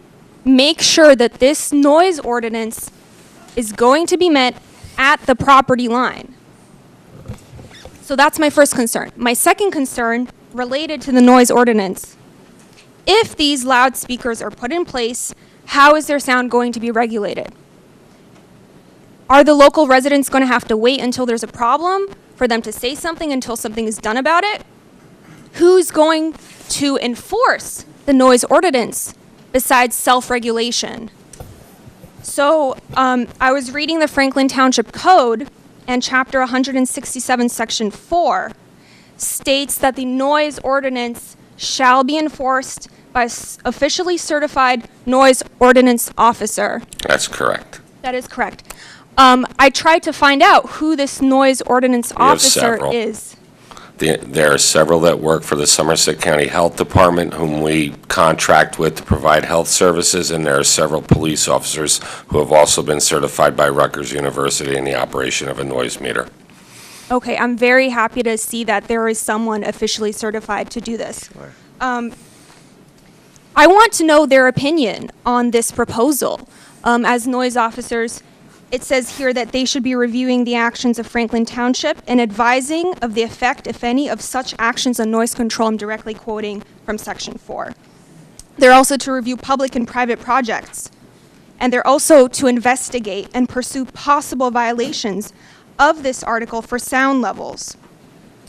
make sure that this noise ordinance is going to be met at the property line. So that's my first concern. My second concern, related to the noise ordinance, if these loudspeakers are put in place, how is their sound going to be regulated? Are the local residents going to have to wait until there's a problem for them to say something until something is done about it? Who's going to enforce the noise ordinance besides self-regulation? So I was reading the Franklin Township Code, and Chapter 167, Section 4 states that the noise ordinance shall be enforced by officially certified noise ordinance officer. That's correct. That is correct. I tried to find out who this noise ordinance officer several. is. There are several that work for the Somerset County Health Department whom we contract with to provide health services, and there are several police officers who have also been certified by Rutgers University in the operation of a noise meter. Okay, I'm very happy to see that there is someone officially certified to do this. Sure. I want to know their opinion on this proposal. As noise officers, it says here that they should be reviewing the actions of Franklin Township and advising of the effect, if any, of such actions on noise control. I'm directly quoting from Section 4. They're also to review public and private projects. And they're also to investigate and pursue possible violations of this article for sound levels.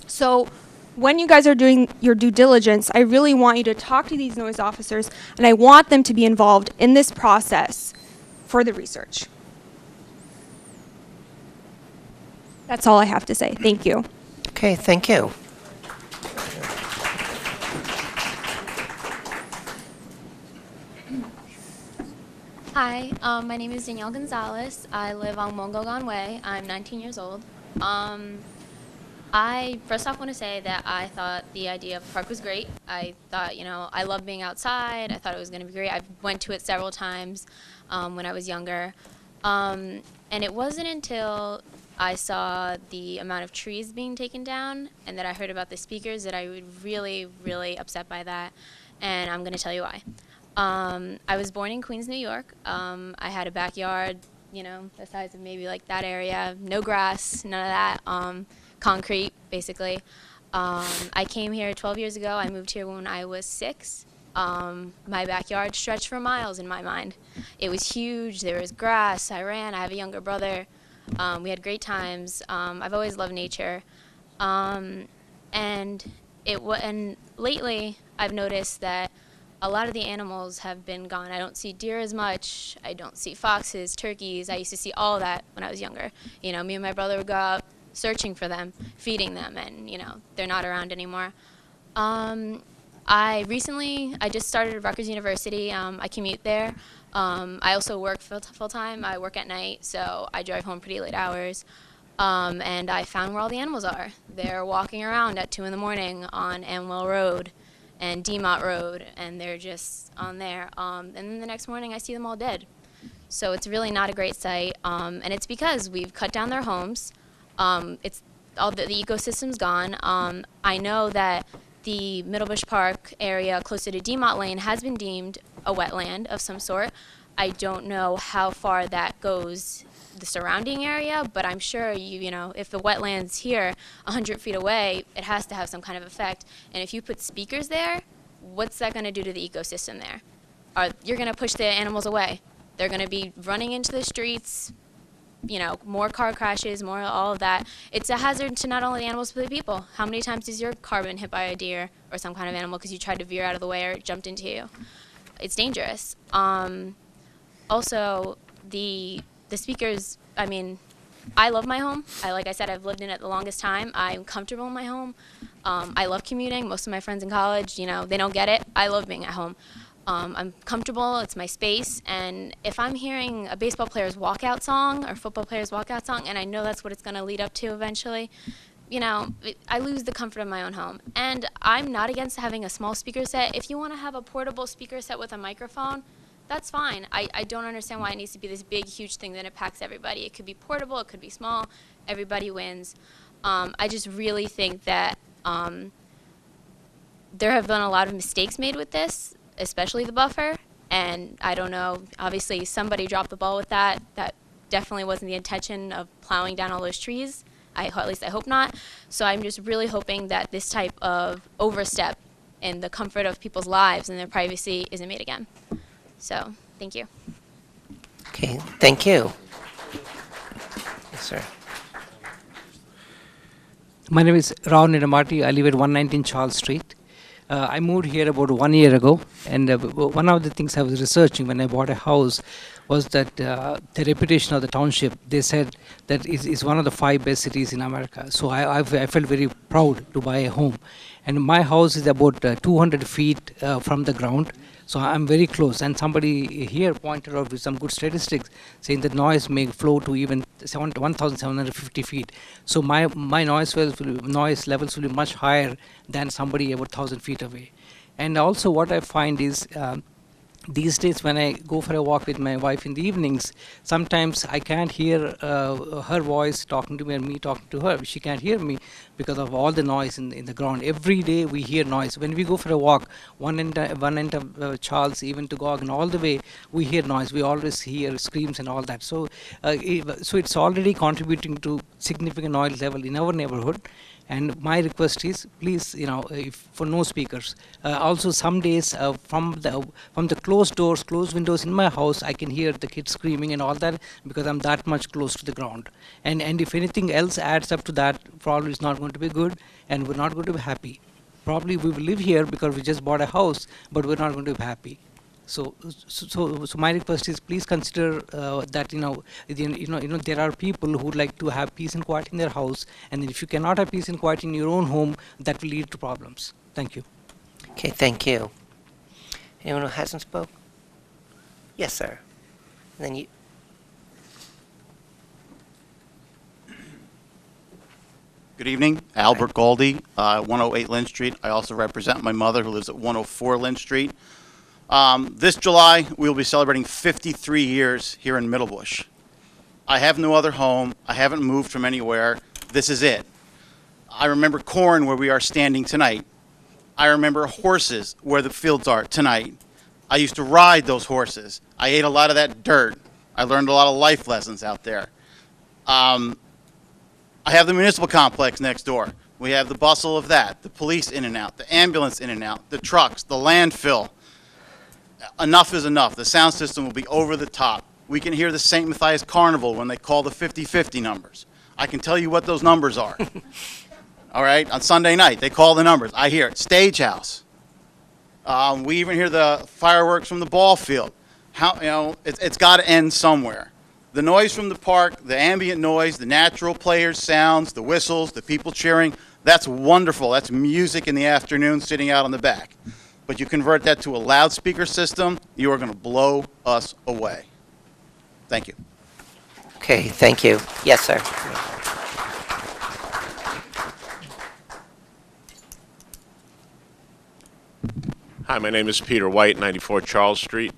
So when you guys are doing your due diligence, I really want you to talk to these noise officers, and I want them to be involved in this process for the research. That's all I have to say. Thank you. Okay, thank you. Hi, my name is Danielle Gonzalez. I live on Mongogon Way. I'm 19 years old. I first off want to say that I thought the idea of the park was great. I thought, I love being outside. I thought it was going to be great. I went to it several times when I was younger. And it wasn't until I saw the amount of trees being taken down and that I heard about the speakers that I was really, really upset by that. And I'm going to tell you why. I was born in Queens, New York. I had a backyard, the size of maybe like that area. No grass, none of that. Concrete, basically. I came here 12 years ago. I moved here when I was 6. My backyard stretched for miles in my mind. It was huge. There was grass. I ran. I have a younger brother. We had great times. I've always loved nature. And lately, I've noticed that a lot of the animals have been gone. I don't see deer as much. I don't see foxes, turkeys. I used to see all of that when I was younger. Me and my brother would go out searching for them, feeding them, and they're not around anymore. I just started at Rutgers University. I commute there. I also work full-time. I work at night, so I drive home pretty late hours. And I found where all the animals are. They're walking around at 2 in the morning on Amwell Road and Demott Road, and they're just on there. And then the next morning I see them all dead. So it's really not a great sight, and it's because we've cut down their homes. It's all the ecosystem's gone. I know that the Middlebush Park area closer to Demott Lane has been deemed a wetland of some sort. I don't know how far that goes, the surrounding area, but I'm sure if the wetland's here 100 feet away, it has to have some kind of effect. And if you put speakers there, what's that going to do to the ecosystem there? You're going to push the animals away. They're going to be running into the streets, more car crashes, more all of that. It's a hazard to not only the animals but the people. How many times has your car been hit by a deer or some kind of animal because you tried to veer out of the way or it jumped into you? It's dangerous. Also, the speakers, I love my home. Like I said, I've lived in it the longest time. I'm comfortable in my home. I love commuting. Most of my friends in college, they don't get it. I love being at home. I'm comfortable. It's my space. And if I'm hearing a baseball player's walkout song or football player's walkout song, and I know that's what it's going to lead up to eventually, I lose the comfort of my own home. And I'm not against having a small speaker set. If you want to have a portable speaker set with a microphone, that's fine. I don't understand why it needs to be this big, huge thing that impacts everybody. It could be portable, it could be small, everybody wins. I just really think that there have been a lot of mistakes made with this, especially the buffer, and I don't know, obviously somebody dropped the ball with that. That definitely wasn't the intention of plowing down all those trees. At least I hope not. So I'm just really hoping that this type of overstep in the comfort of people's lives and their privacy isn't made again. So, thank you. Okay, thank you. Yes, sir. My name is Rao Nidamati. I live at 119 Charles Street. I moved here about 1 year ago, and one of the things I was researching when I bought a house was that the reputation of the township, they said that is one of the 5 best cities in America. So I felt very proud to buy a home. And my house is about 200 feet from the ground. So I'm very close, and somebody here pointed out with some good statistics saying that noise may flow to even 1,750 feet. So my noise levels will be much higher than somebody about 1,000 feet away. And also what I find is these days when I go for a walk with my wife in the evenings, sometimes I can't hear her voice talking to me and me talking to her. She can't hear me because of all the noise in the ground. Every day we hear noise. When we go for a walk, one end of Charles, even to Gog, and all the way, we hear noise. We always hear screams and all that. So it's already contributing to significant noise level in our neighborhood. And my request is, please, if for no speakers. Also, some days from the closed doors, closed windows in my house, I can hear the kids screaming and all that because I'm that much close to the ground. And if anything else adds up to that, probably it's not going to be good, and we're not going to be happy. Probably we will live here because we just bought a house, but we're not going to be happy. So my request is, please consider that there are people who would like to have peace and quiet in their house, and if you cannot have peace and quiet in your own home, that will lead to problems. Thank you. Okay, thank you. Anyone who hasn't spoke? Yes, sir. And then you. Good evening, Albert Goldie, 108 Lynn Street. I also represent my mother who lives at 104 Lynn Street. This July, we will be celebrating 53 years here in Middlebush. I have no other home. I haven't moved from anywhere. This is it. I remember corn where we are standing tonight. I remember horses where the fields are tonight. I used to ride those horses. I ate a lot of that dirt. I learned a lot of life lessons out there. I have the municipal complex next door. We have the bustle of that, the police in and out, the ambulance in and out, the trucks, the landfill. Enough is enough. The sound system will be over the top. We can hear the St. Matthias Carnival when they call the 50-50 numbers. I can tell you what those numbers are. All right, on Sunday night, they call the numbers. I hear it. Stagehouse. We even hear the fireworks from the ball field. It's got to end somewhere. The noise from the park, the ambient noise, the natural players' sounds, the whistles, the people cheering, that's wonderful. That's music in the afternoon sitting out on the back. But you convert that to a loudspeaker system, you are going to blow us away. Thank you. Okay, thank you. Yes, sir. Hi, my name is Peter White, 94 Charles Street.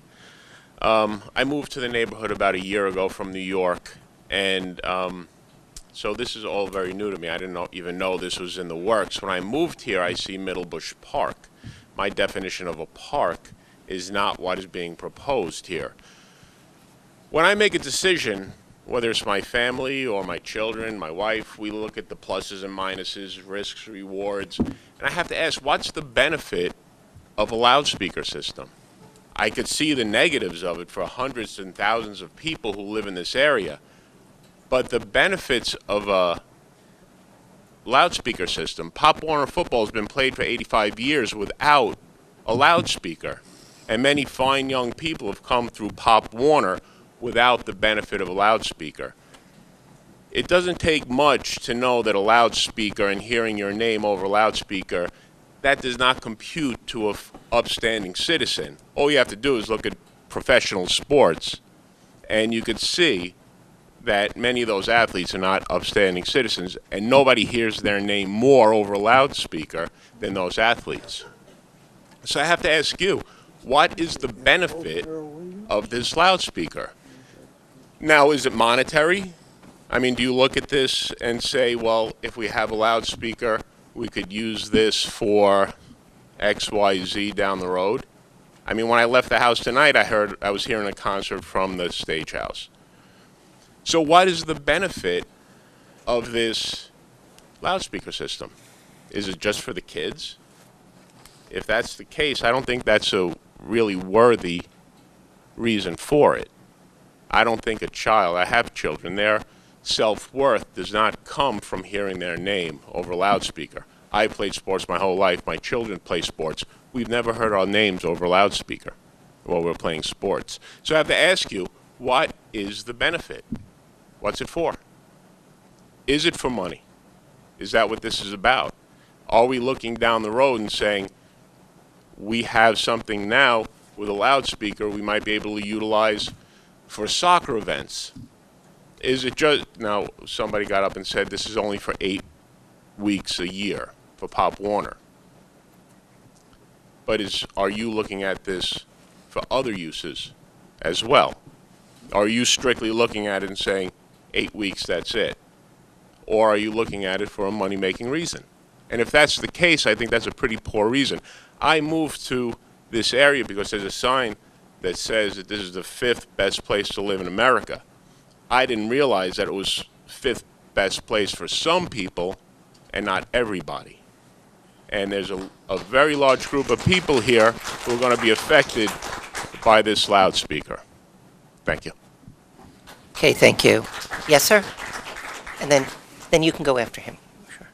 I moved to the neighborhood about a year ago from New York, and so this is all very new to me. I didn't even know this was in the works. When I moved here, I see Middlebush Park. My definition of a park is not what is being proposed here. When I make a decision, whether it's my family or my children, my wife, we look at the pluses and minuses, risks, rewards, and I have to ask, what's the benefit of a loudspeaker system? I could see the negatives of it for hundreds and thousands of people who live in this area, but the benefits of a loudspeaker system, Pop Warner football has been played for 85 years without a loudspeaker, and many fine young people have come through Pop Warner without the benefit of a loudspeaker. It doesn't take much to know that a loudspeaker and hearing your name over a loudspeaker, that does not compute to an upstanding citizen. All you have to do is look at professional sports, and you could see that many of those athletes are not upstanding citizens, and nobody hears their name more over a loudspeaker than those athletes. So I have to ask you, what is the benefit of this loudspeaker? Now, is it monetary? I mean, do you look at this and say, well, if we have a loudspeaker, we could use this for X, Y, Z down the road? I mean, when I left the house tonight, I was hearing a concert from the Stagehouse. So what is the benefit of this loudspeaker system? Is it just for the kids? If that's the case, I don't think that's a really worthy reason for it. I don't think a child, I have children, their self-worth does not come from hearing their name over a loudspeaker. I played sports my whole life. My children play sports. We've never heard our names over a loudspeaker while we're playing sports. So I have to ask you, what is the benefit? What's it for? Is it for money? Is that what this is about? Are we looking down the road and saying, we have something now with a loudspeaker we might be able to utilize for soccer events? Is it just, now somebody got up and said this is only for 8 weeks a year for Pop Warner. But are you looking at this for other uses as well? Are you strictly looking at it and saying 8 weeks, that's it? Or are you looking at it for a money-making reason? And if that's the case, I think that's a pretty poor reason. I moved to this area because there's a sign that says that this is the 5th best place to live in America. I didn't realize that it was 5th best place for some people and not everybody. And there's a very large group of people here who are going to be affected by this loudspeaker. Thank you. Okay, thank you. Yes, sir? And then you can go after him. Sure.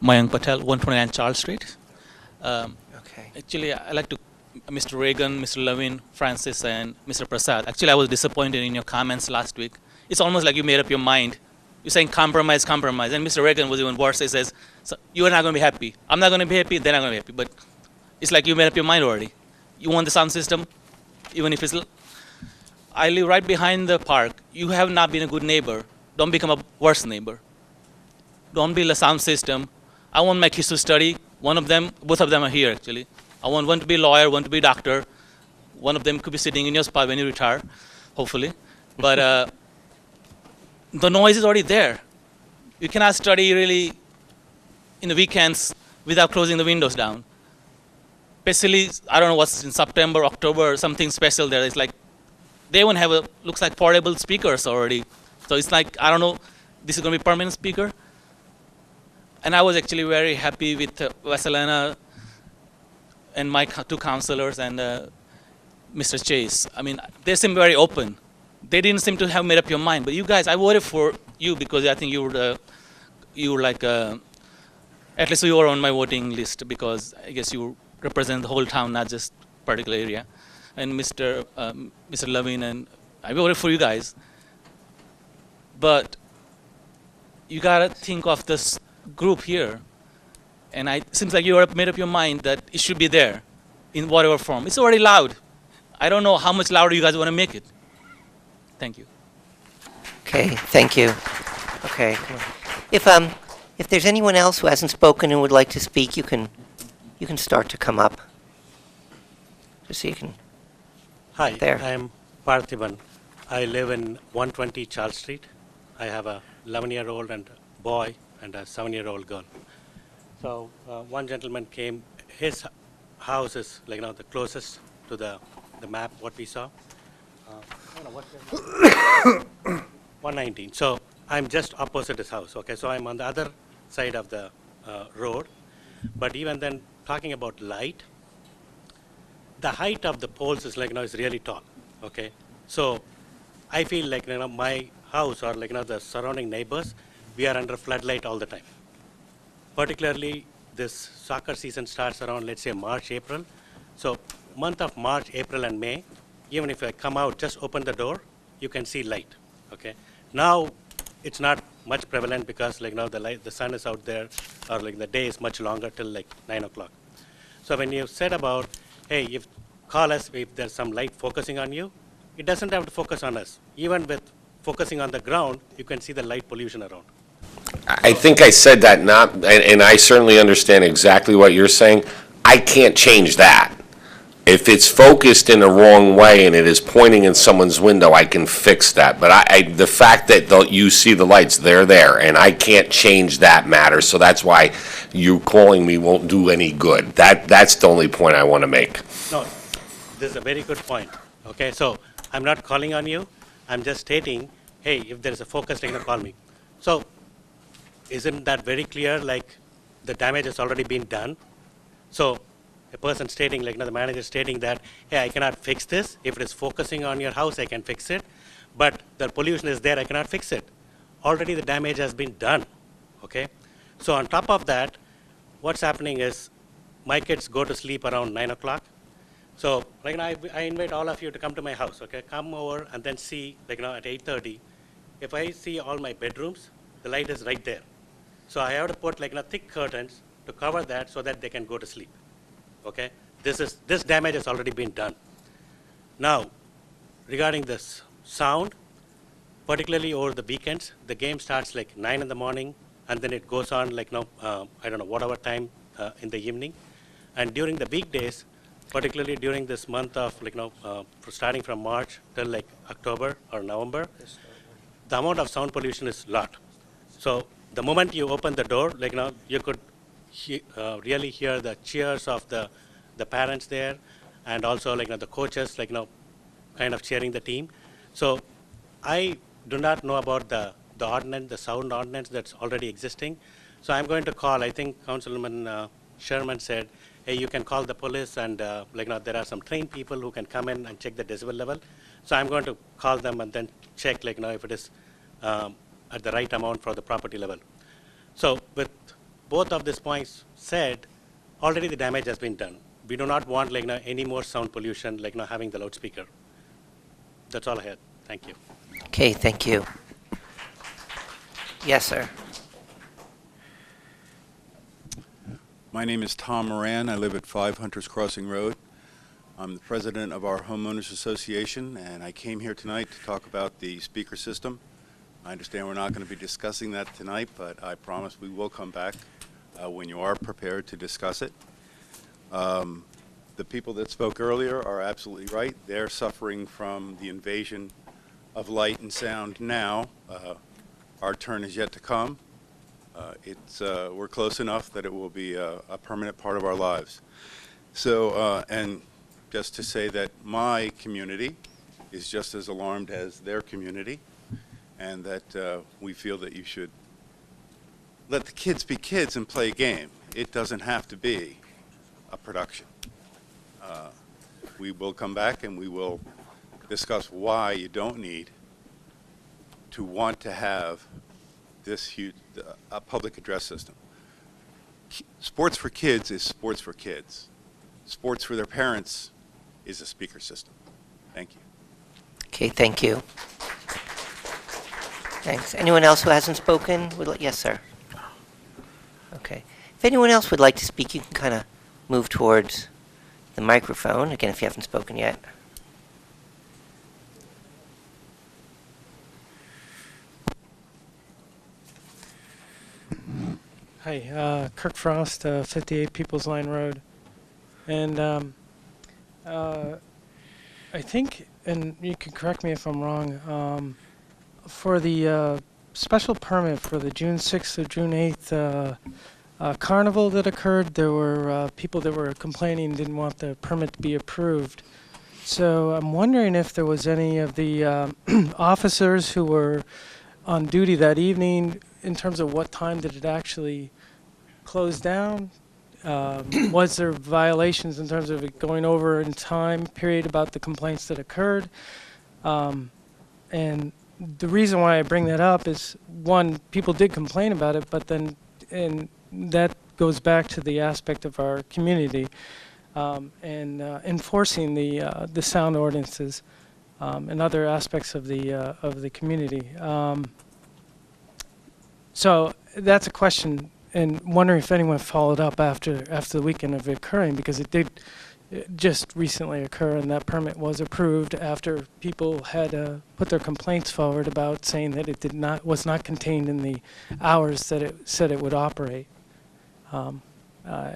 Mayank Patel, 129 Charles Street. Okay. Actually, I like to, Mr. Reagan, Mr. Levin, Francis, and Mr. Prasad. Actually, I was disappointed in your comments last week. It's almost like you made up your mind. You're saying compromise, compromise. And Mr. Reagan was even worse. He says, so you're not going to be happy. I'm not going to be happy, they're not going to be happy. But it's like you made up your mind already. You want the sound system, even if it's... I live right behind the park. You have not been a good neighbor. Don't become a worse neighbor. Don't build a sound system. I want my kids to study. One of them, both of them are here actually. I want one to be a lawyer, one to be a doctor. One of them could be sitting in your spot when you retire, hopefully. But the noise is already there. You cannot study really in the weekends without closing the windows down. Especially, I don't know what's in September, October, something special there. It's like, they even have looks like portable speakers already. So it's like, I don't know, this is going to be permanent speaker. And I was actually very happy with Vasilena and my two counselors and Mr. Chase. I mean, they seem very open. They didn't seem to have made up your mind. But you guys, I voted for you because I think you were like, at least you were on my voting list because I guess you represent the whole town, not just particular area. And Mr. Levin, and I voted for you guys. But you gotta think of this group here. And it seems like you have made up your mind that it should be there in whatever form. It's already loud. I don't know how much louder you guys want to make it. Thank you. Okay, thank you. Okay. If there's anyone else who hasn't spoken and would like to speak, you can start to come up. Just so you can. Hi, There. I am Parthiban. I live in 120 Charles Street. I have a 11-year-old and boy and a 7-year-old girl. So one gentleman came. His house is like the closest to the map what we saw. I don't know what 119. So I'm just opposite his house. Okay, so I'm on the other side of the road. But even then, talking about light, the height of the poles is is really tall. Okay, so I feel like my house or the surrounding neighbors, we are under floodlight all the time. Particularly, this soccer season starts around, let's say, March, April. So month of March, April, and May, even if I come out, just open the door, you can see light. Okay. Now, it's not much prevalent because the sun is out there, or the day is much longer till 9 o'clock. So when you said about, hey, call us if there's some light focusing on you, it doesn't have to focus on us. Even with focusing on the ground, you can see the light pollution around. I think I said that and I certainly understand exactly what you're saying. I can't change that. If it's focused in the wrong way and it is pointing in someone's window, I can fix that. But the fact that you see the lights, they're there, and I can't change that matter. So that's why you calling me won't do any good. That's the only point I want to make. No, this is a very good point. Okay, so I'm not calling on you. I'm just stating, hey, if there is a focus, call me. So isn't that very clear? The damage has already been done. So a person stating, the manager stating that, hey, I cannot fix this. If it is focusing on your house, I can fix it. But the pollution is there, I cannot fix it. Already the damage has been done. Okay. So on top of that, what's happening is my kids go to sleep around 9 o'clock. So I invite all of you to come to my house. Okay, come over and then see at 8:30. If I see all my bedrooms, the light is right there. So I have to put thick curtains to cover that so that they can go to sleep. Okay, this damage has already been done. Now, regarding this sound, particularly over the weekends, the game starts 9 in the morning, and then it goes on I don't know, whatever time in the evening. And during the weekdays, particularly during this month of starting from March till October or November, the amount of sound pollution is a lot. So the moment you open the door, you could really hear the cheers of the parents there, and also the coaches kind of cheering the team. So I do not know about the ordinance, the sound ordinance that's already existing. So I'm going to call, I think Councilman Sherman said, hey, you can call the police and there are some trained people who can come in and check the decibel level. So I'm going to call them and then check if it is at the right amount for the property level. So with both of these points said, already the damage has been done. We do not want any more sound pollution, having the loudspeaker. That's all I had. Thank you. Okay, thank you. Yes, sir. My name is Tom Moran. I live at 5 Hunters Crossing Road. I'm the president of our homeowners association, and I came here tonight to talk about the speaker system. I understand we're not going to be discussing that tonight, but I promise we will come back when you are prepared to discuss it. The people that spoke earlier are absolutely right. They're suffering from the invasion of light and sound now. Our turn is yet to come. We're close enough that it will be a permanent part of our lives. So, and just to say that my community is just as alarmed as their community, and that we feel that you should let the kids be kids and play a game. It doesn't have to be a production. We will come back and we will discuss why you don't need to want to have this huge a public address system. Sports for kids is sports for kids. Sports for their parents is a speaker system. Thank you. Okay, thank you. Thanks. Anyone else who hasn't spoken? Yes, sir. Okay. If anyone else would like to speak, you can kind of move towards the microphone, again, if you haven't spoken yet. Hi, Kirk Frost, 58 People's Line Road. And I think, and you can correct me if I'm wrong, for the special permit for the June 6th or June 8th carnival that occurred, there were people that were complaining didn't want the permit to be approved. So I'm wondering if there was any of the officers who were on duty that evening, in terms of what time did it actually close down? Was there violations in terms of it going over in time period about the complaints that occurred? And the reason why I bring that up is, one, people did complain about it, but then, and that goes back to the aspect of our community and enforcing the sound ordinances and other aspects of the community. So that's a question, and wondering if anyone followed up after the weekend of it occurring, because it did just recently occur, and that permit was approved after people had put their complaints forward about saying that it was not contained in the hours that it said it would operate. I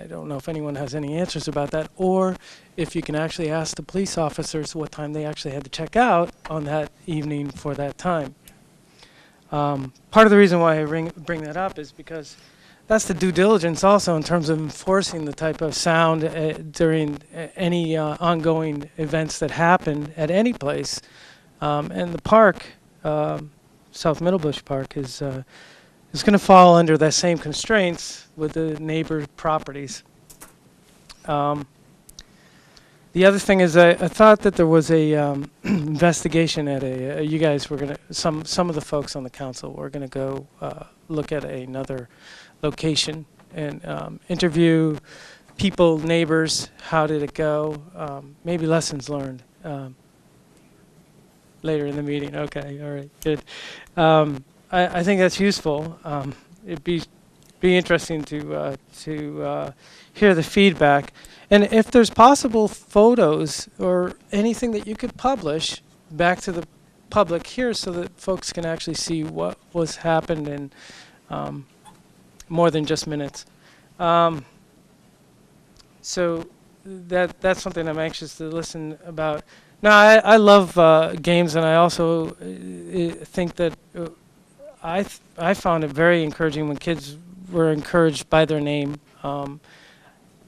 don't know if anyone has any answers about that, or if you can actually ask the police officers what time they actually had to check out on that evening for that time. Part of the reason why I bring that up is because that's the due diligence also in terms of enforcing the type of sound during any ongoing events that happen at any place. And the park, South Middlebush Park, is going to fall under that same constraints with the neighbor properties. The other thing is, I thought that there was a investigation at you guys were going to, some of the folks on the council were going to go look at another location and interview people, neighbors. How did it go? Maybe lessons learned later in the meeting. Okay, all right, good. I think that's useful. It'd be interesting to hear the feedback, and if there's possible photos or anything that you could publish back to the public here, so that folks can actually see what was happened in more than just minutes. So that's something I'm anxious to listen about. Now, I love games, and I also think that I found it very encouraging when kids were encouraged by their name.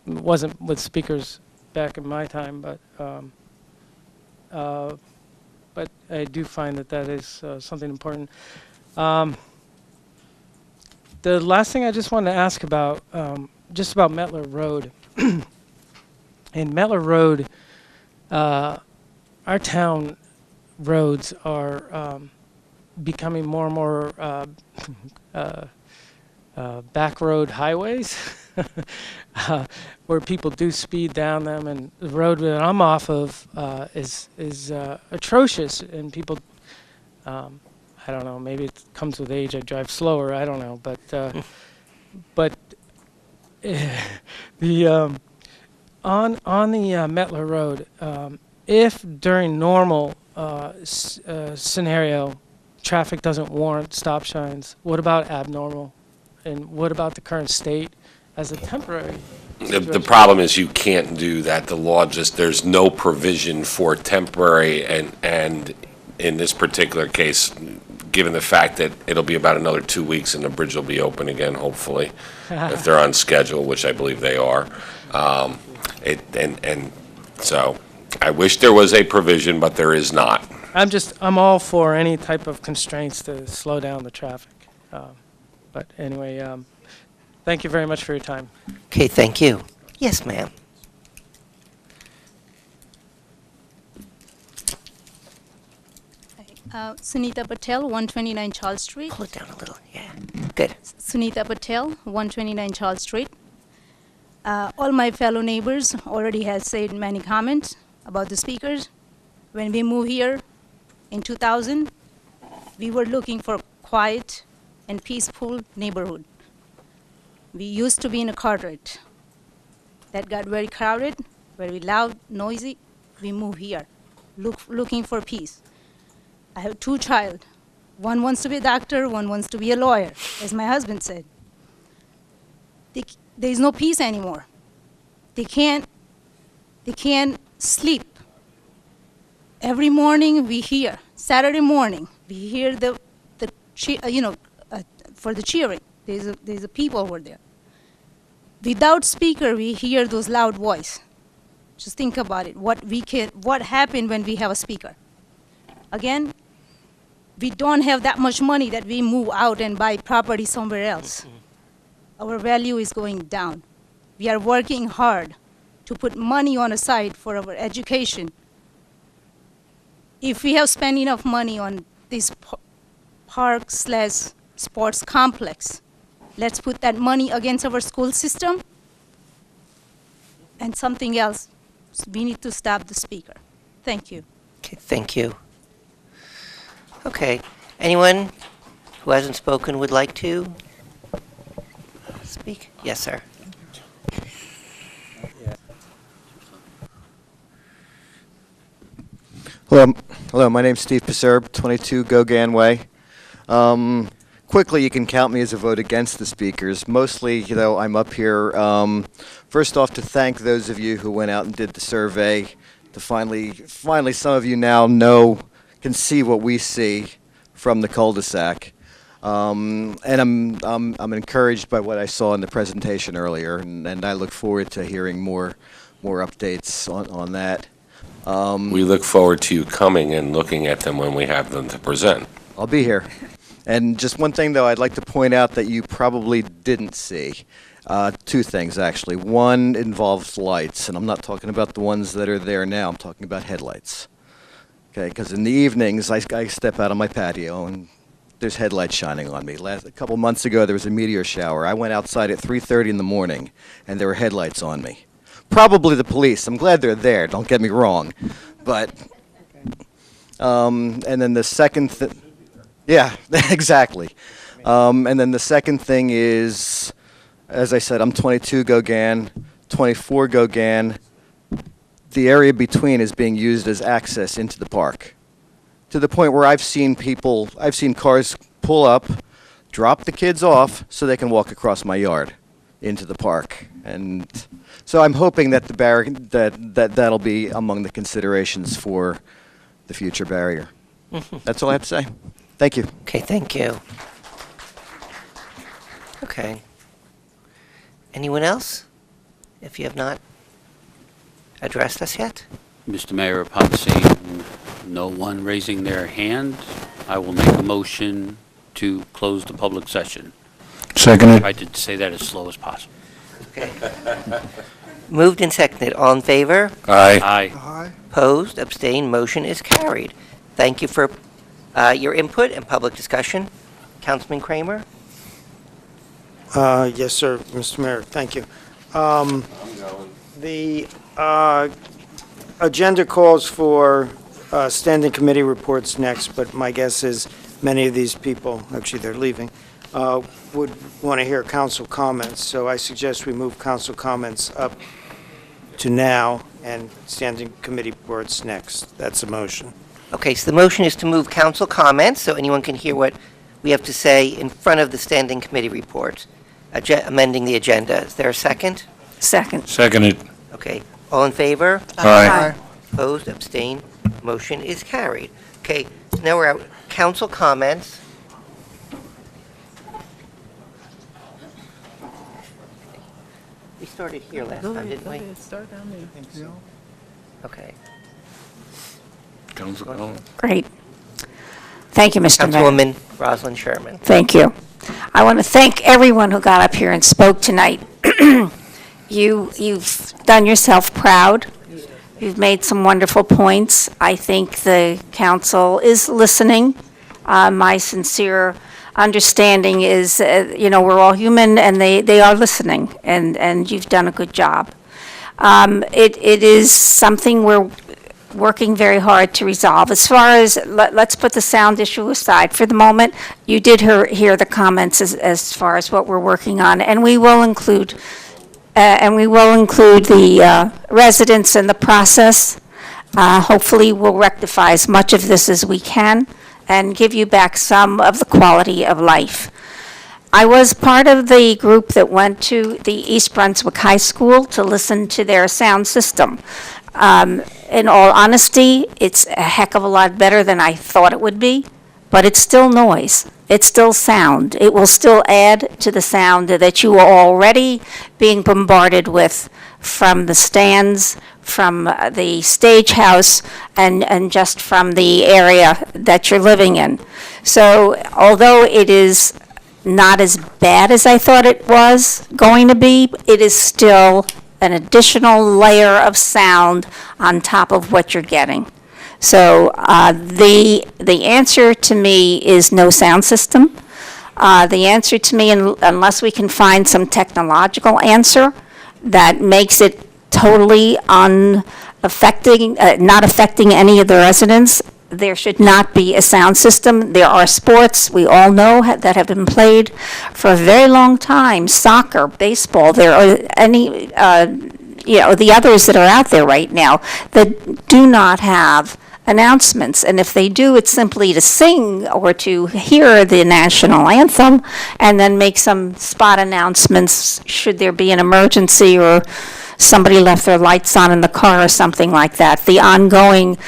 It wasn't with speakers back in my time, but but I do find that that is something important. The last thing I just wanted to ask about, just about Metler Road. In Metler Road, our town roads are becoming more and more back road highways where people do speed down them, and the road that I'm off of is atrocious, and people, I don't know, maybe it comes with age, I drive slower, I don't know, but the on the Metler Road, if during normal scenario traffic doesn't warrant stop signs, what about abnormal? And what about the current state as a temporary The problem is you can't do that. The law just, there's no provision for temporary, and in this particular case, given the fact that it'll be about another 2 weeks and the bridge will be open again, hopefully, if they're on schedule, which I believe they are. So I wish there was a provision, but there is not. I'm all for any type of constraints to slow down the traffic. But anyway, thank you very much for your time. Okay, thank you. Yes, ma'am. Sunita Patel, 129 Charles Street. Pull it down a little, yeah. Good. Sunita Patel, 129 Charles Street. All my fellow neighbors already has said many comments about the speakers. When we moved here in 2000, we were looking for quiet and peaceful neighborhood. We used to be in a Carteret. That got very crowded, very loud, noisy. We moved here, looking for peace. I have 2 children. One wants to be a doctor, one wants to be a lawyer, as my husband said. There is no peace anymore. They can't sleep. Every morning we hear, Saturday morning, we hear for the cheering. There's a people over there. Without speaker, we hear those loud voice. Just think about it. What happened when we have a speaker? Again, we don't have that much money that we move out and buy property somewhere else. Our value is going down. We are working hard to put money on the side for our education. If we have spent enough money on this park/sports complex, let's put that money against our school system and something else. We need to stop the speaker. Thank you. Okay, thank you. Okay, anyone who hasn't spoken would like to speak? Yes, sir. Hello, my name's Steve Paserb, 22 Gauguin Way. Quickly, you can count me as a vote against the speakers. Mostly, I'm up here, first off, to thank those of you who went out and did the survey, to finally some of you now can see what we see from the cul-de-sac. And I'm encouraged by what I saw in the presentation earlier, and I look forward to hearing more updates on that. We look forward to you coming and looking at them when we have them to present. I'll be here. And just one thing, though, I'd like to point out that you probably didn't see. 2 things, actually. One involves lights, and I'm not talking about the ones that are there now. I'm talking about headlights. Okay, because in the evenings, I step out on my patio, and there's headlights shining on me. A couple months ago, there was a meteor shower. I went outside at 3:30 in the morning, and there were headlights on me. Probably the police. I'm glad they're there, don't get me wrong. But, and then the second yeah, exactly. And then the second thing is, as I said, I'm 22 Gauguin, 24 Gauguin. The area between is being used as access into the park, to the point where I've seen cars pull up, drop the kids off so they can walk across my yard into the park. And so I'm hoping that that'll be among the considerations for the future barrier. That's all I have to say. Thank you. Okay, thank you. Okay. Anyone else? If you have not addressed us yet? Mr. Mayor, upon seeing No one raising their hand. I will make a motion to close the public session. Seconded. Try to say that as slow as possible. Okay. Moved and seconded. All in favor? Aye. Aye. Opposed? Abstained? Motion is carried. Thank you for your input and public discussion. Councilman Kramer? Yes, sir, Mr. Mayor, thank you. The agenda calls for standing committee reports next, but my guess is many of these people, actually they're leaving, would want to hear council comments. So I suggest we move council comments up to now and standing committee reports next. That's a motion. Okay, so the motion is to move council comments so anyone can hear what we have to say in front of the standing committee report, amending the agenda. Is there a second? Second. Seconded. Okay, all in favor? Aye. Opposed, abstained, motion is carried. Okay, so now we're at council comments. We started here last time, didn't we? Start down there. Okay. Council comment. Great. Thank you, Mr. Mayor. Councilwoman Rosalind Sherman. Thank you. I want to thank everyone who got up here and spoke tonight. You've done yourself proud. You've made some wonderful points. I think the council is listening. My sincere understanding is, we're all human, and they are listening, and you've done a good job. It is something we're working very hard to resolve. As far as, let's put the sound issue aside for the moment. You did hear the comments as far as what we're working on, and we will include the residents in the process. Hopefully, we'll rectify as much of this as we can and give you back some of the quality of life. I was part of the group that went to the East Brunswick High School to listen to their sound system. In all honesty, it's a heck of a lot better than I thought it would be, but it's still noise. It's still sound. It will still add to the sound that you are already being bombarded with from the stands, from the stage house, and just from the area that you're living in. So although it is not as bad as I thought it was going to be, it is still an additional layer of sound on top of what you're getting. So the answer to me is no sound system. The answer to me, unless we can find some technological answer that makes it totally not affecting any of the residents, there should not be a sound system. There are sports we all know that have been played for a very long time, soccer, baseball. There are the others that are out there right now that do not have announcements. And if they do, it's simply to sing or to hear the national anthem and then make some spot announcements should there be an emergency or somebody left their lights on in the car or something like that. The ongoing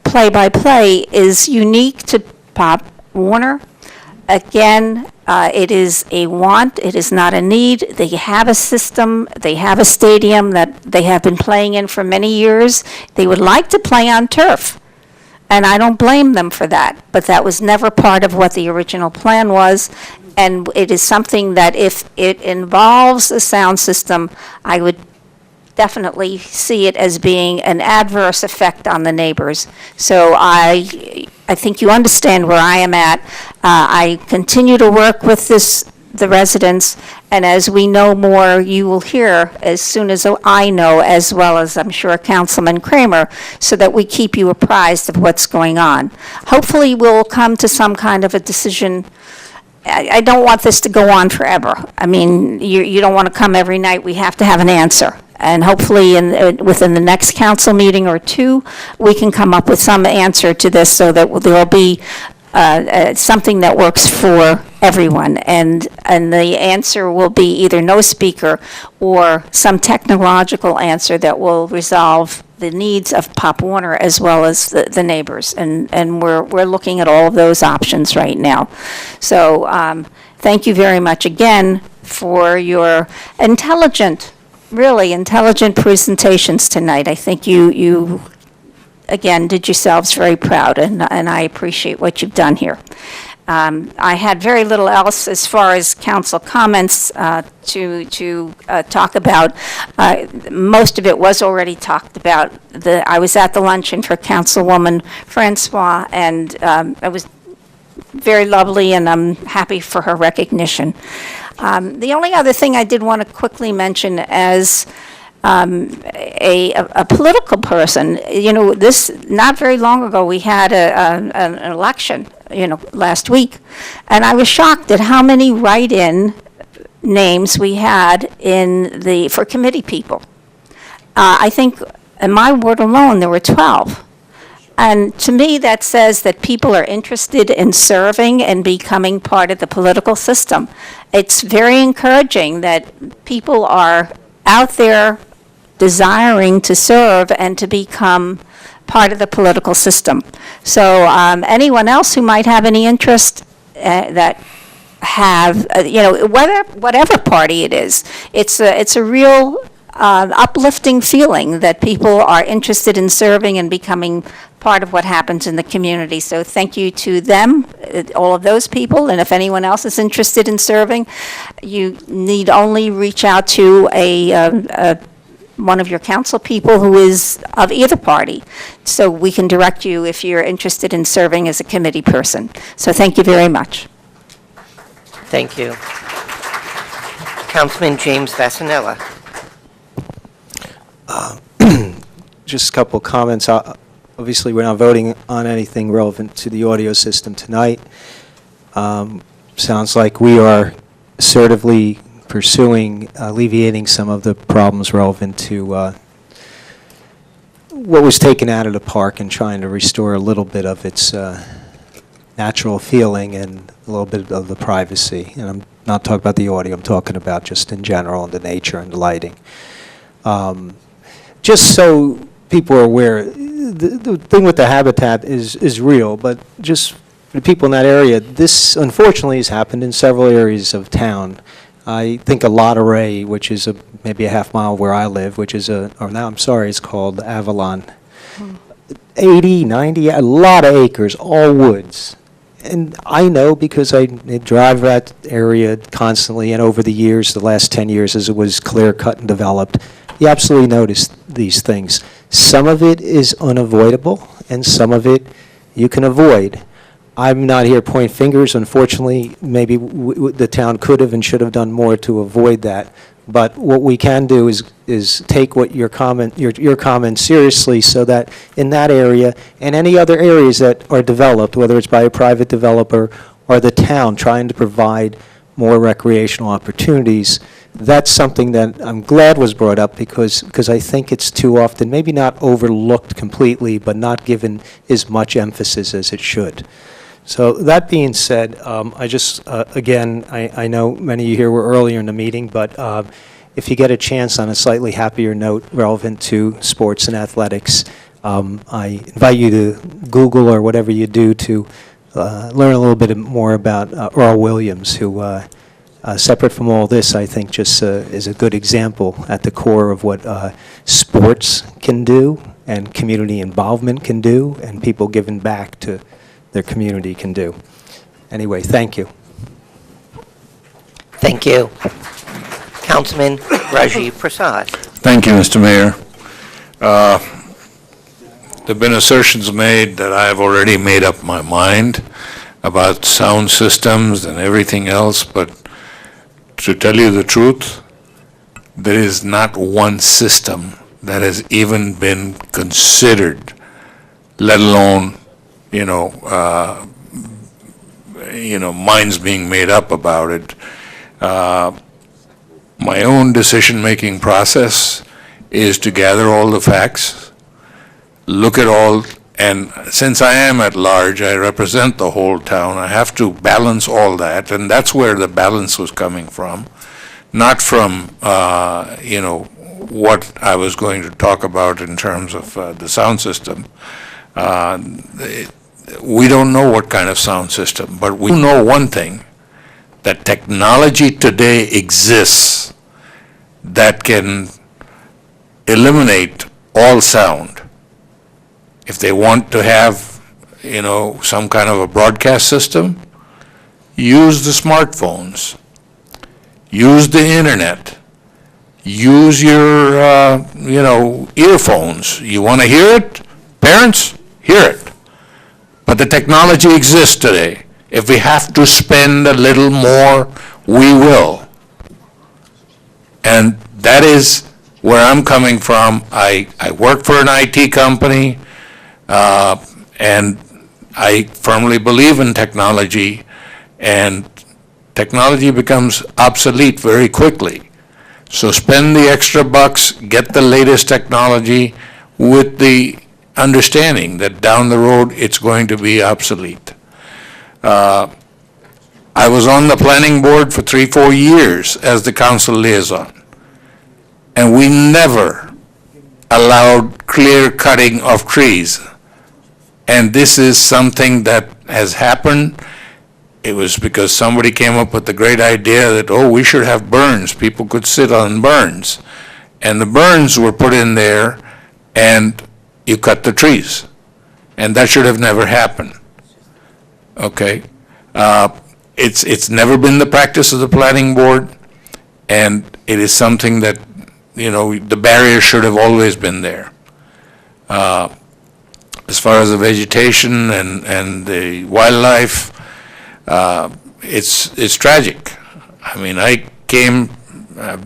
play-by-play is unique to Pop Warner. Again, it is a want, it is not a need. They have a system, they have a stadium that they have been playing in for many years. They would like to play on turf, and I don't blame them for that, but that was never part of what the original plan was, and it is something that if it involves a sound system, I would definitely see it as being an adverse effect on the neighbors. So I think you understand where I am at. I continue to work with the residents, and as we know more, you will hear as soon as I know, as well as I'm sure Councilman Kramer, so that we keep you apprised of what's going on. Hopefully, we'll come to some kind of a decision. I don't want this to go on forever. I mean, you don't want to come every night. We have to have an answer. And hopefully within the next council meeting or two, we can come up with some answer to this so that there will be something that works for everyone. And the answer will be either no speaker or some technological answer that will resolve the needs of Pop Warner as well as the neighbors. And we're looking at all of those options right now. So thank you very much again for your really intelligent presentations tonight. I think you again, did yourselves very proud, and I appreciate what you've done here. I had very little else as far as council comments to talk about. Most of it was already talked about. I was at the luncheon for Councilwoman Francois, and it was very lovely, and I'm happy for her recognition. The only other thing I did want to quickly mention as a political person, not very long ago, we had an election, last week, and I was shocked at how many write-in names we had for committee people. I think in my ward alone, there were 12. And to me, that says that people are interested in serving and becoming part of the political system. It's very encouraging that people are out there desiring to serve and to become part of the political system. So anyone else who might have any interest that have, whatever party it is, it's a real uplifting feeling that people are interested in serving and becoming part of what happens in the community. So thank you to them, all of those people, and if anyone else is interested in serving, you need only reach out to one of your council people who is of either party, so we can direct you if you're interested in serving as a committee person. So thank you very much. Thank you. Councilman James Vassanella. Just a couple comments. Obviously, we're not voting on anything relevant to the audio system tonight. Sounds like we are assertively pursuing alleviating some of the problems relevant to what was taken out of the park and trying to restore a little bit of its natural feeling and a little bit of the privacy. And I'm not talking about the audio, I'm talking about just in general and the nature and the lighting. Just so people are aware, the thing with the habitat is real, but just for the people in that area, this unfortunately has happened in several areas of town. I think a Lotteray, which is maybe a half mile where I live, which is it's called Avalon. 80, 90, a lot of acres, all woods. And I know because I drive that area constantly, and over the years, the last 10 years as it was clear cut and developed, you absolutely notice these things. Some of it is unavoidable, and some of it you can avoid. I'm not here to point fingers. Unfortunately, maybe the town could have and should have done more to avoid that. But what we can do is take what your comment seriously, so that in that area and any other areas that are developed, whether it's by a private developer or the town trying to provide more recreational opportunities, that's something that I'm glad was brought up because I think it's too often maybe not overlooked completely, but not given as much emphasis as it should. So that being said, I just, again, I know many of you here were earlier in the meeting, but if you get a chance on a slightly happier note relevant to sports and athletics, I invite you to Google or whatever you do to learn a little bit more about Earl Williams, who, separate from all this, I think just is a good example at the core of what sports can do and community involvement can do and people giving back to their community can do. Anyway, thank you. Thank you. Councilman Rajiv Prasad. Thank you, Mr. Mayor. There have been assertions made that I have already made up my mind about sound systems and everything else, but to tell you the truth, there is not one system that has even been considered, let alone minds being made up about it. My own decision-making process is to gather all the facts, look at all, and since I am at large, I represent the whole town, I have to balance all that, and that's where the balance was coming from, not from, what I was going to talk about in terms of the sound system. We don't know what kind of sound system, but we know one thing, that technology today exists that can eliminate all sound. If they want to have, some kind of a broadcast system, use the smartphones, use the internet, use your, earphones. You want to hear it? Parents, hear it. But the technology exists today. If we have to spend a little more, we will. And that is where I'm coming from. I work for an IT company, and I firmly believe in technology, and technology becomes obsolete very quickly. So spend the extra bucks, get the latest technology with the understanding that down the road it's going to be obsolete. I was on the planning board for 3-4 years as the council liaison, and we never allowed clear cutting of trees. And this is something that has happened. It was because somebody came up with the great idea that, we should have burns. People could sit on burns. And the burns were put in there, and you cut the trees. And that should have never happened. Okay? It's never been the practice of the planning board, and it is something that, the barrier should have always been there. As far as the vegetation and the wildlife, it's tragic. I mean, I've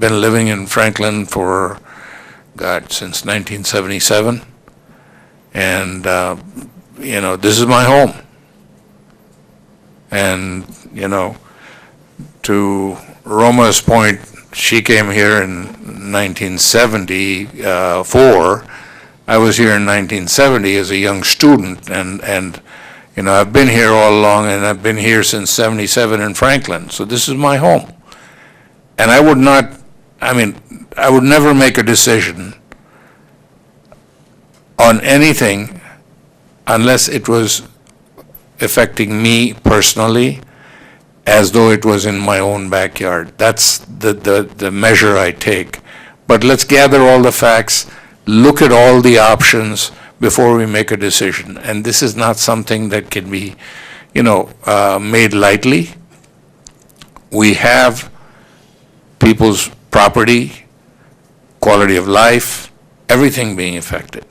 been living in Franklin for, since 1977. And, this is my home. And, to Roma's point, she came here in 1974. I was here in 1970 as a young student, and I've been here all along, and I've been here since 77 in Franklin. So this is my home. And I would never make a decision on anything unless it was affecting me personally, as though it was in my own backyard. That's the measure I take. But let's gather all the facts, look at all the options before we make a decision. And this is not something that can be, made lightly. We have people's property, quality of life, everything being affected.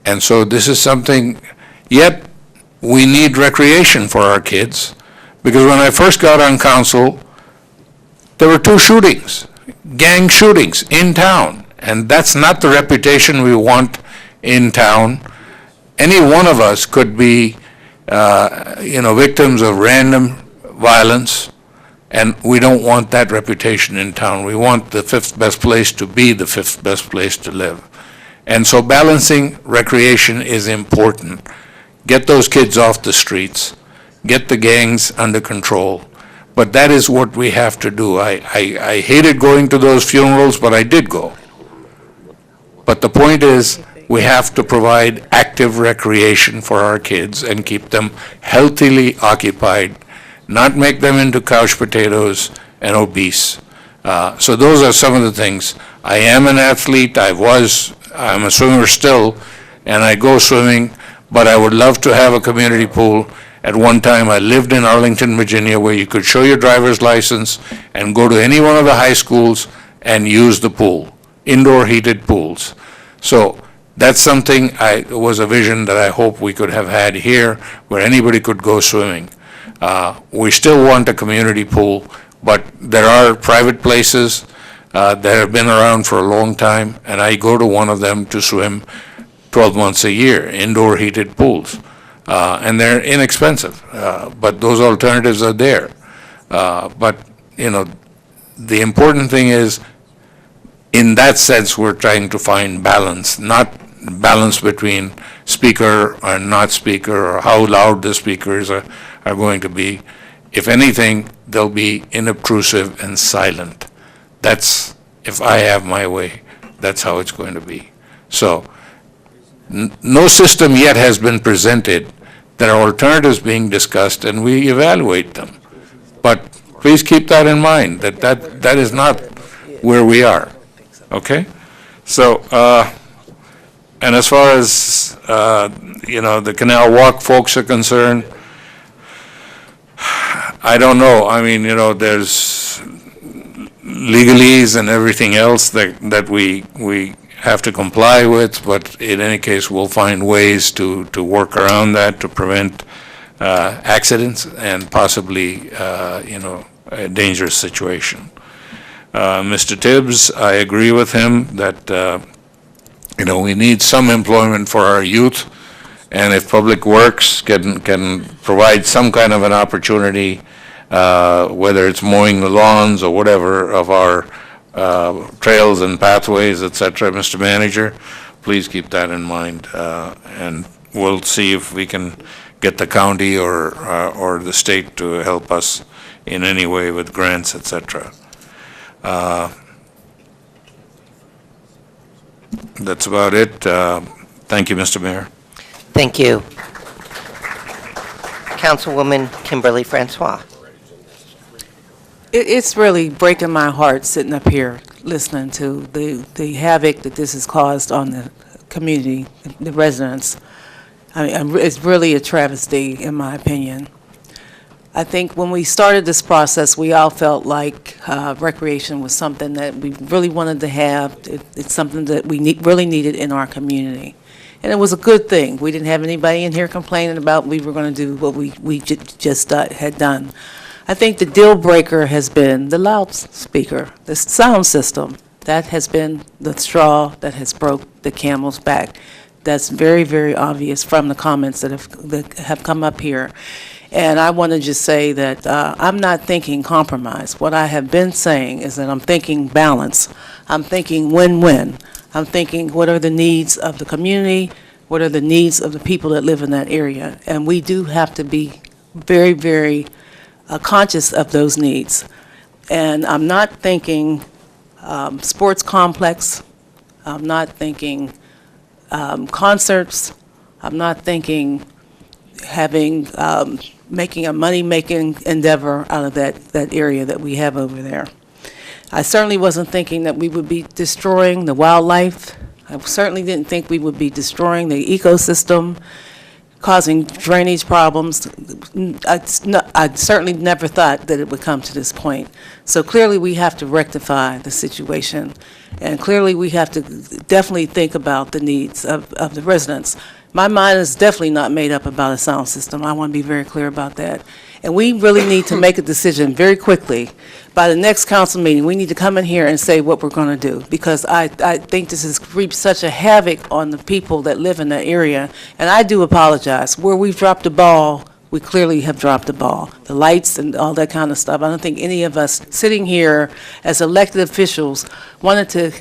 And so this is something, yet we need recreation for our kids, because when I first got on council, there were 2 shootings, gang shootings in town, and that's not the reputation we want in town. Any one of us could be, victims of random violence, and we don't want that reputation in town. We want the 5th best place to be the 5th best place to live. And so balancing recreation is important. Get those kids off the streets, get the gangs under control. But that is what we have to do. I hated going to those funerals, but I did go. But the point is, we have to provide active recreation for our kids and keep them healthily occupied, not make them into couch potatoes and obese. So those are some of the things. I am an athlete. I'm a swimmer still, and I go swimming, but I would love to have a community pool. At one time, I lived in Arlington, Virginia, where you could show your driver's license and go to any one of the high schools and use the pool, indoor heated pools. So that's something was a vision that I hope we could have had here, where anybody could go swimming. We still want a community pool, but there are private places that have been around for a long time, and I go to one of them to swim 12 months a year, indoor heated pools. And they're inexpensive, but those alternatives are there. But, the important thing is, in that sense, we're trying to find balance, not balance between speaker or not speaker, or how loud the speakers are going to be. If anything, they'll be inobtrusive and silent. That's, if I have my way, that's how it's going to be. So, no system yet has been presented. There are alternatives being discussed, and we evaluate them. But please keep that in mind, that is not where we are. Okay? So, And as far as, the Canal Walk folks are concerned, I don't know. I mean, there's legalese and everything else that we have to comply with, but in any case, we'll find ways to work around that, to prevent accidents and possibly, a dangerous situation. Mr. Tibbs, I agree with him that, we need some employment for our youth, and if Public Works can provide some kind of an opportunity, whether it's mowing the lawns or whatever of our trails and pathways, et cetera, Mr. Manager, please keep that in mind, and we'll see if we can get the county or the state to help us in any way with grants, et cetera. That's about it. Thank you, Mr. Mayor. Thank you. Councilwoman Kimberly Francois. It's really breaking my heart sitting up here listening to the havoc that this has caused on the community, the residents. I mean, it's really a travesty, in my opinion. I think when we started this process, we all felt like recreation was something that we really wanted to have. It's something that we really needed in our community. And it was a good thing. We didn't have anybody in here complaining about we were going to do what we just had done. I think the deal breaker has been the loudspeaker, the sound system. That has been the straw that has broke the camel's back. That's very, very obvious from the comments that have come up here. And I want to just say that I'm not thinking compromise. What I have been saying is that I'm thinking balance. I'm thinking win-win. I'm thinking what are the needs of the community, what are the needs of the people that live in that area. And we do have to be very, very conscious of those needs. And I'm not thinking sports complex. I'm not thinking concerts. I'm not thinking having making a money-making endeavor out of that area that we have over there. I certainly wasn't thinking that we would be destroying the wildlife. I certainly didn't think we would be destroying the ecosystem, causing drainage problems. I certainly never thought that it would come to this point. So clearly we have to rectify the situation. And clearly we have to definitely think about the needs of the residents. My mind is definitely not made up about a sound system. I want to be very clear about that. And we really need to make a decision very quickly. By the next council meeting, we need to come in here and say what we're going to do, because I think this has reaped such a havoc on the people that live in that area. And I do apologize. Where we've dropped the ball, we clearly have dropped the ball. The lights and all that kind of stuff. I don't think any of us sitting here as elected officials wanted to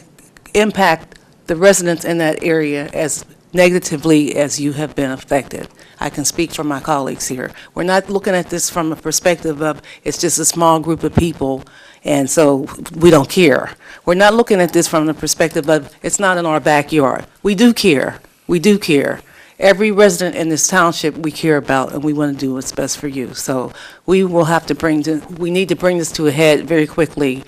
impact the residents in that area as negatively as you have been affected. I can speak for my colleagues here. We're not looking at this from a perspective of it's just a small group of people and so we don't care. We're not looking at this from the perspective of it's not in our backyard. We do care. We do care. Every resident in this township we care about, and we want to do what's best for you. So we will have to we need to bring this to a head very quickly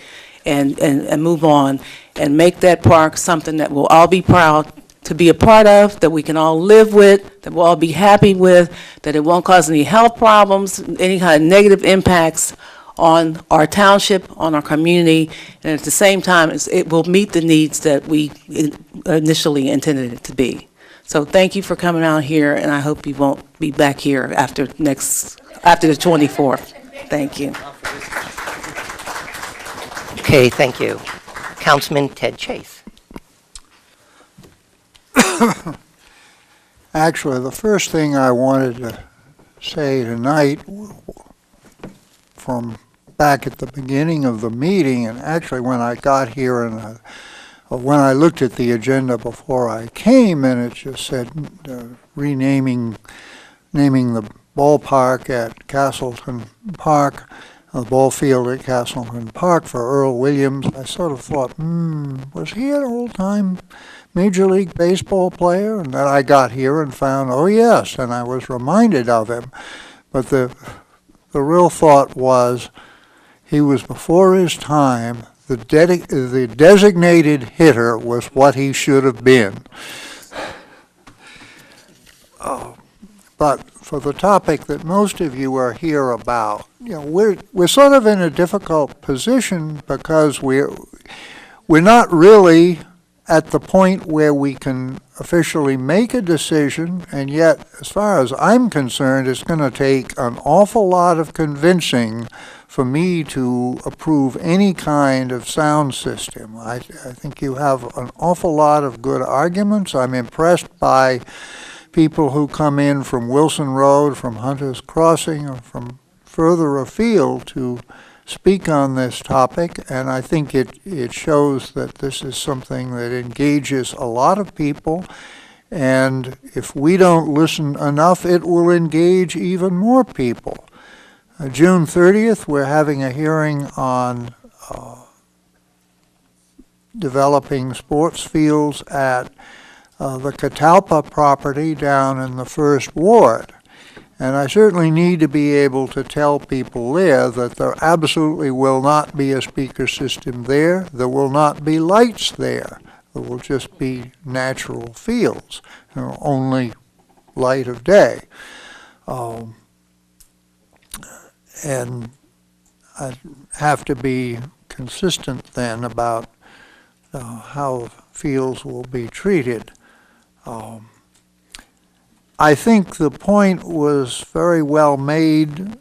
and move on and make that park something that we'll all be proud to be a part of, that we can all live with, that we'll all be happy with, that it won't cause any health problems, any kind of negative impacts on our township, on our community, and at the same time, it will meet the needs that we initially intended it to be. So thank you for coming out here, and I hope you won't be back here after the 24th. Thank you. Okay, thank you. Councilman Ted Chase. Actually, the first thing I wanted to say tonight, from back at the beginning of the meeting, and actually when I got here and when I looked at the agenda before I came, and it just said naming the ballpark at Castleton Park, the ball field at Castleton Park for Earl Williams. I sort of thought, was he an old-time Major League Baseball player? And then I got here and found, oh yes, and I was reminded of him. But the real thought was he was before his time. The designated hitter was what he should have been. But for the topic that most of you are here about, we're sort of in a difficult position because we're not really at the point where we can officially make a decision, and yet, as far as I'm concerned, it's going to take an awful lot of convincing for me to approve any kind of sound system. I think you have an awful lot of good arguments. I'm impressed by people who come in from Wilson Road, from Hunter's Crossing, or from further afield to speak on this topic, and I think it shows that this is something that engages a lot of people, and if we don't listen enough, it will engage even more people. June 30th, we're having a hearing on developing sports fields at the Catalpa property down in the First Ward. And I certainly need to be able to tell people there that there absolutely will not be a speaker system there. There will not be lights there. There will just be natural fields, only light of day. And I have to be consistent then about how fields will be treated. I think the point was very well made,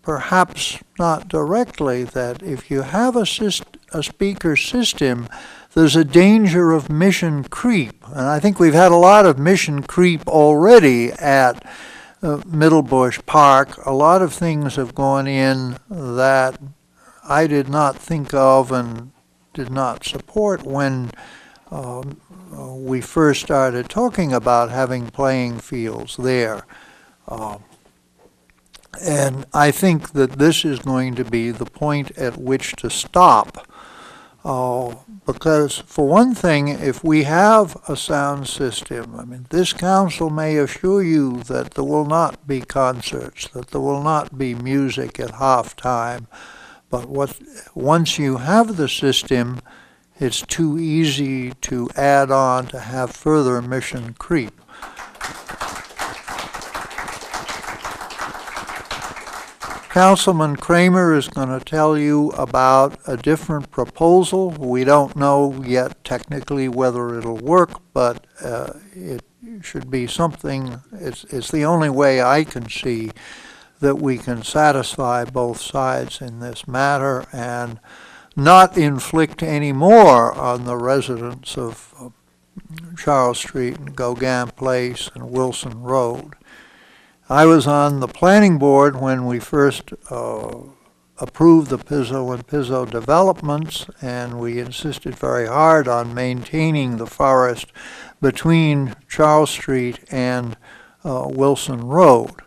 perhaps not directly, that if you have a speaker system, there's a danger of mission creep. And I think we've had a lot of mission creep already at Middlebush Park. A lot of things have gone in that I did not think of and did not support when we first started talking about having playing fields there. And I think that this is going to be the point at which to stop. Because, for one thing, if we have a sound system, I mean, this council may assure you that there will not be concerts, that there will not be music at halftime, but once you have the system, it's too easy to add on to have further mission creep. Councilman Kramer is going to tell you about a different proposal. We don't know yet technically whether it'll work, but it should be something, it's the only way I can see that we can satisfy both sides in this matter and not inflict any more on the residents of Charles Street and Gauguin Place and Wilson Road. I was on the planning board when we first approved the Pizzo and Pizzo developments, and we insisted very hard on maintaining the forest between Charles Street and Wilson Road.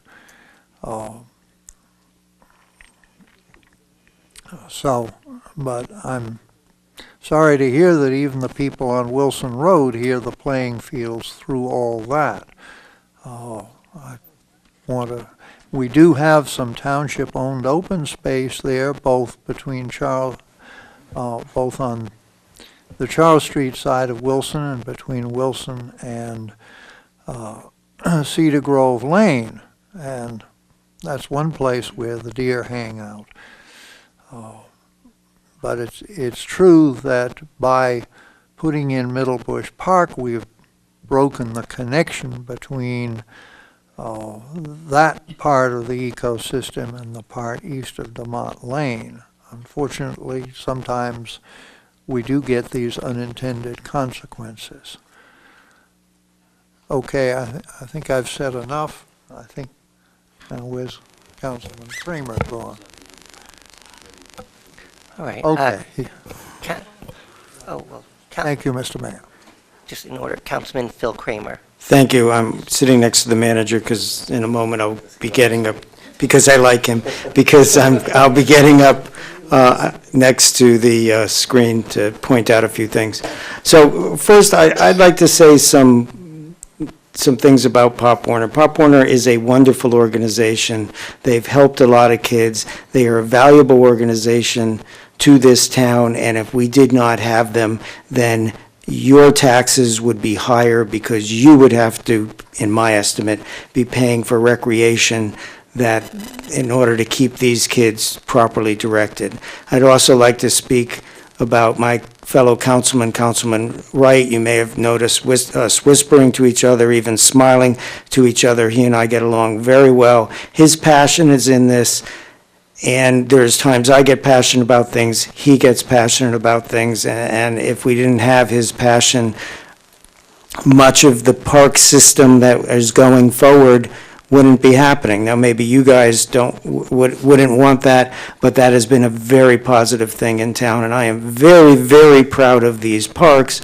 But I'm sorry to hear that even the people on Wilson Road hear the playing fields through all that. We do have some township-owned open space there, both on the Charles Street side of Wilson and between Wilson and Cedar Grove Lane, and that's one place where the deer hang out. But it's true that by putting in Middlebush Park, we've broken the connection between that part of the ecosystem and the part east of DeMott Lane. Unfortunately, sometimes we do get these unintended consequences. Okay, I think I've said enough. I think, now where's Councilman Kramer gone? All right. Okay. Thank you, Mr. Mayor. Just in order, Councilman Phil Kramer. Thank you. I'm sitting next to the manager because in a moment I'll be getting up, because I like him, because I'll be getting up next to the screen to point out a few things. So first, I'd like to say some things about Pop Warner. Pop Warner is a wonderful organization. They've helped a lot of kids. They are a valuable organization to this town, and if we did not have them, then your taxes would be higher because you would have to, in my estimate, be paying for recreation that in order to keep these kids properly directed. I'd also like to speak about my fellow councilman, Councilman Wright. You may have noticed us whispering to each other, even smiling to each other. He and I get along very well. His passion is in this, and there's times I get passionate about things, he gets passionate about things, and if we didn't have his passion, much of the park system that is going forward wouldn't be happening. Now, maybe you guys wouldn't want that, but that has been a very positive thing in town, and I am very, very proud of these parks.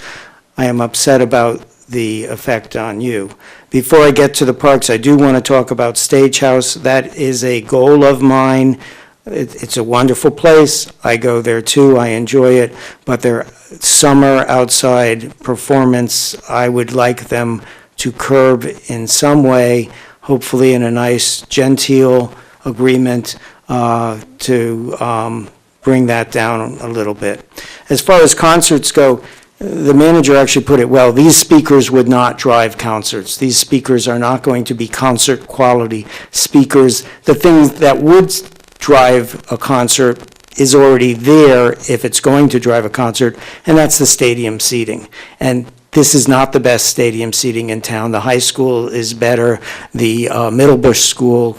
I am upset about the effect on you. Before I get to the parks, I do want to talk about Stagehouse. That is a goal of mine. It's a wonderful place. I go there too. I enjoy it, but their summer outside performance, I would like them to curb in some way, hopefully in a nice, genteel agreement to bring that down a little bit. As far as concerts go, the manager actually put it well. These speakers would not drive concerts. These speakers are not going to be concert quality speakers. The thing that would drive a concert is already there if it's going to drive a concert, and that's the stadium seating. And this is not the best stadium seating in town. The high school is better. The Middlebush School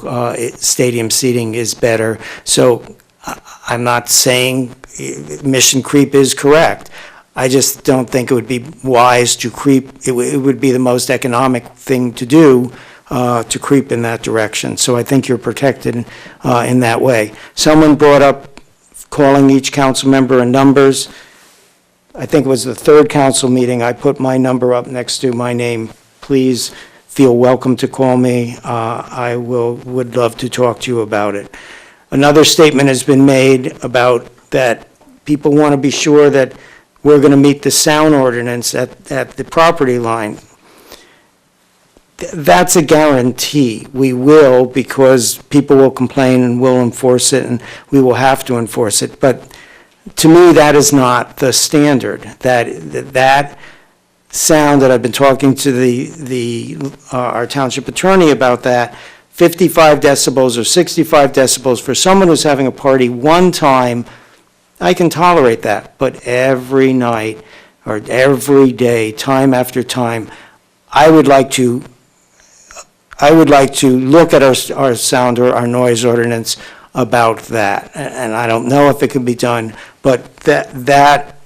stadium seating is better. So I'm not saying mission creep is correct. I just don't think it would be wise to creep. It would be the most economic thing to do to creep in that direction. So I think you're protected in that way. Someone brought up calling each council member in numbers. I think it was the third council meeting, I put my number up next to my name. Please feel welcome to call me. I would love to talk to you about it. Another statement has been made about that people want to be sure that we're going to meet the sound ordinance at the property line. That's a guarantee. We will, because people will complain and we'll enforce it, and we will have to enforce it. But to me, that is not the standard. That sound that I've been talking to our township attorney about, that 55 decibels or 65 decibels for someone who's having a party one time, I can tolerate that. But every night or every day, time after time, I would like to look at our sound or our noise ordinance about that, and I don't know if it can be done, but that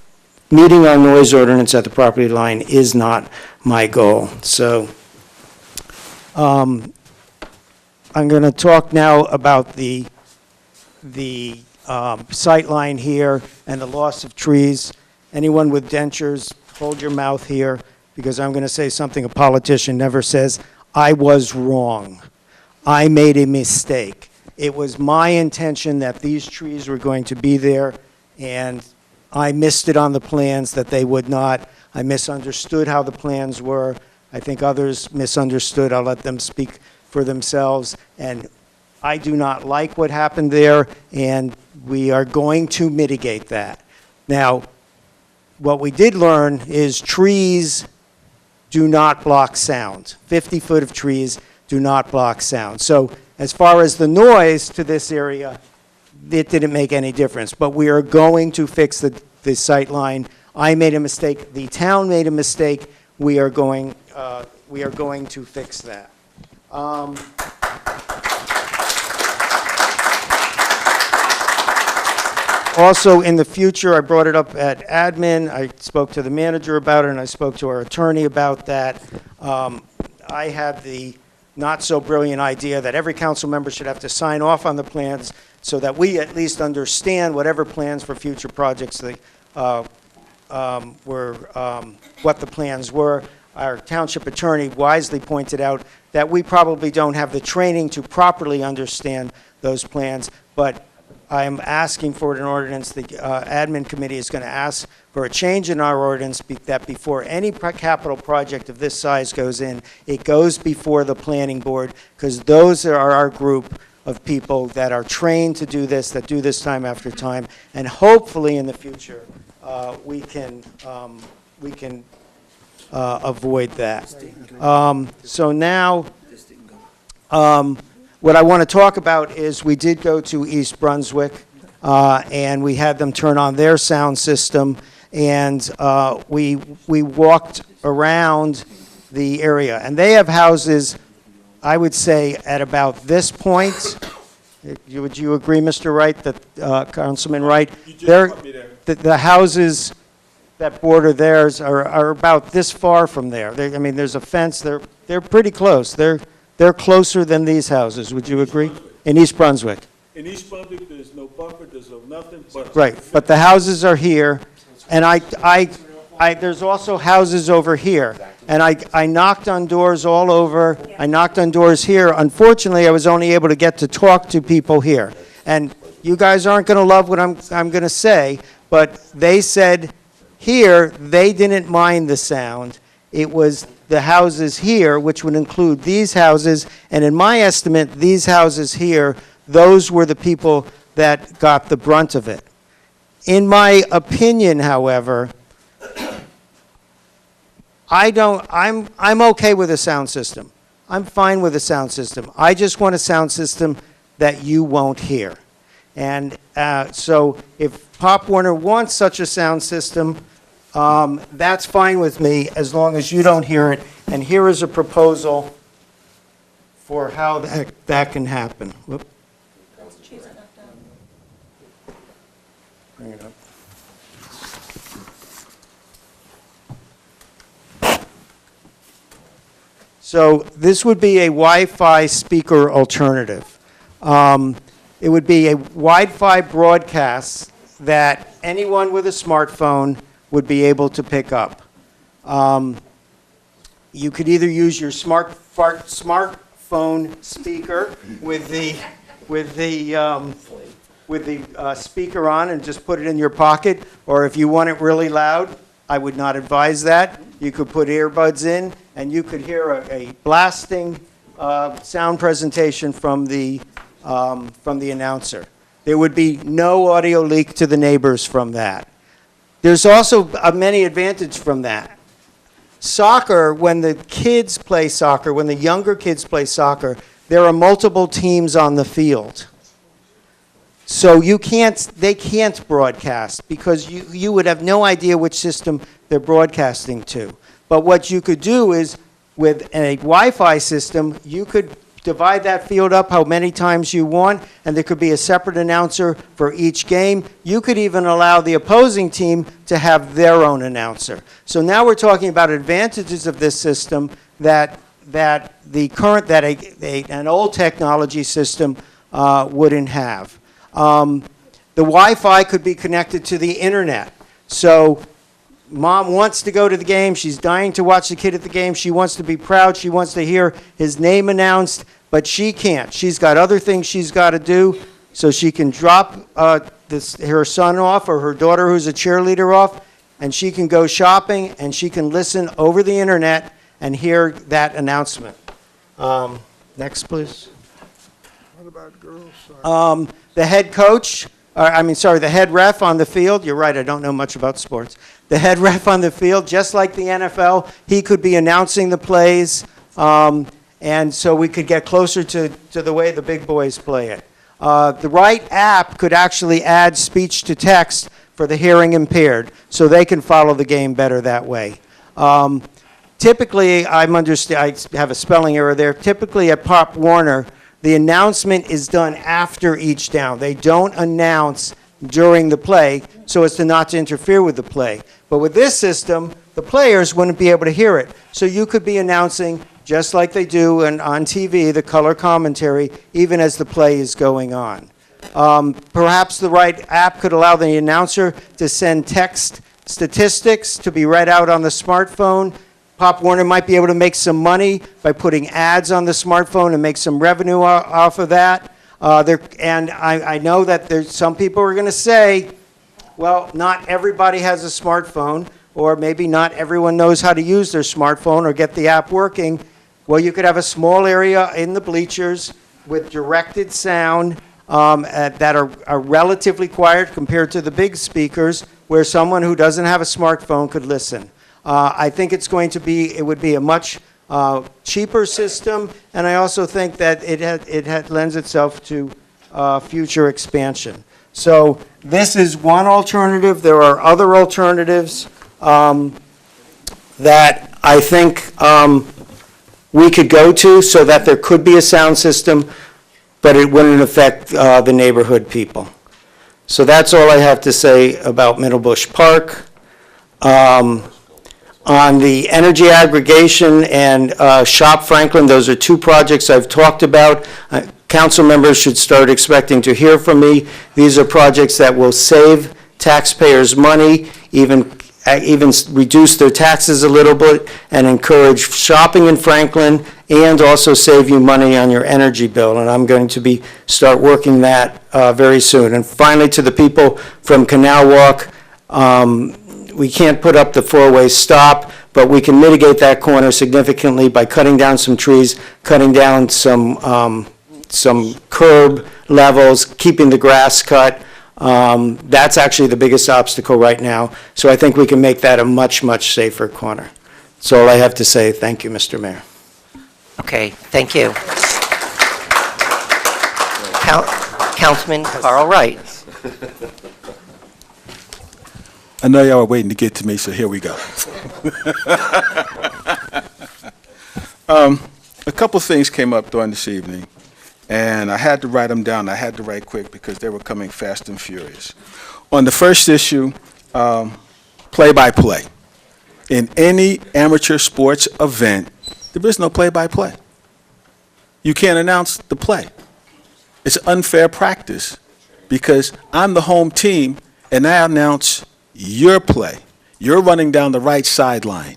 meeting our noise ordinance at the property line is not my goal. So I'm going to talk now about the sight line here and the loss of trees. Anyone with dentures, hold your mouth here, because I'm going to say something a politician never says. I was wrong. I made a mistake. It was my intention that these trees were going to be there, and I missed it on the plans that they would not. I misunderstood how the plans were. I think others misunderstood. I'll let them speak for themselves. And I do not like what happened there, and we are going to mitigate that. Now, what we did learn is trees do not block sound. 50 foot of trees do not block sound. So as far as the noise to this area, it didn't make any difference. But we are going to fix the sight line. I made a mistake. The town made a mistake. We are going to fix that. Also, in the future, I brought it up at admin. I spoke to the manager about it, and I spoke to our attorney about that. I have the not-so-brilliant idea that every council member should have to sign off on the plans so that we at least understand whatever plans for future projects what the plans were. Our township attorney wisely pointed out that we probably don't have the training to properly understand those plans, but I'm asking for an ordinance. The admin committee is going to ask for a change in our ordinance that before any capital project of this size goes in, it goes before the planning board, because those are our group of people that are trained to do this, that do this time after time, and hopefully in the future we can avoid that. So now, what I want to talk about is we did go to East Brunswick, and we had them turn on their sound system, and we walked around the area. And they have houses, I would say, at about this point. Would you agree, Mr. Wright, that Councilman Wright? The houses that border theirs are about this far from there. I mean, there's a fence. They're pretty close. They're closer than these houses. Would you agree? In East Brunswick. In East Brunswick, there's no buffer, there's no nothing, but. Right, but the houses are here, and there's also houses over here. And I knocked on doors all over. I knocked on doors here. Unfortunately, I was only able to get to talk to people here. And you guys aren't going to love what I'm going to say, but they said here they didn't mind the sound. It was the houses here, which would include these houses, and in my estimate, these houses here, those were the people that got the brunt of it. In my opinion, however, I'm okay with a sound system. I'm fine with a sound system. I just want a sound system that you won't hear. And so if Pop Warner wants such a sound system, that's fine with me as long as you don't hear it. And here is a proposal for how that can happen. Whoop. Bring it up. So this would be a Wi-Fi speaker alternative. It would be a Wi-Fi broadcast that anyone with a smartphone would be able to pick up. You could either use your smartphone speaker with the speaker on and just put it in your pocket, or if you want it really loud, I would not advise that. You could put earbuds in, and you could hear a blasting sound presentation from the announcer. There would be no audio leak to the neighbors from that. There's also many advantages from that. Soccer, when the kids play soccer, when the younger kids play soccer, there are multiple teams on the field. So they can't broadcast because you would have no idea which system they're broadcasting to. But what you could do is, with a Wi-Fi system, you could divide that field up how many times you want, and there could be a separate announcer for each game. You could even allow the opposing team to have their own announcer. So now we're talking about advantages of this system that an old technology system wouldn't have. The Wi-Fi could be connected to the internet. So mom wants to go to the game. She's dying to watch the kid at the game. She wants to be proud. She wants to hear his name announced, but she can't. She's got other things she's got to do, so she can drop her son off or her daughter who's a cheerleader off, and she can go shopping, and she can listen over the internet and hear that announcement. Next, please. What about girls? The head coach, the head ref on the field, you're right, I don't know much about sports. The head ref on the field, just like the NFL, he could be announcing the plays, and so we could get closer to the way the big boys play it. The right app could actually add speech to text for the hearing impaired, so they can follow the game better that way. Typically, I have a spelling error there. Typically at Pop Warner, the announcement is done after each down. They don't announce during the play so as to not to interfere with the play. But with this system, the players wouldn't be able to hear it. So you could be announcing, just like they do on TV, the color commentary, even as the play is going on. Perhaps the right app could allow the announcer to send text statistics to be read out on the smartphone. Pop Warner might be able to make some money by putting ads on the smartphone and make some revenue off of that. And I know that some people are going to say, well, not everybody has a smartphone, or maybe not everyone knows how to use their smartphone or get the app working. Well, you could have a small area in the bleachers with directed sound that are relatively quiet compared to the big speakers, where someone who doesn't have a smartphone could listen. I think it would be a much cheaper system, and I also think that it lends itself to future expansion. So this is one alternative. There are other alternatives that I think we could go to so that there could be a sound system, but it wouldn't affect the neighborhood people. So that's all I have to say about Middlebush Park. On the energy aggregation and Shop Franklin, those are two projects I've talked about. Council members should start expecting to hear from me. These are projects that will save taxpayers money, even reduce their taxes a little bit, and encourage shopping in Franklin, and also save you money on your energy bill. And I'm going to start working that very soon. And finally, to the people from Canal Walk, we can't put up the four-way stop, but we can mitigate that corner significantly by cutting down some trees, cutting down some curb levels, keeping the grass cut. That's actually the biggest obstacle right now. So I think we can make that a much, much safer corner. That's all I have to say. Thank you, Mr. Mayor. Okay, thank you. Councilman Carl Wright. I know y'all were waiting to get to me, so here we go. A couple things came up during this evening, and I had to write them down. I had to write quick because they were coming fast and furious. On the first issue, play-by-play. In any amateur sports event, there is no play-by-play. You can't announce the play. It's unfair practice because I'm the home team, and I announce your play. You're running down the right sideline.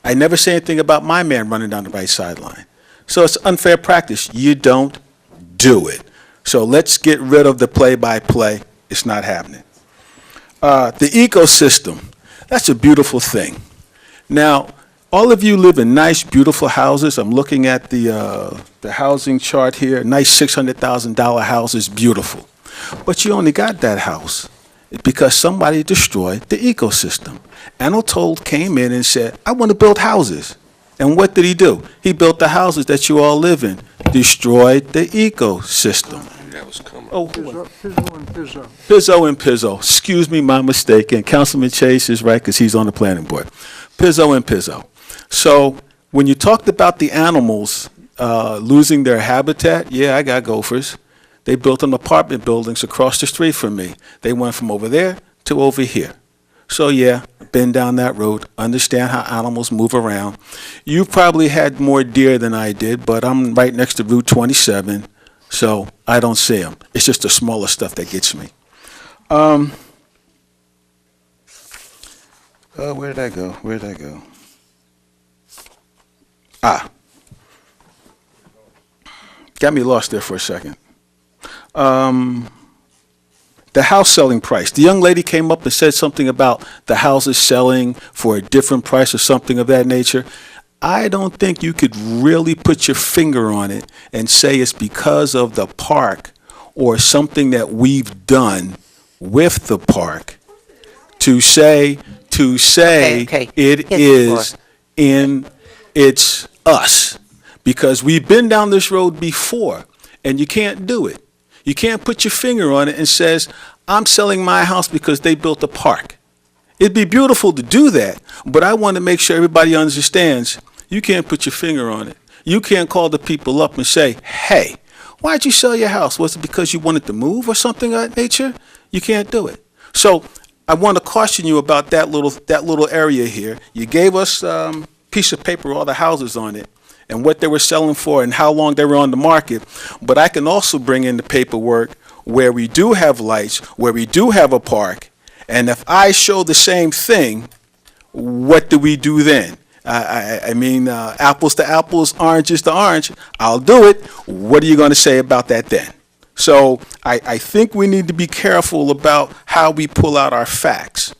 I never say anything about my man running down the right sideline. So it's unfair practice. You don't do it. So let's get rid of the play-by-play. It's not happening. The ecosystem, that's a beautiful thing. Now, all of you live in nice, beautiful houses. I'm looking at the housing chart here. Nice $600,000 houses, beautiful. But you only got that house because somebody destroyed the ecosystem. Anatole came in and said, I want to build houses. And what did he do? He built the houses that you all live in, destroyed the ecosystem. That was coming. Oh, Pizzo and Pizzo. Pizzo and Pizzo. Excuse me, my mistake. And Councilman Chase is right because he's on the planning board. Pizzo and Pizzo. So when you talked about the animals losing their habitat, yeah, I got gophers. They built them apartment buildings across the street from me. They went from over there to over here. So yeah, been down that road, understand how animals move around. You probably had more deer than I did, but I'm right next to Route 27, so I don't see them. It's just the smaller stuff that gets me. Where did I go? Where did I go? Got me lost there for a second. The house selling price. The young lady came up and said something about the houses selling for a different price or something of that nature. I don't think you could really put your finger on it and say it's because of the park or something that we've done with the park to say Okay. it is it's us. Because we've been down this road before, and you can't do it. You can't put your finger on it and says, I'm selling my house because they built a park. It'd be beautiful to do that, but I want to make sure everybody understands you can't put your finger on it. You can't call the people up and say, hey, why'd you sell your house? Was it because you wanted to move or something of that nature? You can't do it. So I want to caution you about that little area here. You gave us a piece of paper with all the houses on it, and what they were selling for and how long they were on the market. But I can also bring in the paperwork where we do have lights, where we do have a park, and if I show the same thing, what do we do then? I mean, apples to apples, oranges to orange, I'll do it. What are you going to say about that then? So I think we need to be careful about how we pull out our facts,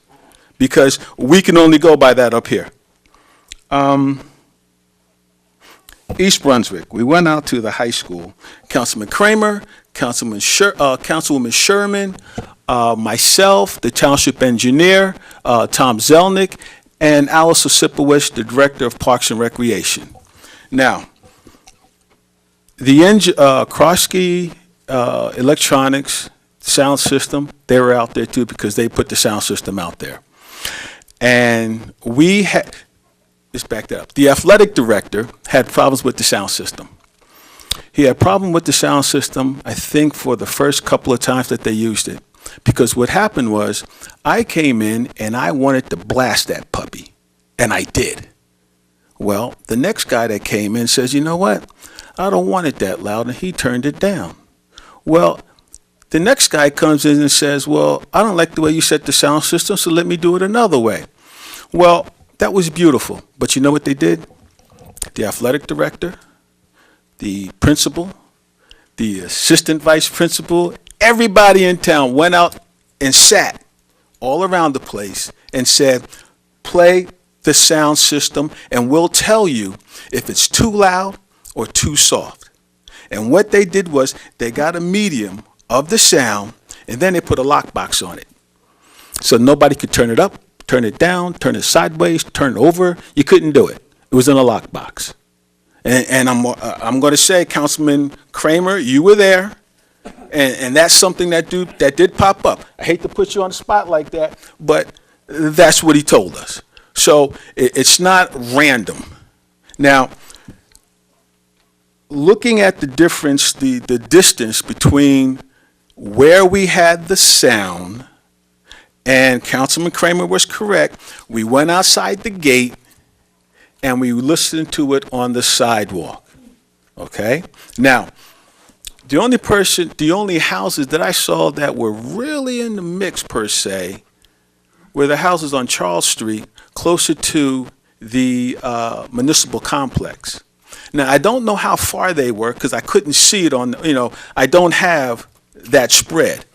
because we can only go by that up here. East Brunswick, we went out to the high school. Councilman Kramer, Councilwoman Sherman, myself, the township engineer, Tom Zelnick, and Alice Osipowicz, the Director of Parks and Recreation. Now, the Kroski Electronics sound system, they were out there too because they put the sound system out there. And we had, let's back that up. The athletic director had problems with the sound system. He had a problem with the sound system, I think, for the first couple of times that they used it. Because what happened was, I came in and I wanted to blast that puppy. And I did. Well, the next guy that came in says, you know what? I don't want it that loud, and he turned it down. Well, the next guy comes in and says, well, I don't like the way you set the sound system, so let me do it another way. Well, that was beautiful. But you know what they did? The athletic director, the principal, the assistant vice principal, everybody in town went out and sat all around the place and said, play the sound system and we'll tell you if it's too loud or too soft. And what they did was they got a medium of the sound and then they put a lockbox on it. So nobody could turn it up, turn it down, turn it sideways, turn it over. You couldn't do it. It was in a lockbox. And I'm going to say, Councilman Kramer, you were there. And that's something that did pop up. I hate to put you on the spot like that, but that's what he told us. So it's not random. Now, looking at the difference, the distance between where we had the sound, and Councilman Kramer was correct, we went outside the gate and we listened to it on the sidewalk. Okay? Now, the only houses that I saw that were really in the mix per se were the houses on Charles Street closer to the municipal complex. Now, I don't know how far they were because I couldn't see it on, I don't have that spread.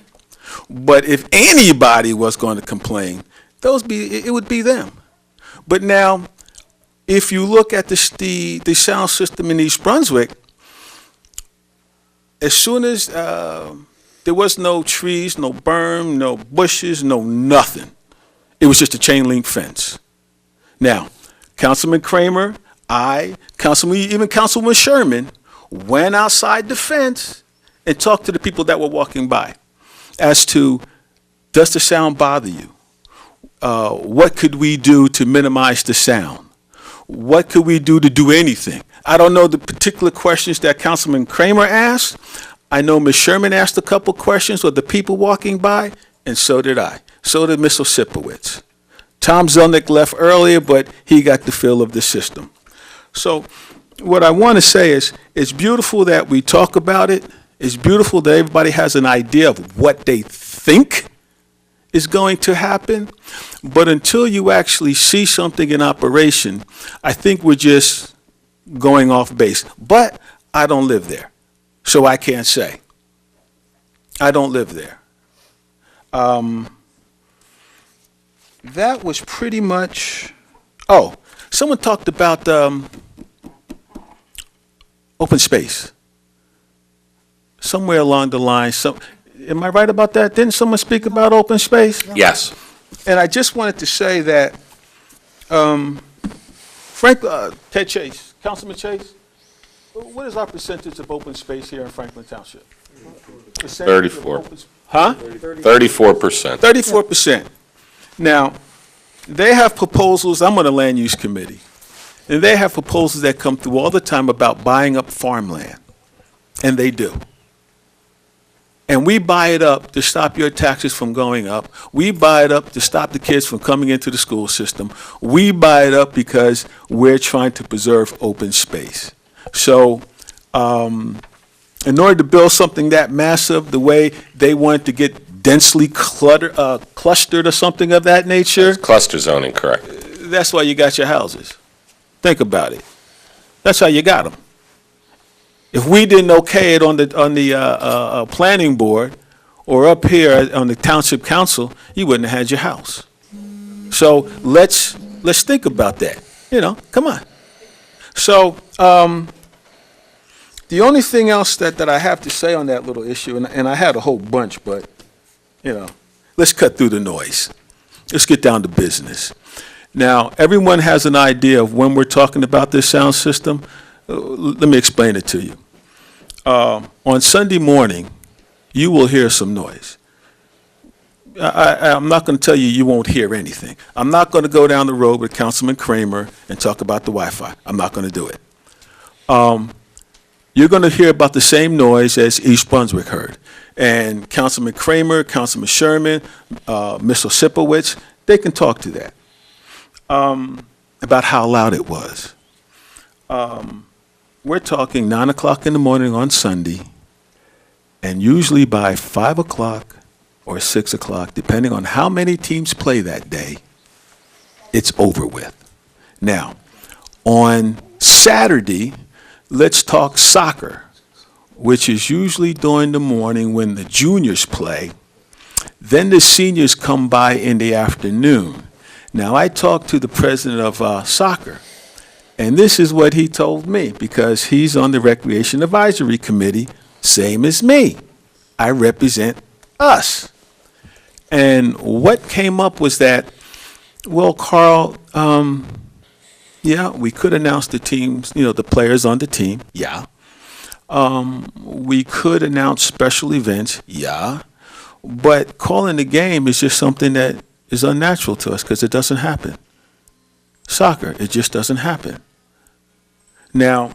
But if anybody was going to complain, it would be them. But now, if you look at the sound system in East Brunswick, as soon as there was no trees, no berm, no bushes, no nothing, it was just a chain link fence. Now, Councilman Kramer, even Councilman Sherman went outside the fence and talked to the people that were walking by as to, does the sound bother you? What could we do to minimize the sound? What could we do to do anything? I don't know the particular questions that Councilman Kramer asked. I know Ms. Sherman asked a couple questions with the people walking by, and so did I. So did Ms. Osipowicz. Tom Zelnick left earlier, but he got the feel of the system. So what I want to say is, it's beautiful that we talk about it. It's beautiful that everybody has an idea of what they think is going to happen. But until you actually see something in operation, I think we're just going off base. But I don't live there, so I can't say. I don't live there. That was pretty much, someone talked about open space. Somewhere along the line, am I right about that? Didn't someone speak about open space? Yes. And I just wanted to say that, Ted Chase, Councilman Chase, what is our percentage of open space here in Franklin Township? 34. Huh? 34%. 34%. Now, they have proposals, I'm on the land use committee, and they have proposals that come through all the time about buying up farmland, and they do. And we buy it up to stop your taxes from going up. We buy it up to stop the kids from coming into the school system. We buy it up because we're trying to preserve open space. So, in order to build something that massive, the way they want to get densely clustered or something of that nature, Cluster zoning, correct. that's why you got your houses. Think about it. That's how you got them. If we didn't okay it on the planning board or up here on the township council, you wouldn't have had your house. So let's think about that. Come on. So the only thing else that I have to say on that little issue, and I had a whole bunch, but let's cut through the noise. Let's get down to business. Now, everyone has an idea of when we're talking about this sound system. Let me explain it to you. On Sunday morning, you will hear some noise. I'm not going to tell you you won't hear anything. I'm not going to go down the road with Councilman Kramer and talk about the Wi-Fi. I'm not going to do it. You're going to hear about the same noise as East Brunswick heard. And Councilman Kramer, Councilman Sherman, Ms. Osipowicz, they can talk to that, about how loud it was. We're talking 9 o'clock in the morning on Sunday, and usually by 5 o'clock or 6 o'clock, depending on how many teams play that day, it's over with. Now, on Saturday, let's talk soccer, which is usually during the morning when the juniors play. Then the seniors come by in the afternoon. Now, I talked to the president of soccer, and this is what he told me, because he's on the Recreation Advisory Committee, same as me. I represent us. And what came up was that, well, Carl, yeah, we could announce the teams, the players on the team, yeah. We could announce special events, yeah. But calling the game is just something that is unnatural to us because it doesn't happen. Soccer, it just doesn't happen. Now,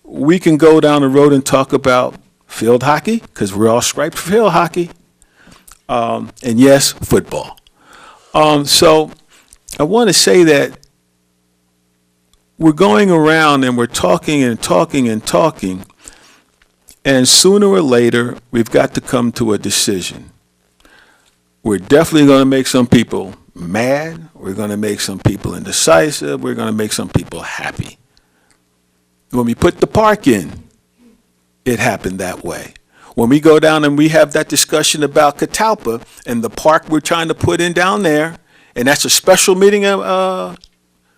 we can go down the road and talk about field hockey because we're all striped for field hockey. And yes, football. So I want to say that we're going around and we're talking and talking and talking, and sooner or later, we've got to come to a decision. We're definitely going to make some people mad. We're going to make some people indecisive. We're going to make some people happy. When we put the park in, it happened that way. When we go down and we have that discussion about Catalpa and the park we're trying to put in down there, and that's a special meeting, Mr.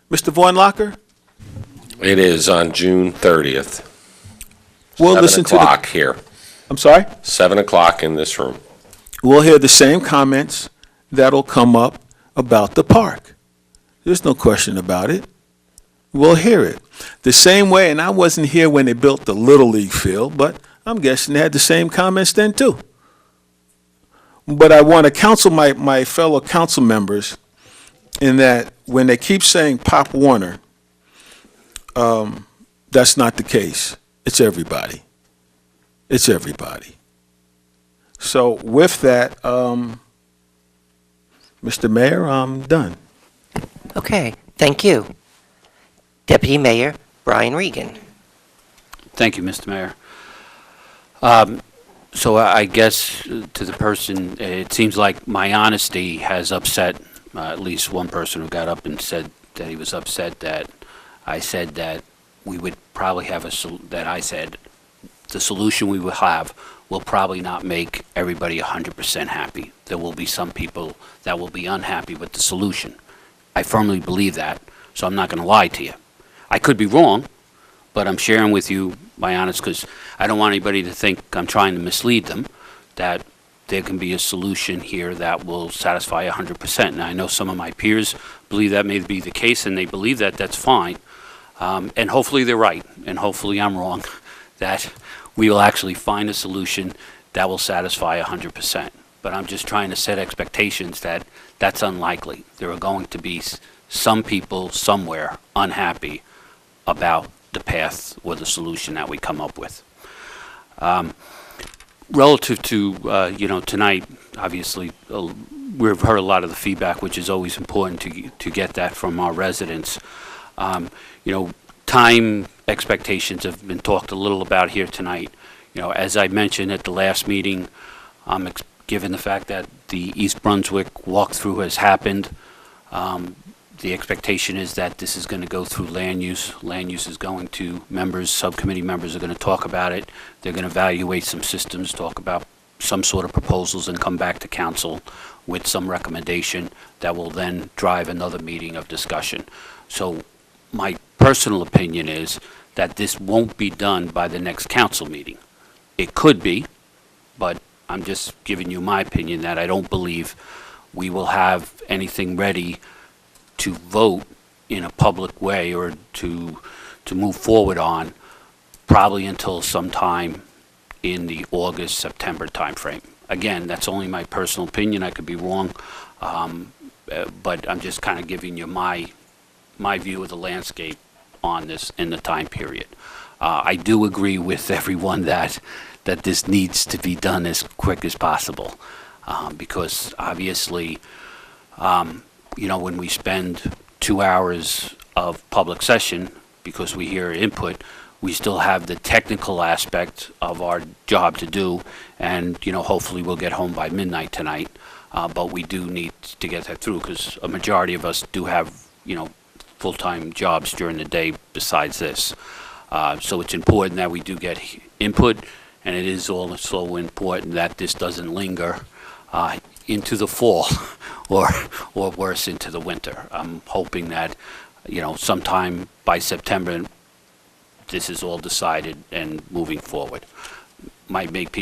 Vornlocker? It is on June 30th. We'll 7 listen to the- o'clock here. I'm sorry? 7 o'clock in this room. We'll hear the same comments that'll come up about the park. There's no question about it. We'll hear it. The same way, and I wasn't here when they built the Little League field, but I'm guessing they had the same comments then too. But I want to counsel my fellow council members in that when they keep saying Pop Warner, that's not the case. It's everybody. It's everybody. So with that, Mr. Mayor, I'm done. Okay, thank you. Deputy Mayor Brian Regan. Thank you, Mr. Mayor. So I guess to the person, it seems like my honesty has upset at least one person who got up and said that he was upset that I said that we would probably have that I said the solution we will have will probably not make everybody 100% happy. There will be some people that will be unhappy with the solution. I firmly believe that, so I'm not going to lie to you. I could be wrong, but I'm sharing with you my honest, because I don't want anybody to think I'm trying to mislead them, that there can be a solution here that will satisfy 100%. And I know some of my peers believe that may be the case, and they believe that that's fine. And hopefully they're right, and hopefully I'm wrong, that we will actually find a solution that will satisfy 100%. But I'm just trying to set expectations that that's unlikely. There are going to be some people somewhere unhappy about the path or the solution that we come up with. Relative to, tonight, obviously, we've heard a lot of the feedback, which is always important to get that from our residents. Time expectations have been talked a little about here tonight. As I mentioned at the last meeting, given the fact that the East Brunswick walkthrough has happened, the expectation is that this is going to go through land use. Land use is going to subcommittee members are going to talk about it. They're going to evaluate some systems, talk about some sort of proposals, and come back to council with some recommendation that will then drive another meeting of discussion. So my personal opinion is that this won't be done by the next council meeting. It could be, but I'm just giving you my opinion that I don't believe we will have anything ready to vote in a public way or to move forward on probably until sometime in the August, September timeframe. Again, that's only my personal opinion. I could be wrong, but I'm just kind of giving you my view of the landscape on this in the time period. I do agree with everyone that this needs to be done as quick as possible, because obviously, when we spend 2 hours of public session because we hear input, we still have the technical aspect of our job to do, and hopefully we'll get home by midnight tonight. But we do need to get that through because a majority of us do have full-time jobs during the day besides this. So it's important that we do get input, and it is also important that this doesn't linger into the fall or worse, into the winter. I'm hoping that, sometime by September, this is all decided and moving forward. Might make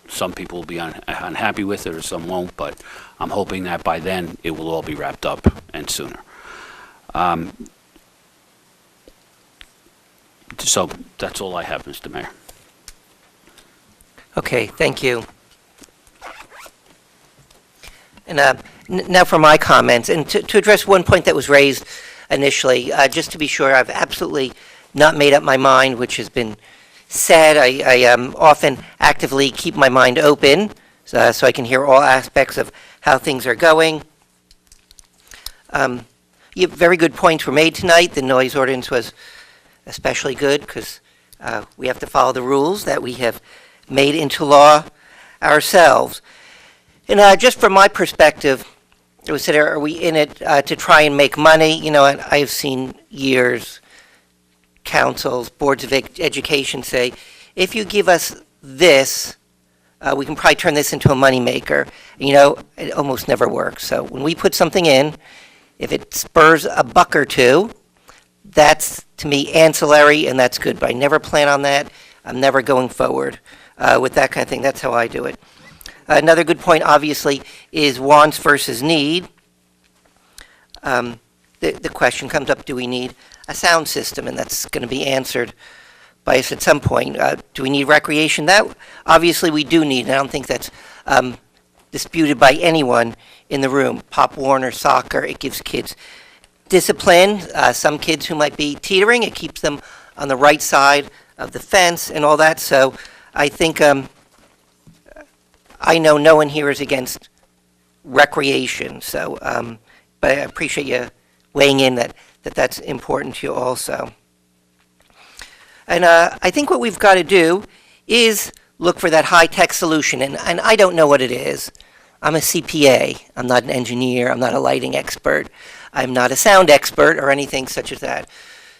some people will be unhappy with it or some won't, but I'm hoping that by then it will all be wrapped up and sooner. So that's all I have, Mr. Mayor. Okay, thank you. And now for my comments, and to address one point that was raised initially, just to be sure, I've absolutely not made up my mind, which has been said. I often actively keep my mind open so I can hear all aspects of how things are going. Very good points were made tonight. The noise ordinance was especially good because we have to follow the rules that we have made into law ourselves. And just from my perspective, it was said, are we in it to try and make money? And I've seen years, councils, boards of education say, if you give us this, we can probably turn this into a moneymaker. It almost never works. So when we put something in, if it spurs a buck or two, that's, to me, ancillary, and that's good. But I never plan on that. I'm never going forward with that kind of thing. That's how I do it. Another good point, obviously, is wants versus need. The question comes up, do we need a sound system? And that's going to be answered by us at some point. Do we need recreation? That, obviously, we do need. And I don't think that's disputed by anyone in the room. Pop Warner, soccer, it gives kids discipline. Some kids who might be teetering, it keeps them on the right side of the fence and all that. So I think I know no one here is against recreation. So, but I appreciate you weighing in that's important to you also. And I think what we've got to do is look for that high-tech solution. And I don't know what it is. I'm a CPA. I'm not an engineer. I'm not a lighting expert. I'm not a sound expert or anything such as that.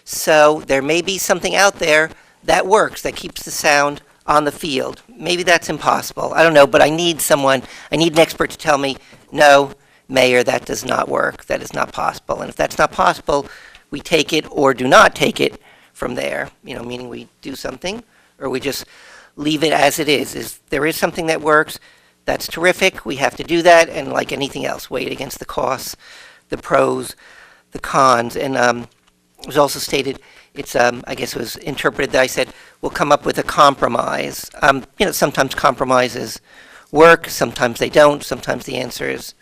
So there may be something out there that works, that keeps the sound on the field. Maybe that's impossible. I don't know, but I need an expert to tell me, no, Mayor, that does not work. That is not possible. And if that's not possible, we take it or do not take it from there, meaning we do something or we just leave it as it is. If there is something that works, that's terrific. We have to do that, and like anything else, weigh it against the costs, the pros, the cons. And it was also stated, it's I guess it was interpreted that I said we'll come up with a compromise. Sometimes compromises work, sometimes they don't. Sometimes the answer is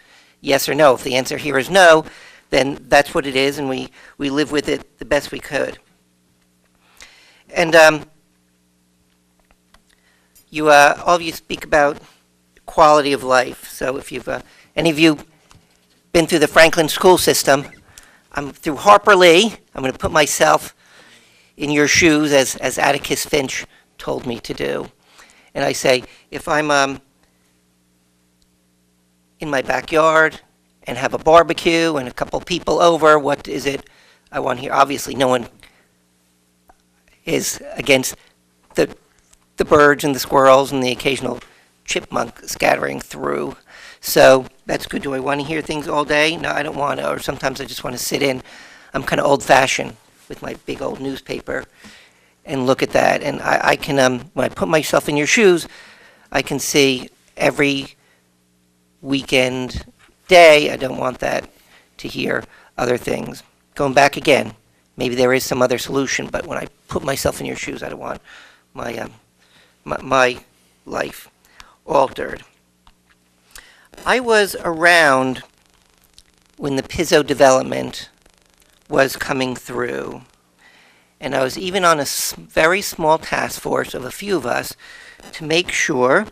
yes or no. If the answer here is no, then that's what it is, and we live with it the best we could. And all of you speak about quality of life. So if you've any of you been through the Franklin school system, I'm through Harper Lee. I'm going to put myself in your shoes, as Atticus Finch told me to do. And I say, if I'm in my backyard and have a barbecue and a couple people over, what is it I want here? Obviously, no one is against the birds and the squirrels and the occasional chipmunk scattering through. So that's good. Do I want to hear things all day? No, I don't want to. Or sometimes I just want to sit in. I'm kind of old-fashioned with my big old newspaper and look at that. And I can, when I put myself in your shoes, I can see every weekend day. I don't want that to hear other things. Going back again, maybe there is some other solution, but when I put myself in your shoes, I don't want my life altered. I was around when the Pizzo development was coming through, and I was even on a very small task force of a few of us to make sure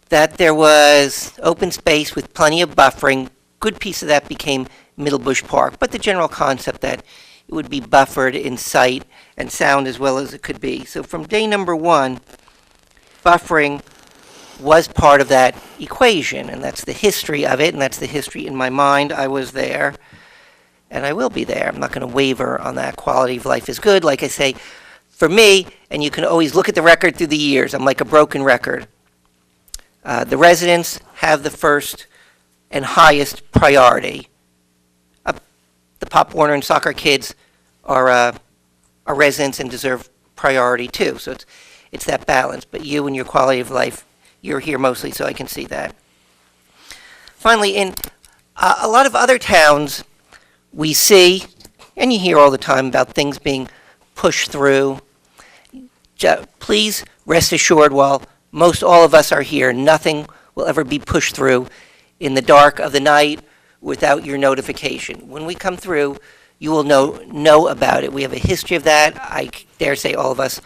that there was open space with plenty of buffering. Good piece of that became Middlebush Park, but the general concept that it would be buffered in sight and sound as well as it could be. So from day number one, buffering was part of that equation, and that's the history of it, and that's the history in my mind. I was there, and I will be there. I'm not going to waver on that. Quality of life is good. Like I say, for me, and you can always look at the record through the years, I'm like a broken record. The residents have the first and highest priority. The Pop Warner and soccer kids are residents and deserve priority too. So it's that balance. But you and your quality of life, you're here mostly, so I can see that. Finally, in a lot of other towns, we see, and you hear all the time about things being pushed through. Please rest assured, while most all of us are here, nothing will ever be pushed through in the dark of the night without your notification. When we come through, you will know about it. We have a history of that. I dare say all of us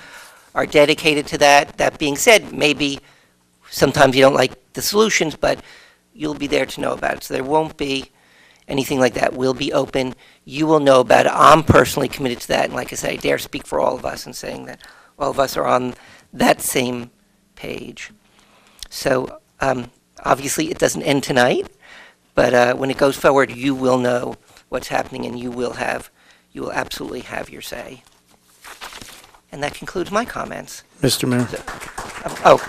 are dedicated to that. That being said, maybe sometimes you don't like the solutions, but you'll be there to know about it. So there won't be anything like that. We'll be open. You will know about it. I'm personally committed to that. And like I said, I dare speak for all of us in saying that all of us are on that same page. So obviously it doesn't end tonight, but when it goes forward, you will know what's happening, and you will absolutely have your say. And that concludes my comments. Mr. Mayor.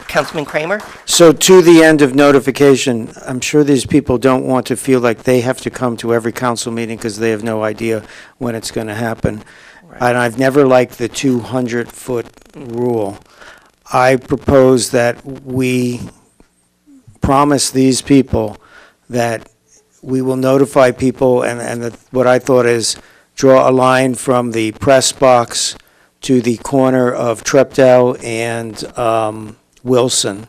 Councilman Kramer? So to the end of notification, I'm sure these people don't want to feel like they have to come to every council meeting because they have no idea when it's going to happen. Right. And I've never liked the 200-foot rule. I propose that we promise these people that we will notify people, and what I thought is draw a line from the press box to the corner of Treptow and Wilson.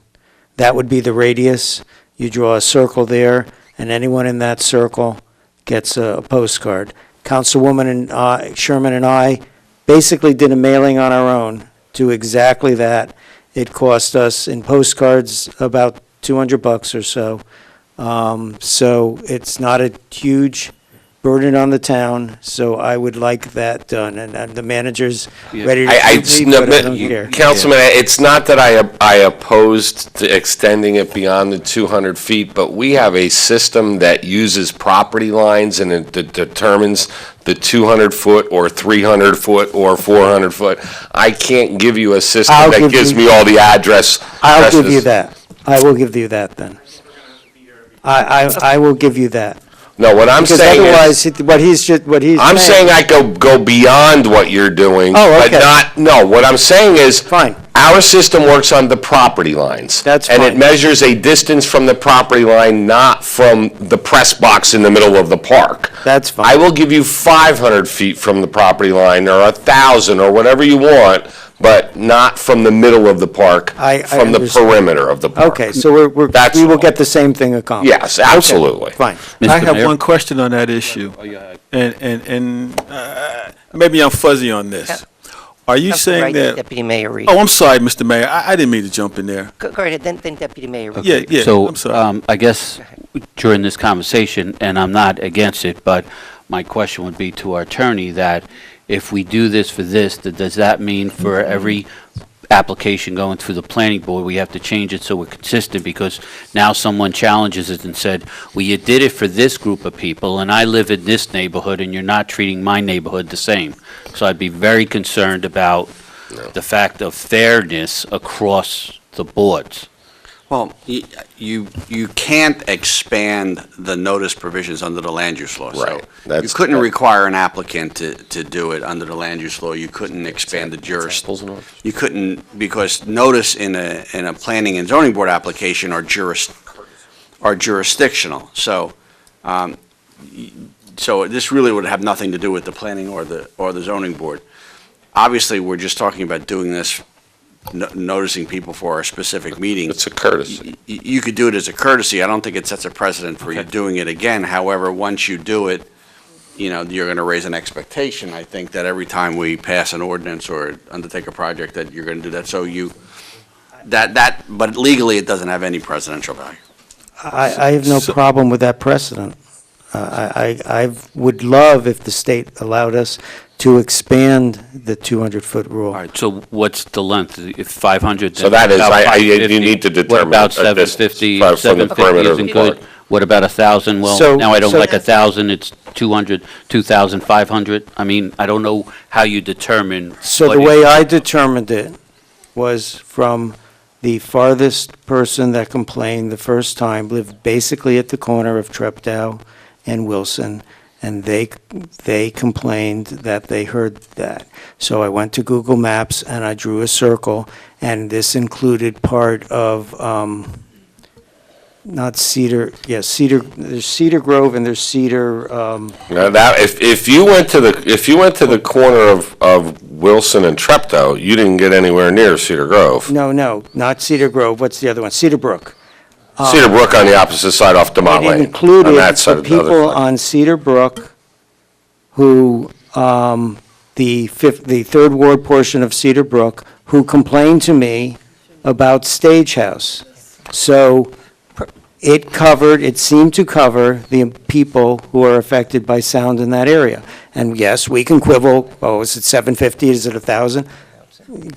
That would be the radius. You draw a circle there, and anyone in that circle gets a postcard. Councilwoman Sherman and I basically did a mailing on our own to exactly that. It cost us in postcards about $200 or so. So it's not a huge burden on the town, so I would like that done, and the manager's ready to leave, but I don't care. Councilman, it's not that I opposed to extending it beyond the 200 feet, but we have a system that uses property lines, and it determines the 200-foot or 300-foot or 400-foot. I can't give you a system that gives me all the addresses. I'll give you that. I will give you that then. I will give you that. No, what I'm saying is, I'm saying I go beyond what you're doing. Oh, okay. But not, no, what I'm saying is, fine. Our system works on the property lines. That's and fine. it measures a distance from the property line, not from the press box in the middle of the park. That's fine. I will give you 500 feet from the property line, or 1,000, or whatever you want, but not from the middle of the park, from the perimeter of the park. Okay, so we will get the same thing accomplished. Yes, absolutely. Okay, fine. I have one question on that issue, and maybe I'm fuzzy on this. Are you saying that? Deputy Mayor Reed. Oh, I'm sorry, Mr. Mayor. I didn't mean to jump in there. Go right ahead, then Deputy Mayor Reed. Yeah, So, I'm sorry. I guess during this conversation, and I'm not against it, but my question would be to our attorney that if we do this for this, does that mean for every application going through the planning board, we have to change it so we're consistent? Because now someone challenges it and said, well, you did it for this group of people, and I live in this neighborhood, and you're not treating my neighborhood the same. So I'd be very concerned about the fact of fairness across the boards. Well, you can't expand the notice provisions under the land use law. Right. So you couldn't require an applicant to do it under the land use law. You couldn't expand the jurisdiction. You couldn't, because notice in a planning and zoning board application are jurisdictional. So So this really would have nothing to do with the planning or the zoning board. Obviously, we're just talking about doing this, noticing people for a specific meeting. It's a courtesy. You could do it as a courtesy. I don't think it sets a precedent for you doing it again. However, once you do it, you're going to raise an expectation, I think, that every time we pass an ordinance or undertake a project, that you're going to do that. So but legally, it doesn't have any precedential value. I have no problem with that precedent. I would love if the state allowed us to expand the 200-foot rule. All right, so what's the length? If 500, So then that is, about you 550. need to determine. What about a distance 750? from the 750 perimeter of isn't the good. park. What about 1,000? Well, So- now I don't so- like 1,000, it's 200, 2,500. I mean, I don't know how you determine. So what the is- way I determined it was from the farthest person that complained the first time, lived basically at the corner of Treptow and Wilson, and they complained that they heard that. So I went to Google Maps and I drew a circle, and this included part of, not Cedar, there's Cedar Grove and there's Cedar, Now that, if you went to the corner of Wilson and Treptow, you didn't get anywhere near Cedar Grove. no, not Cedar Grove, what's the other one? Cedar Brook. Cedar Brook on the opposite side off Demont It Lane. included on that side the of the other people side. on Cedar Brook who, the third ward portion of Cedar Brook, who complained to me about Stagehouse. So it seemed to cover the people who are affected by sound in that area. And yes, we can quibble, is it 750, is it 1,000?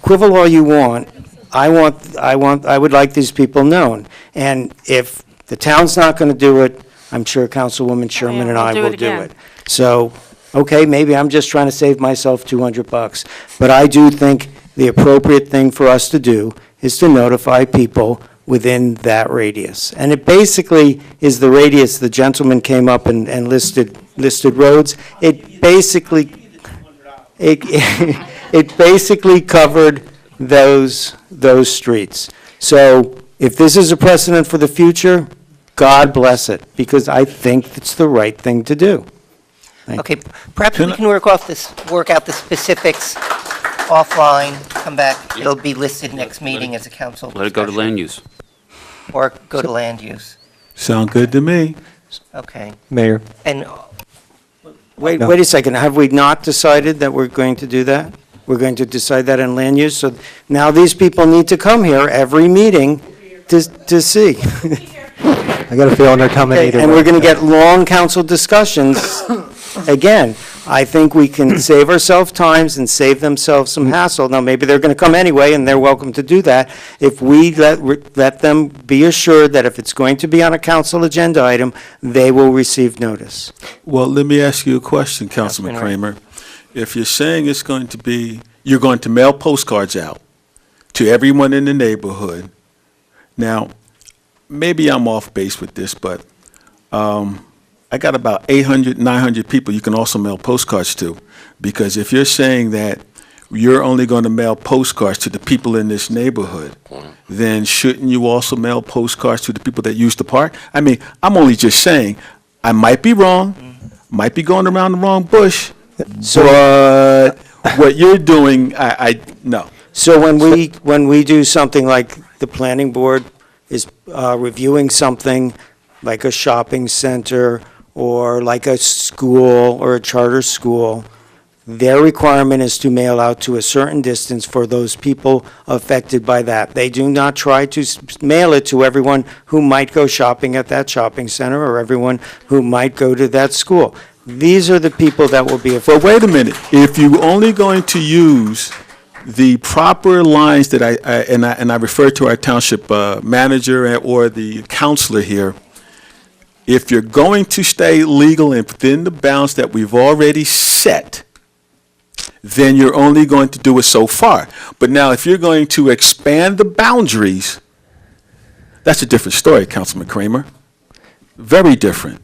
Quibble all you want. I would like these people known. And if the town's not going to do it, I'm sure Councilwoman Sherman and I will do it. So, okay, maybe I'm just trying to save myself $200, but I do think the appropriate thing for us to do is to notify people within that radius. And it basically is the radius, the gentleman came up and listed roads. It basically covered those streets. So if this is a precedent for the future, God bless it, because I think it's the right thing to do. Thank you. Okay, perhaps we can work out the specifics offline, come back. It'll be listed next meeting as a council Let it go to discussion. land use. Or go to land use. Sound good to me. Okay. Mayor. And Wait No. a second, have we not decided that we're going to do that? We're going to decide that in land use, so now these people need to come here every meeting to see. I got a feeling they're coming either way. And we're going to get long council discussions. Again, I think we can save ourselves times and save themselves some hassle. Now, maybe they're going to come anyway, and they're welcome to do that. If we let them be assured that if it's going to be on a council agenda item, they will receive notice. Well, let me ask you a question, Councilman Councilman Kramer. If you're saying it's going to be, you're going to mail postcards out to everyone in the neighborhood. Now, maybe I'm off base with this, but I got about 800, 900 people you can also mail postcards to. Because if you're saying that you're only going to mail postcards to the people in this neighborhood, then shouldn't you also mail postcards to the people that use the park? I mean, I'm only just saying, I might be wrong, might be going around the wrong bush, but what you're doing, no. So when we do something like the planning board is reviewing something like a shopping center or like a school or a charter school, their requirement is to mail out to a certain distance for those people affected by that. They do not try to mail it to everyone who might go shopping at that shopping center or everyone who might go to that school. These are the people that will be affected. But wait a minute, if you're only going to use the proper lines that I refer to our township manager or the counselor here, if you're going to stay legal and within the bounds that we've already set, then you're only going to do it so far. But now, if you're going to expand the boundaries, that's a different story, Councilman Kramer. Very different.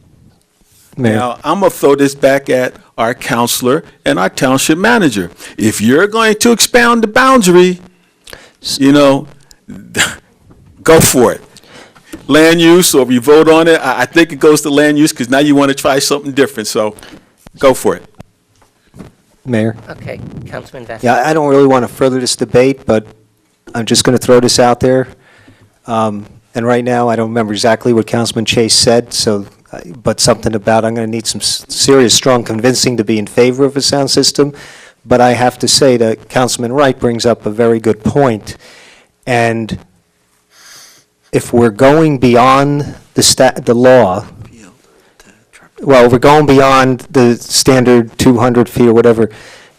Mayor. Now, I'm going to throw this back at our counselor and our township manager. If you're going to expand the boundary, go for it. land use, or if you vote on it, I think it goes to land use, because now you want to try something different, so go for it. Mayor? Okay, Councilman Vassallo. Yeah, I don't really want to further this debate, but I'm just going to throw this out there. And right now, I don't remember exactly what Councilman Chase said, so, but something about I'm going to need some serious, strong convincing to be in favor of a sound system. But I have to say that Councilman Wright brings up a very good point. And if we're going beyond the law, well, we're going beyond the standard 200 feet or whatever,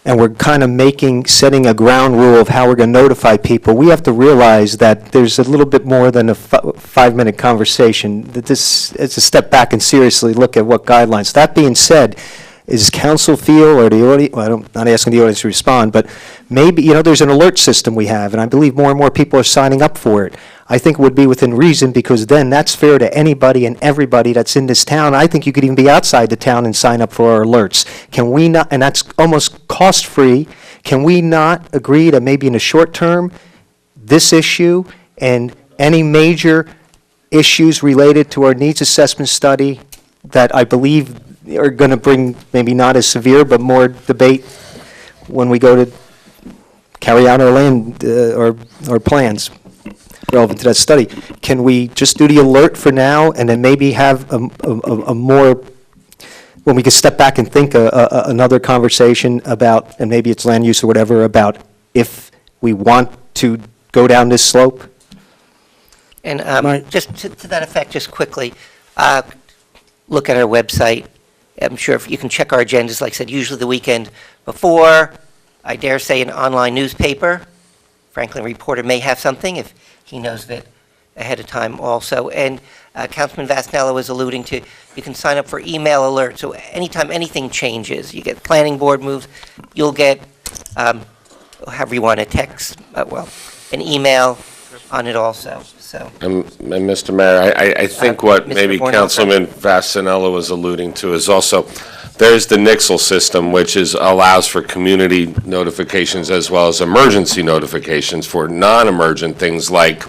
and we're kind of setting a ground rule of how we're going to notify people, we have to realize that there's a little bit more than a 5-minute conversation, that this is a step back and seriously look at what guidelines. That being said, is council feel, or the audience, well, I'm not asking the audience to respond, but maybe, there's an alert system we have, and I believe more and more people are signing up for it. I think it would be within reason, because then that's fair to anybody and everybody that's in this town. I think you could even be outside the town and sign up for our alerts. Can we not, and that's almost cost-free, can we not agree to maybe in the short term, this issue and any major issues related to our needs assessment study that I believe are going to bring maybe not as severe, but more debate when we go to carry out our land, our plans relevant to that study. Can we just do the alert for now, and then maybe have a more, when we can step back and think another conversation about, and maybe it's land use or whatever, about if we want to go down this slope? And just to that effect, just quickly, look at our website. I'm sure if you can check our agendas, like I said, usually the weekend before. I dare say an online newspaper. Franklin Reporter may have something if he knows of it ahead of time also. And Councilman Vassallo was alluding to, you can sign up for email alerts. So anytime anything changes, you get planning board moves, you'll get, however you want to text, an email on it also. So. And Mr. Mayor, I think what maybe Councilman Vassallo was alluding to is also, there's the Nixle system, which allows for community notifications as well as emergency notifications for non-emergent things, like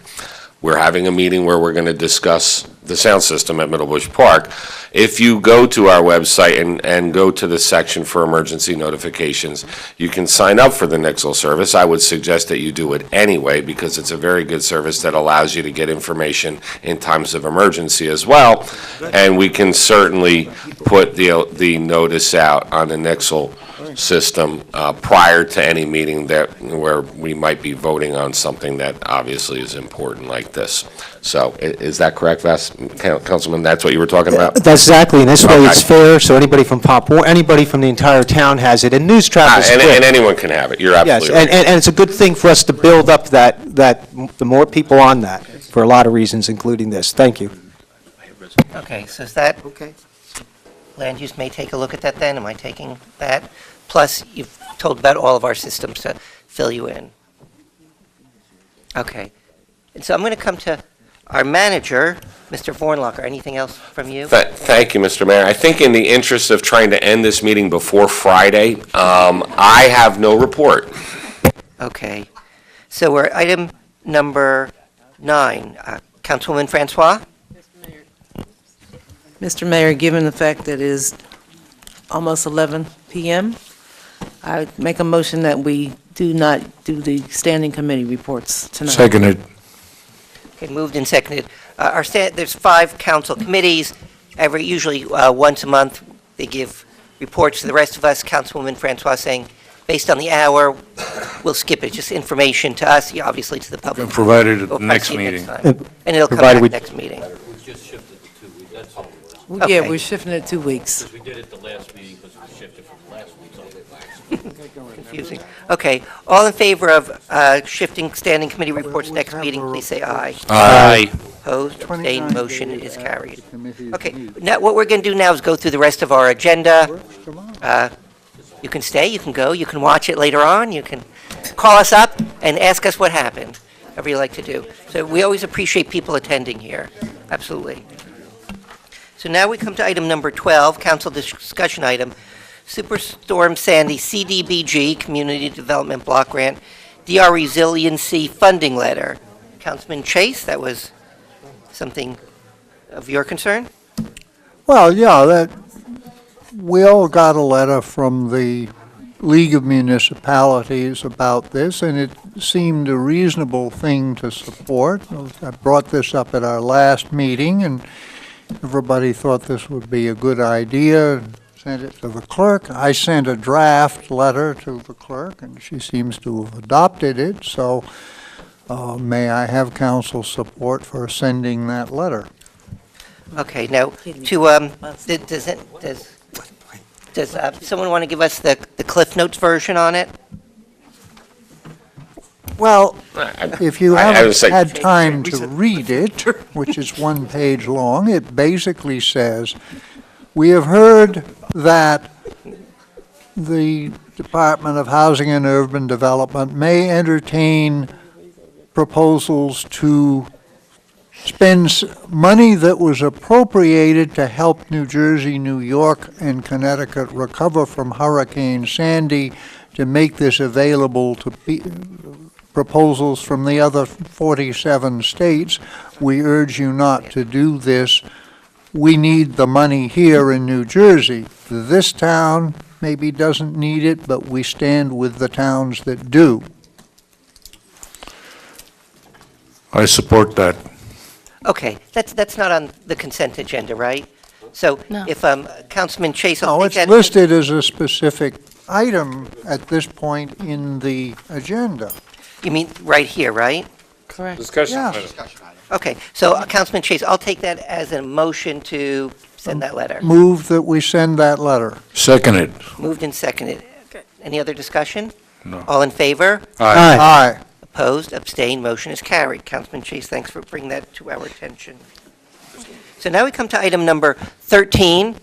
we're having a meeting where we're going to discuss the sound system at Middlebush Park. If you go to our website and go to the section for emergency notifications, you can sign up for the Nixle service. I would suggest that you do it anyway, because it's a very good service that allows you to get information in times of emergency as well. And we can certainly put the notice out on the Nixle system prior to any meeting where we might be voting on something that obviously is important like this. So is that correct, Councilman? That's what you were talking about? That's exactly, and this way it's fair, so anybody from anybody from the entire town has it, and news travels quick. And anyone can have it, you're absolutely right. Yes, and it's a good thing for us to build up that the more people on that, for a lot of reasons, including this. Thank you. Okay, so is that, land use may take a look at that then? Am I taking that? Plus, you've told about all of our systems to fill you in. Okay. And so I'm going to come to our manager, Mr. Vornlocker. Anything else from you? Thank you, Mr. Mayor. I think in the interest of trying to end this meeting before Friday, I have no report. Okay. So we're at item number 9. Councilwoman Francois? Mr. Mayor, given the fact that it is almost 11 p.m., I make a motion that we do not do the standing committee reports tonight. Seconded. Okay, moved and seconded. There's 5 council committees. Usually once a month, they give reports to the rest of us. Councilwoman Francois saying, based on the hour, we'll skip it. Just information to us, obviously to the public. Provided at We'll the next see you meeting. time. And it'll come Provided back we- next meeting. Yeah, Okay. we're shifting it 2 weeks. We did it the last meeting because we shifted from last week. Confusing. Okay, all in favor of shifting standing committee reports next meeting, please say aye. Aye. Opposed, abstained, motion is carried. Okay, now what we're going to do now is go through the rest of our agenda. You can stay, you can go, you can watch it later on, you can call us up and ask us what happened, whatever you like to do. So we always appreciate people attending here, absolutely. So now we come to item number 12, council discussion item, Superstorm Sandy CDBG, Community Development Block Grant, DR Resiliency Funding Letter. Councilman Chase, that was something of your concern? Well, yeah, we all got a letter from the League of Municipalities about this, and it seemed a reasonable thing to support. I brought this up at our last meeting, and everybody thought this would be a good idea, and sent it to the clerk. I sent a draft letter to the clerk, and she seems to have adopted it, so may I have council support for sending that letter? Okay, now, does someone want to give us the Cliff Notes version on it? Well, if you I would haven't say- had time to read it, which is one page long, it basically says, we have heard that the Department of Housing and Urban Development may entertain proposals to spend money that was appropriated to help New Jersey, New York, and Connecticut recover from Hurricane Sandy, to make this available to proposals from the other 47 states. We urge you not to do this. We need the money here in New Jersey. This town maybe doesn't need it, but we stand with the towns that do. I support that. Okay, that's not on the consent agenda, right? So if Councilman Chase, I'll No, take it's that. listed as a specific item at this point in the agenda. You mean right here, right? Correct. Discussion. Yeah. item. Okay, so Councilman Chase, I'll take that as a motion to send that letter. Move that we send that letter. Seconded. Moved and seconded. Any other discussion? No. All in favor? Aye. Aye. Opposed, abstained, motion is carried. Councilman Chase, thanks for bringing that to our attention. So now we come to item number 13,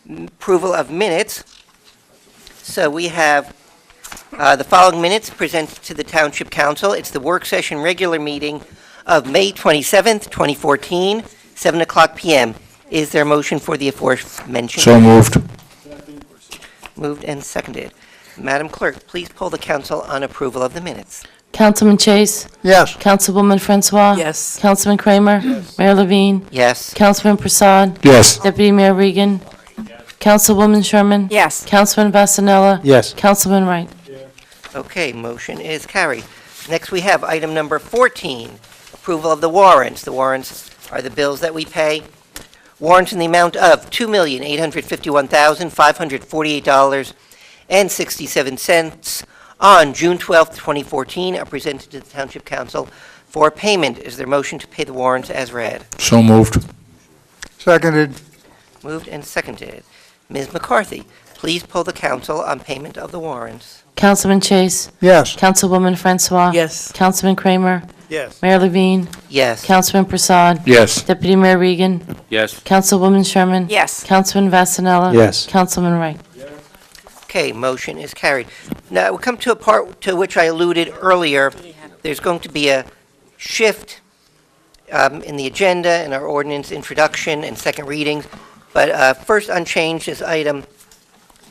approval of minutes. So we have the following minutes presented to the Township Council. It's the work session regular meeting of May 27th, 2014, 7 o'clock p.m. Is there a motion for the aforementioned? So moved. Moved and seconded. Madam Clerk, please poll the council on approval of the minutes. Councilman Chase? Yes. Councilwoman Francois? Yes. Councilman Kramer? Mayor Levine? Yes. Councilman Prasad? Yes. Deputy Mayor Regan? Councilwoman Sherman? Yes. Councilman Vasanella? Yes. Councilman Wright? Okay, motion is carried. Next, we have item number 14, approval of the warrants. The warrants are the bills that we pay. Warrants in the amount of $2,851,548.67 on June 12th, 2014 are presented to the Township Council for payment. Is there a motion to pay the warrants as read? So moved. Seconded. Moved and seconded. Ms. McCarthy, please poll the council on payment of the warrants. Councilman Chase? Yes. Councilwoman Francois? Yes. Councilman Kramer? Yes. Mayor Levine? Yes. Councilman Prasad? Yes. Deputy Mayor Regan? Yes. Councilwoman Sherman? Yes. Councilman Vasanella? Yes. Councilman Wright? Okay, motion is carried. Now, we come to a part to which I alluded earlier. There's going to be a shift in the agenda, in our ordinance introduction and second readings. But first unchanged is item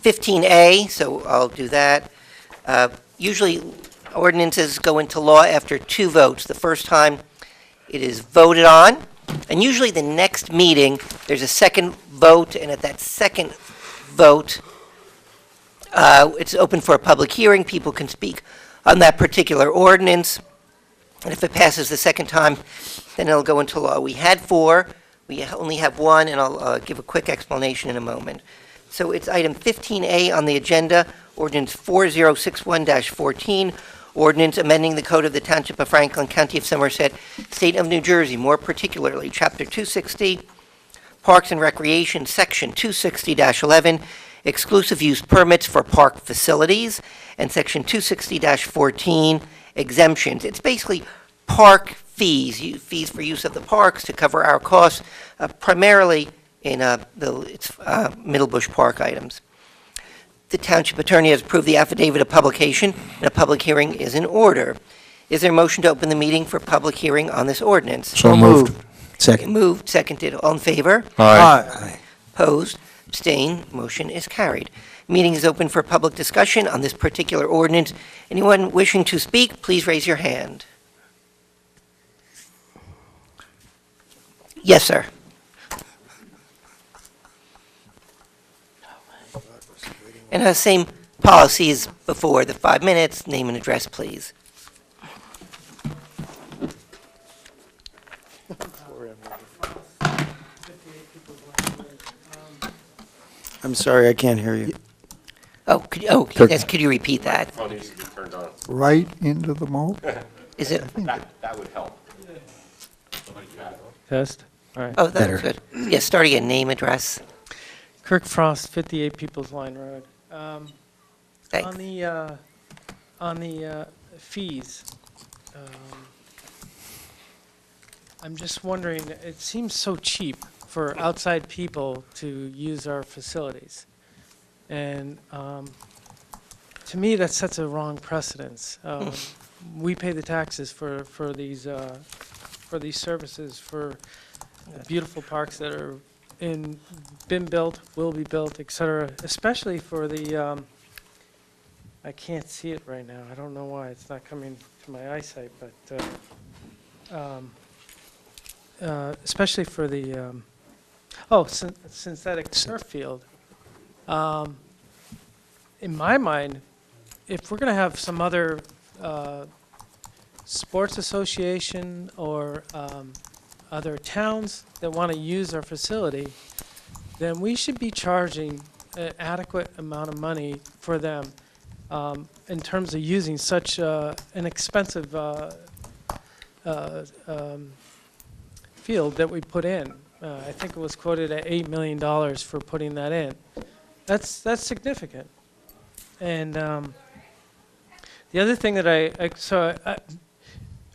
15A, so I'll do that. Usually, ordinances go into law after two votes. The first time it is voted on, and usually the next meeting, there's a second vote, and at that second vote, it's open for a public hearing. People can speak on that particular ordinance. And if it passes the second time, then it'll go into law. We had four. We only have one, and I'll give a quick explanation in a moment. So it's item 15A on the agenda, ordinance 4061-14, ordinance amending the code of the Township of Franklin, County of Somerset, State of New Jersey, more particularly Chapter 260, Parks and Recreation, Section 260-11, exclusive use permits for park facilities, and Section 260-14, exemptions. It's basically park fees, fees for use of the parks to cover our costs, primarily in Middlebush Park items. The Township Attorney has approved the affidavit of publication, and a public hearing is in order. Is there a motion to open the meeting for public hearing on this ordinance? So moved. Second. Moved, seconded. All in favor? Aye. Opposed? Abstained? Motion is carried. Meeting is open for public discussion on this particular ordinance. Anyone wishing to speak, please raise your hand. Yes, sir. And the same policy as before, the 5 minutes, name and address, please. I'm sorry, I can't hear you. Could you repeat that? Phone needs to be turned on. Right into the mold? Is it? That would help. Test? All right. Oh, that's good. Yeah, start again, name, address. Kirk Frost, 58 People's Line Road. Thanks. On the fees, I'm just wondering, it seems so cheap for outside people to use our facilities. And to me, that sets a wrong precedence. We pay the taxes for these services, for beautiful parks that are been built, will be built, et cetera, especially for the, I can't see it right now. I don't know why it's not coming to my eyesight, but especially for the, synthetic turf field. In my mind, if we're going to have some other sports association or other towns that want to use our facility, then we should be charging an adequate amount of money for them in terms of using such an expensive field that we put in. I think it was quoted at $8 million for putting that in. That's significant. And the other thing that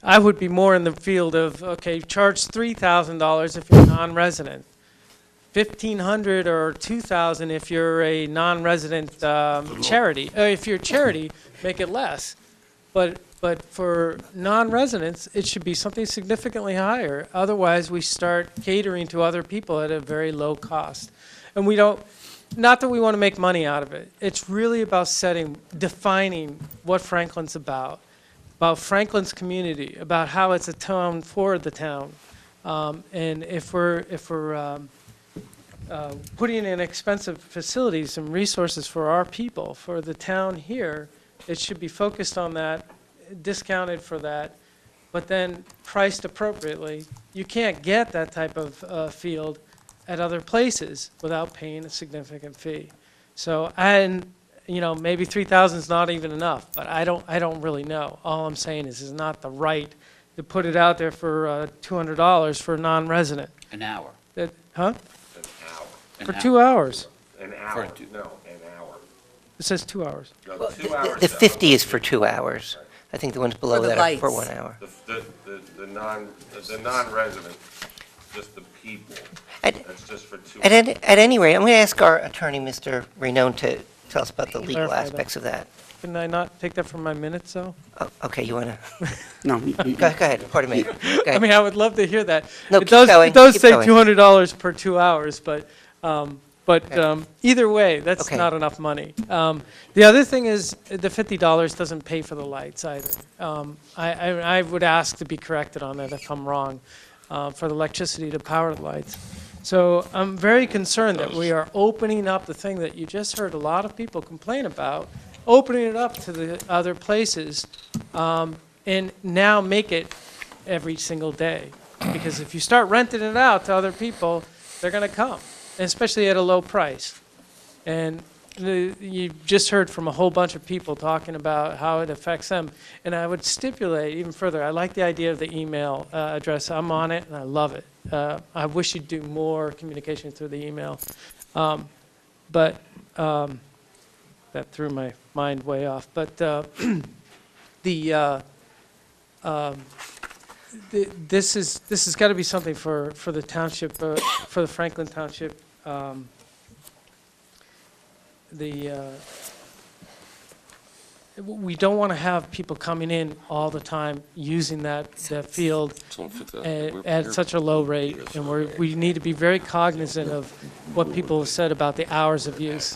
I would be more in the field of, okay, charge $3,000 if you're a non-resident, $1,500 or $2,000 if you're a non-resident charity. If you're a charity, make it less. But for non-residents, it should be something significantly higher. Otherwise, we start catering to other people at a very low cost. And we don't, not that we want to make money out of it. It's really about defining what Franklin's about Franklin's community, about how it's a town for the town. And if we're putting in expensive facilities and resources for our people, for the town here, it should be focused on that, discounted for that, but then priced appropriately. You can't get that type of field at other places without paying a significant fee. So, and maybe 3,000 is not even enough, but I don't really know. All I'm saying is not the right to put it out there for $200 for a non-resident. An hour. Huh? An hour. For 2 hours. An hour. No, an hour. It says 2 hours. No, 2 hours. The 50 is for 2 hours. I think the ones below the that are for lights. 1 hour. The non-resident, just the people. That's just for 2 At hours. any rate, I'm going to ask our attorney, Mr. Renone, to tell us about the legal Clarify aspects of that. Can I not take that from my minutes, though? Oh, okay, you want to? No. Go ahead, pardon me. Go I ahead. mean, I would love to hear that. No, It keep does going, It does keep say going. $200 per 2 hours, but either way, that's Okay. not enough money. The other thing is the $50 doesn't pay for the lights either. I would ask to be corrected on that if I'm wrong, for the electricity to power the lights. So I'm very concerned that we are opening up the thing that you just heard a lot of people complain about, opening it up to the other places, and now make it every single day. Because if you start renting it out to other people, they're going to come, especially at a low price. And you just heard from a whole bunch of people talking about how it affects them. And I would stipulate even further, I like the idea of the email address. I'm on it, and I love it. I wish you'd do more communication through the email. But that threw my mind way off. But this has got to be something for the township, for the Franklin Township. We don't want to have people coming in all the time using that field at such a low rate, and we need to be very cognizant of what people have said about the hours of use.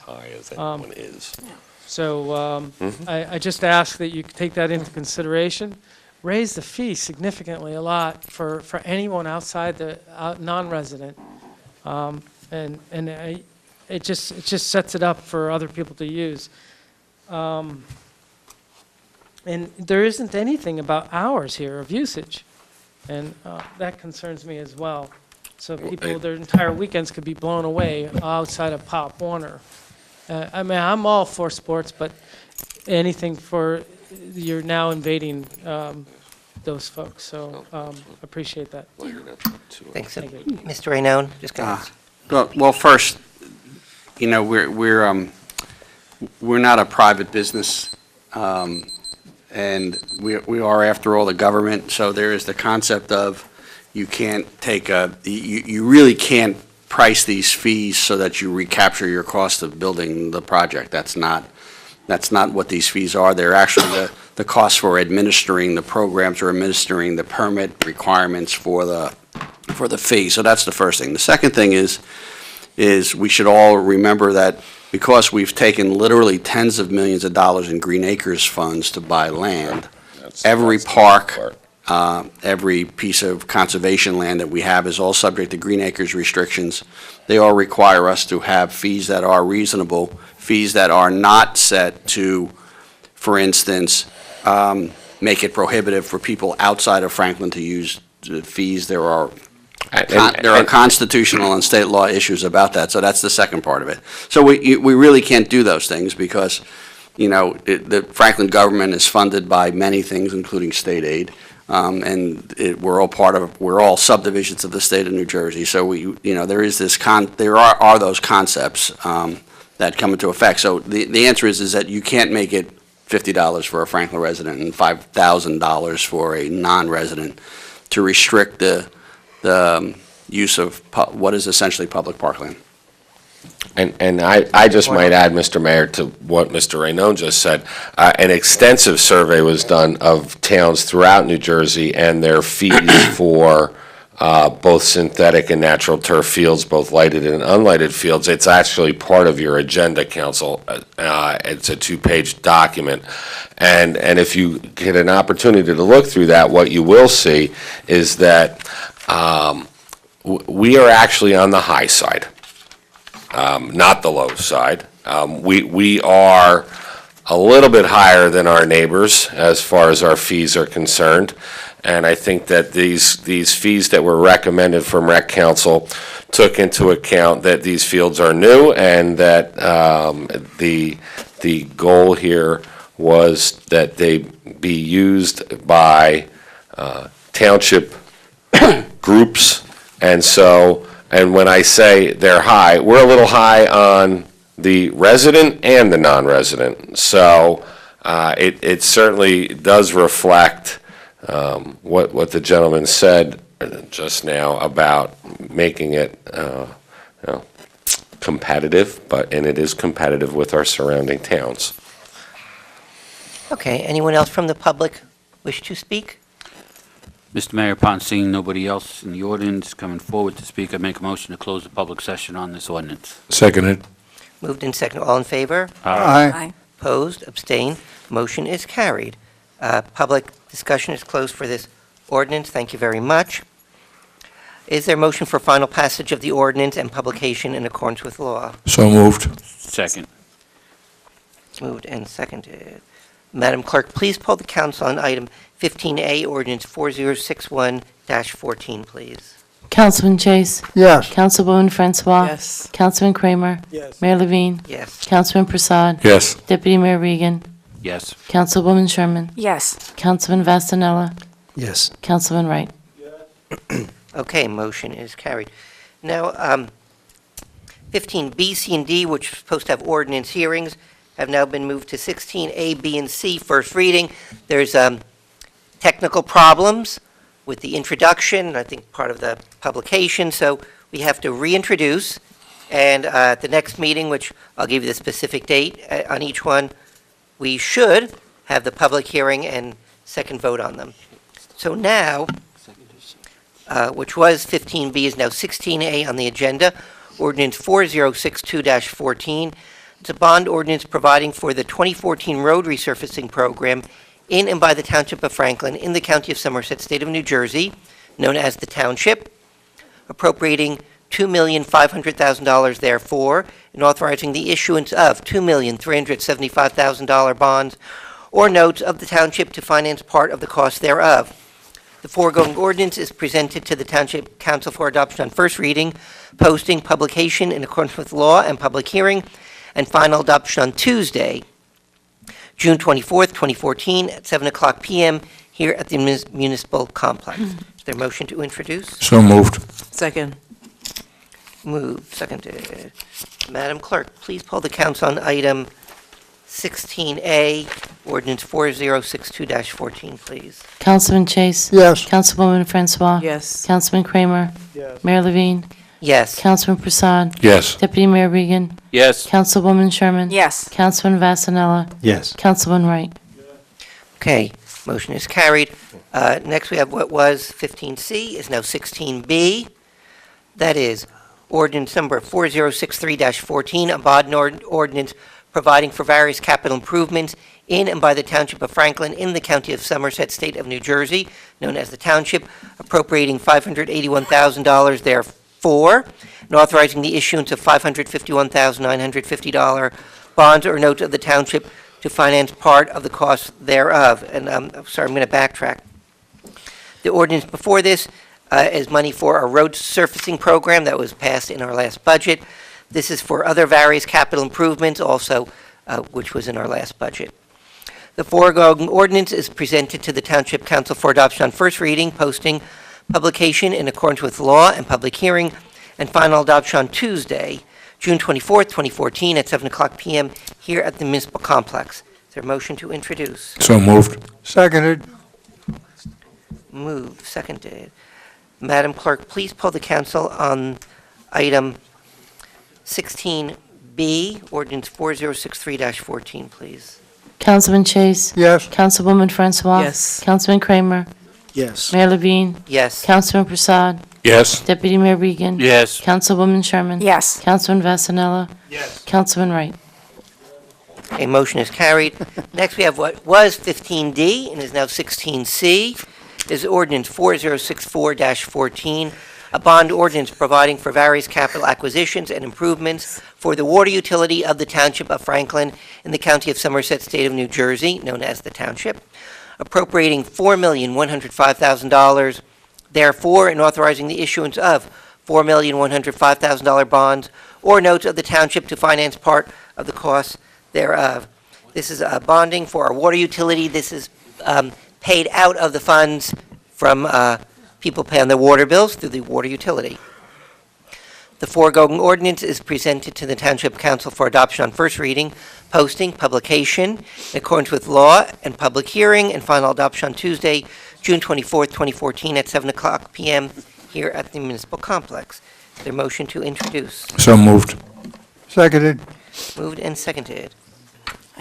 So I just ask that you take that into consideration. raised the fee significantly a lot for anyone outside the non-resident. It just sets it up for other people to use. And there isn't anything about hours here of usage, and that concerns me as well. So people, their entire weekends could be blown away outside of Pop Warner. I mean, I'm all for sports, but anything for, you're now invading those folks, so appreciate that. Thanks. Thank you. Mr. Raynone, just going to... Well, first, you know, we're not a private business, and we are, after all, the government. So there is the concept of you can't take you really can't price these fees so that you recapture your cost of building the project. That's not what these fees are. They're actually the cost for administering the programs or administering the permit requirements for the fee. So that's the first thing. The second thing is we should all remember that because we've taken literally tens of millions of dollars in Green Acres funds to buy land, every park, every piece of conservation land that we have is all subject to Green Acres restrictions. They all require us to have fees that are reasonable, fees that are not set to, for instance, make it prohibitive for people outside of Franklin to use the fees. There are constitutional and state law issues about that, so that's the second part of it. So we really can't do those things because, you know, the Franklin government is funded by many things, including state aid, and we're all subdivisions of the state of New Jersey. So there is there are those concepts that come into effect. So the answer is that you can't make it $50 for a Franklin resident and $5,000 for a non-resident to restrict the use of what is essentially public parkland. And I just might add, Mr. Mayor, to what Mr. Raynone just said. An extensive survey was done of towns throughout New Jersey and their fees for both synthetic and natural turf fields, both lighted and unlighted fields. It's actually part of your agenda, Council. It's a 2-page document. And if you get an opportunity to look through that, what you will see is that we are actually on the high side. Not the low side. We are a little bit higher than our neighbors as far as our fees are concerned. And I think that these fees that were recommended from Rec Council took into account that these fields are new and that the goal here was that they be used by township groups. And when I say they're high, we're a little high on the resident and the non-resident. So it certainly does reflect what the gentleman said just now about making it competitive, and it is competitive with our surrounding towns. Okay, anyone else from the public wish to speak? Mr. Mayor, upon seeing nobody else in the audience coming forward to speak, I make a motion to close the public session on this ordinance. Seconded. Moved in second. All in favor? Aye. Opposed? Abstained? Motion is carried. Public discussion is closed for this ordinance. Thank you very much. Is there a motion for final passage of the ordinance and publication in accordance with law? So moved. Second. Moved and seconded. Madam Clerk, please poll the council on item 15A, ordinance 4061-14, please. Councilman Chase? Yes. Councilwoman Francois? Yes. Councilman Kramer? Yes. Mayor Levine? Yes. Councilman Prasad? Yes. Deputy Mayor Regan? Yes. Councilwoman Sherman? Yes. Councilman Vastanella? Yes. Councilman Wright? Okay, motion is carried. Now, 15B, C, and D, which are supposed to have ordinance hearings, have now been moved to 16A, B, and C, first reading. There's technical problems with the introduction, I think part of the publication, so we have to reintroduce. And at the next meeting, which I'll give you the specific date on each one, we should have the public hearing and second vote on them. So now, which was 15B, is now 16A on the agenda, ordinance 4062-14. It's a bond ordinance providing for the 2014 road resurfacing program in and by the Township of Franklin in the County of Somerset, State of New Jersey, known as the Township, appropriating $2,500,000 therefore, and authorizing the issuance of $2,375,000 bonds or notes of the Township to finance part of the cost thereof. The foregoing ordinance is presented to the Township Council for adoption on first reading, posting, publication in accordance with law, and public hearing, and final adoption on Tuesday, June 24th, 2014, at 7 o'clock p.m. here at the Municipal Complex. Is there a motion to introduce? So moved. Second. Moved, seconded. Madam Clerk, please poll the council on item 16A, ordinance 4062-14, please. Councilman Chase. Yes. Councilwoman Francois. Yes. Councilman Kramer. Yes. Mayor Levine. Yes. Councilman Prasad. Yes. Deputy Mayor Regan. Yes. Councilwoman Sherman. Yes. Councilman Vasanella. Yes. Councilman Wright. Okay, motion is carried. Next, we have what was 15C, is now 16B. That is ordinance number 4063-14, a bond ordinance providing for various capital improvements in and by the Township of Franklin in the County of Somerset, State of New Jersey, known as the Township, appropriating $581,000 therefore, and authorizing the issuance of $551,950 bonds or notes of the Township to finance part of the cost thereof. And I'm going to backtrack. The ordinance before this is money for our road surfacing program that was passed in our last budget. This is for other various capital improvements also, which was in our last budget. The foregoing ordinance is presented to the Township Council for adoption on first reading, posting, publication in accordance with law, and public hearing, and final adoption on Tuesday, June 24th, 2014, at 7 o'clock p.m. here at the Municipal Complex. Is there a motion to introduce? So moved. Seconded. Moved, seconded. Madam Clerk, please poll the council on item 16B, ordinance 4063-14, please. Councilman Chase. Yes. Councilwoman Francois. Yes. Councilman Kramer. Yes. Mayor Levine. Yes. Councilman Prasad. Yes. Deputy Mayor Regan. Yes. Councilwoman Sherman. Yes. Councilman Vasanella. Yes. Councilman Wright. A motion is carried. Next, we have what was 15D and is now 16C. Is ordinance 4064-14, a bond ordinance providing for various capital acquisitions and improvements for the water utility of the Township of Franklin in the County of Somerset, State of New Jersey, known as the Township, appropriating $4,105,000 therefore, and authorizing the issuance of $4,105,000 bonds or notes of the Township to finance part of the costs thereof. This is bonding for our water utility. This is paid out of the funds from people paying their water bills through the water utility. The foregoing ordinance is presented to the Township Council for adoption on first reading, posting, publication, in accordance with law, and public hearing, and final adoption on Tuesday, June 24th, 2014, at 7 o'clock p.m. here at the Municipal Complex. Is there a motion to introduce? So moved. Seconded. Moved and seconded.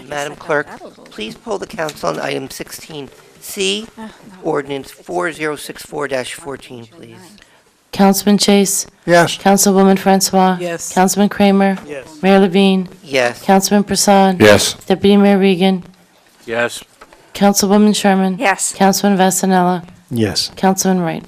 Madam Clerk, please poll the council on item 16C, ordinance 4064-14, please. Councilman Chase. Yes. Councilwoman Francois. Yes. Councilman Kramer. Yes. Mayor Levine. Yes. Councilman Prasad. Yes. Deputy Mayor Regan. Yes. Councilwoman Sherman. Yes. Councilman Vasanella. Yes. Councilman Wright.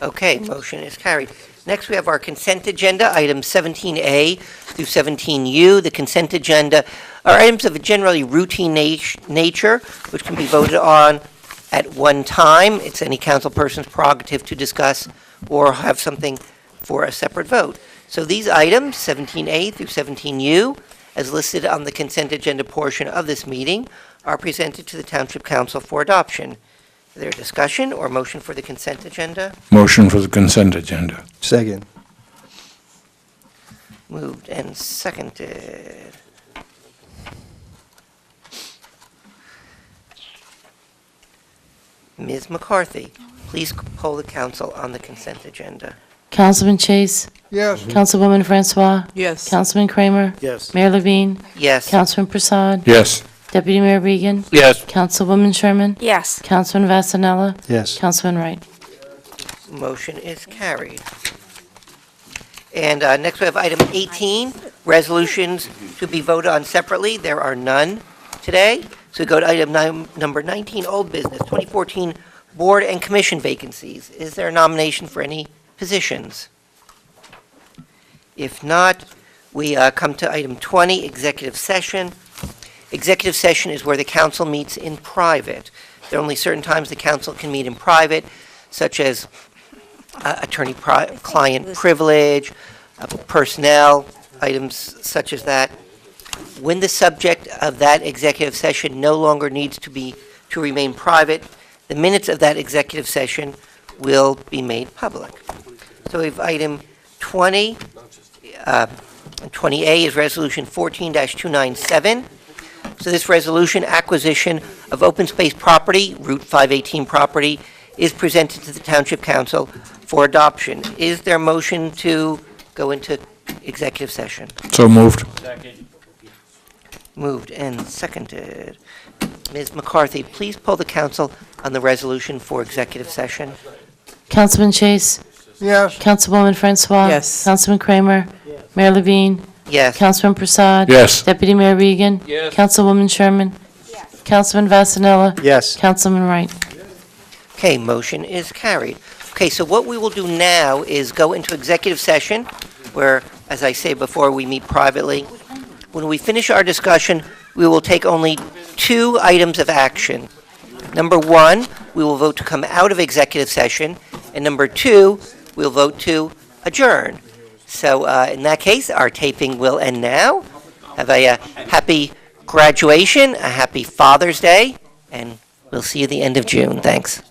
Okay, motion is carried. Next, we have our consent agenda, items 17A through 17U. The consent agenda are items of a generally routine nature, which can be voted on at one time. It's any council person's prerogative to discuss or have something for a separate vote. So these items, 17A through 17U, as listed on the consent agenda portion of this meeting, are presented to the Township Council for adoption. Is there a discussion or motion for the consent agenda? Motion for the consent agenda. Second. Moved and seconded. Ms. McCarthy, please poll the council on the consent agenda. Councilman Chase. Yes. Councilwoman Francois. Yes. Councilman Kramer. Yes. Mayor Levine. Yes. Councilman Prasad. Yes. Deputy Mayor Regan. Yes. Councilwoman Sherman. Yes. Councilman Vasanella. Yes. Councilman Wright. Motion is carried. And next we have item 18, resolutions to be voted on separately. There are none. today. So we go to item number 19, old business, 2014 board and commission vacancies. Is there a nomination for any positions? If not, we come to item 20, executive session. Executive session is where the council meets in private. There are only certain times the council can meet in private, such as attorney-client privilege, personnel, items such as that. When the subject of that executive session no longer needs to remain private, the minutes of that executive session will be made public. So we have item 20. 20A is Resolution 14-297. So this resolution, acquisition of open space property, Route 518 property, is presented to the Township Council for adoption. Is there a motion to go into executive session? So moved. Moved and seconded. Ms. McCarthy, please poll the council on the resolution for executive session. Councilman Chase? Yes. Councilwoman Francois? Yes. Councilman Kramer? Mayor Levine? Yes. Councilman Prasad? Yes. Deputy Mayor Regan? Yes. Councilwoman Sherman? Councilman Vasanella? Yes. Councilman Wright? Okay, motion is carried. Okay, so what we will do now is go into executive session where, as I say before, we meet privately. When we finish our discussion, we will take only 2 items of action. Number 1, we will vote to come out of executive session, and number 2, we'll vote to adjourn. So in that case, our taping will end now. Have a happy graduation, a happy Father's Day, and we'll see you at the end of June. Thanks.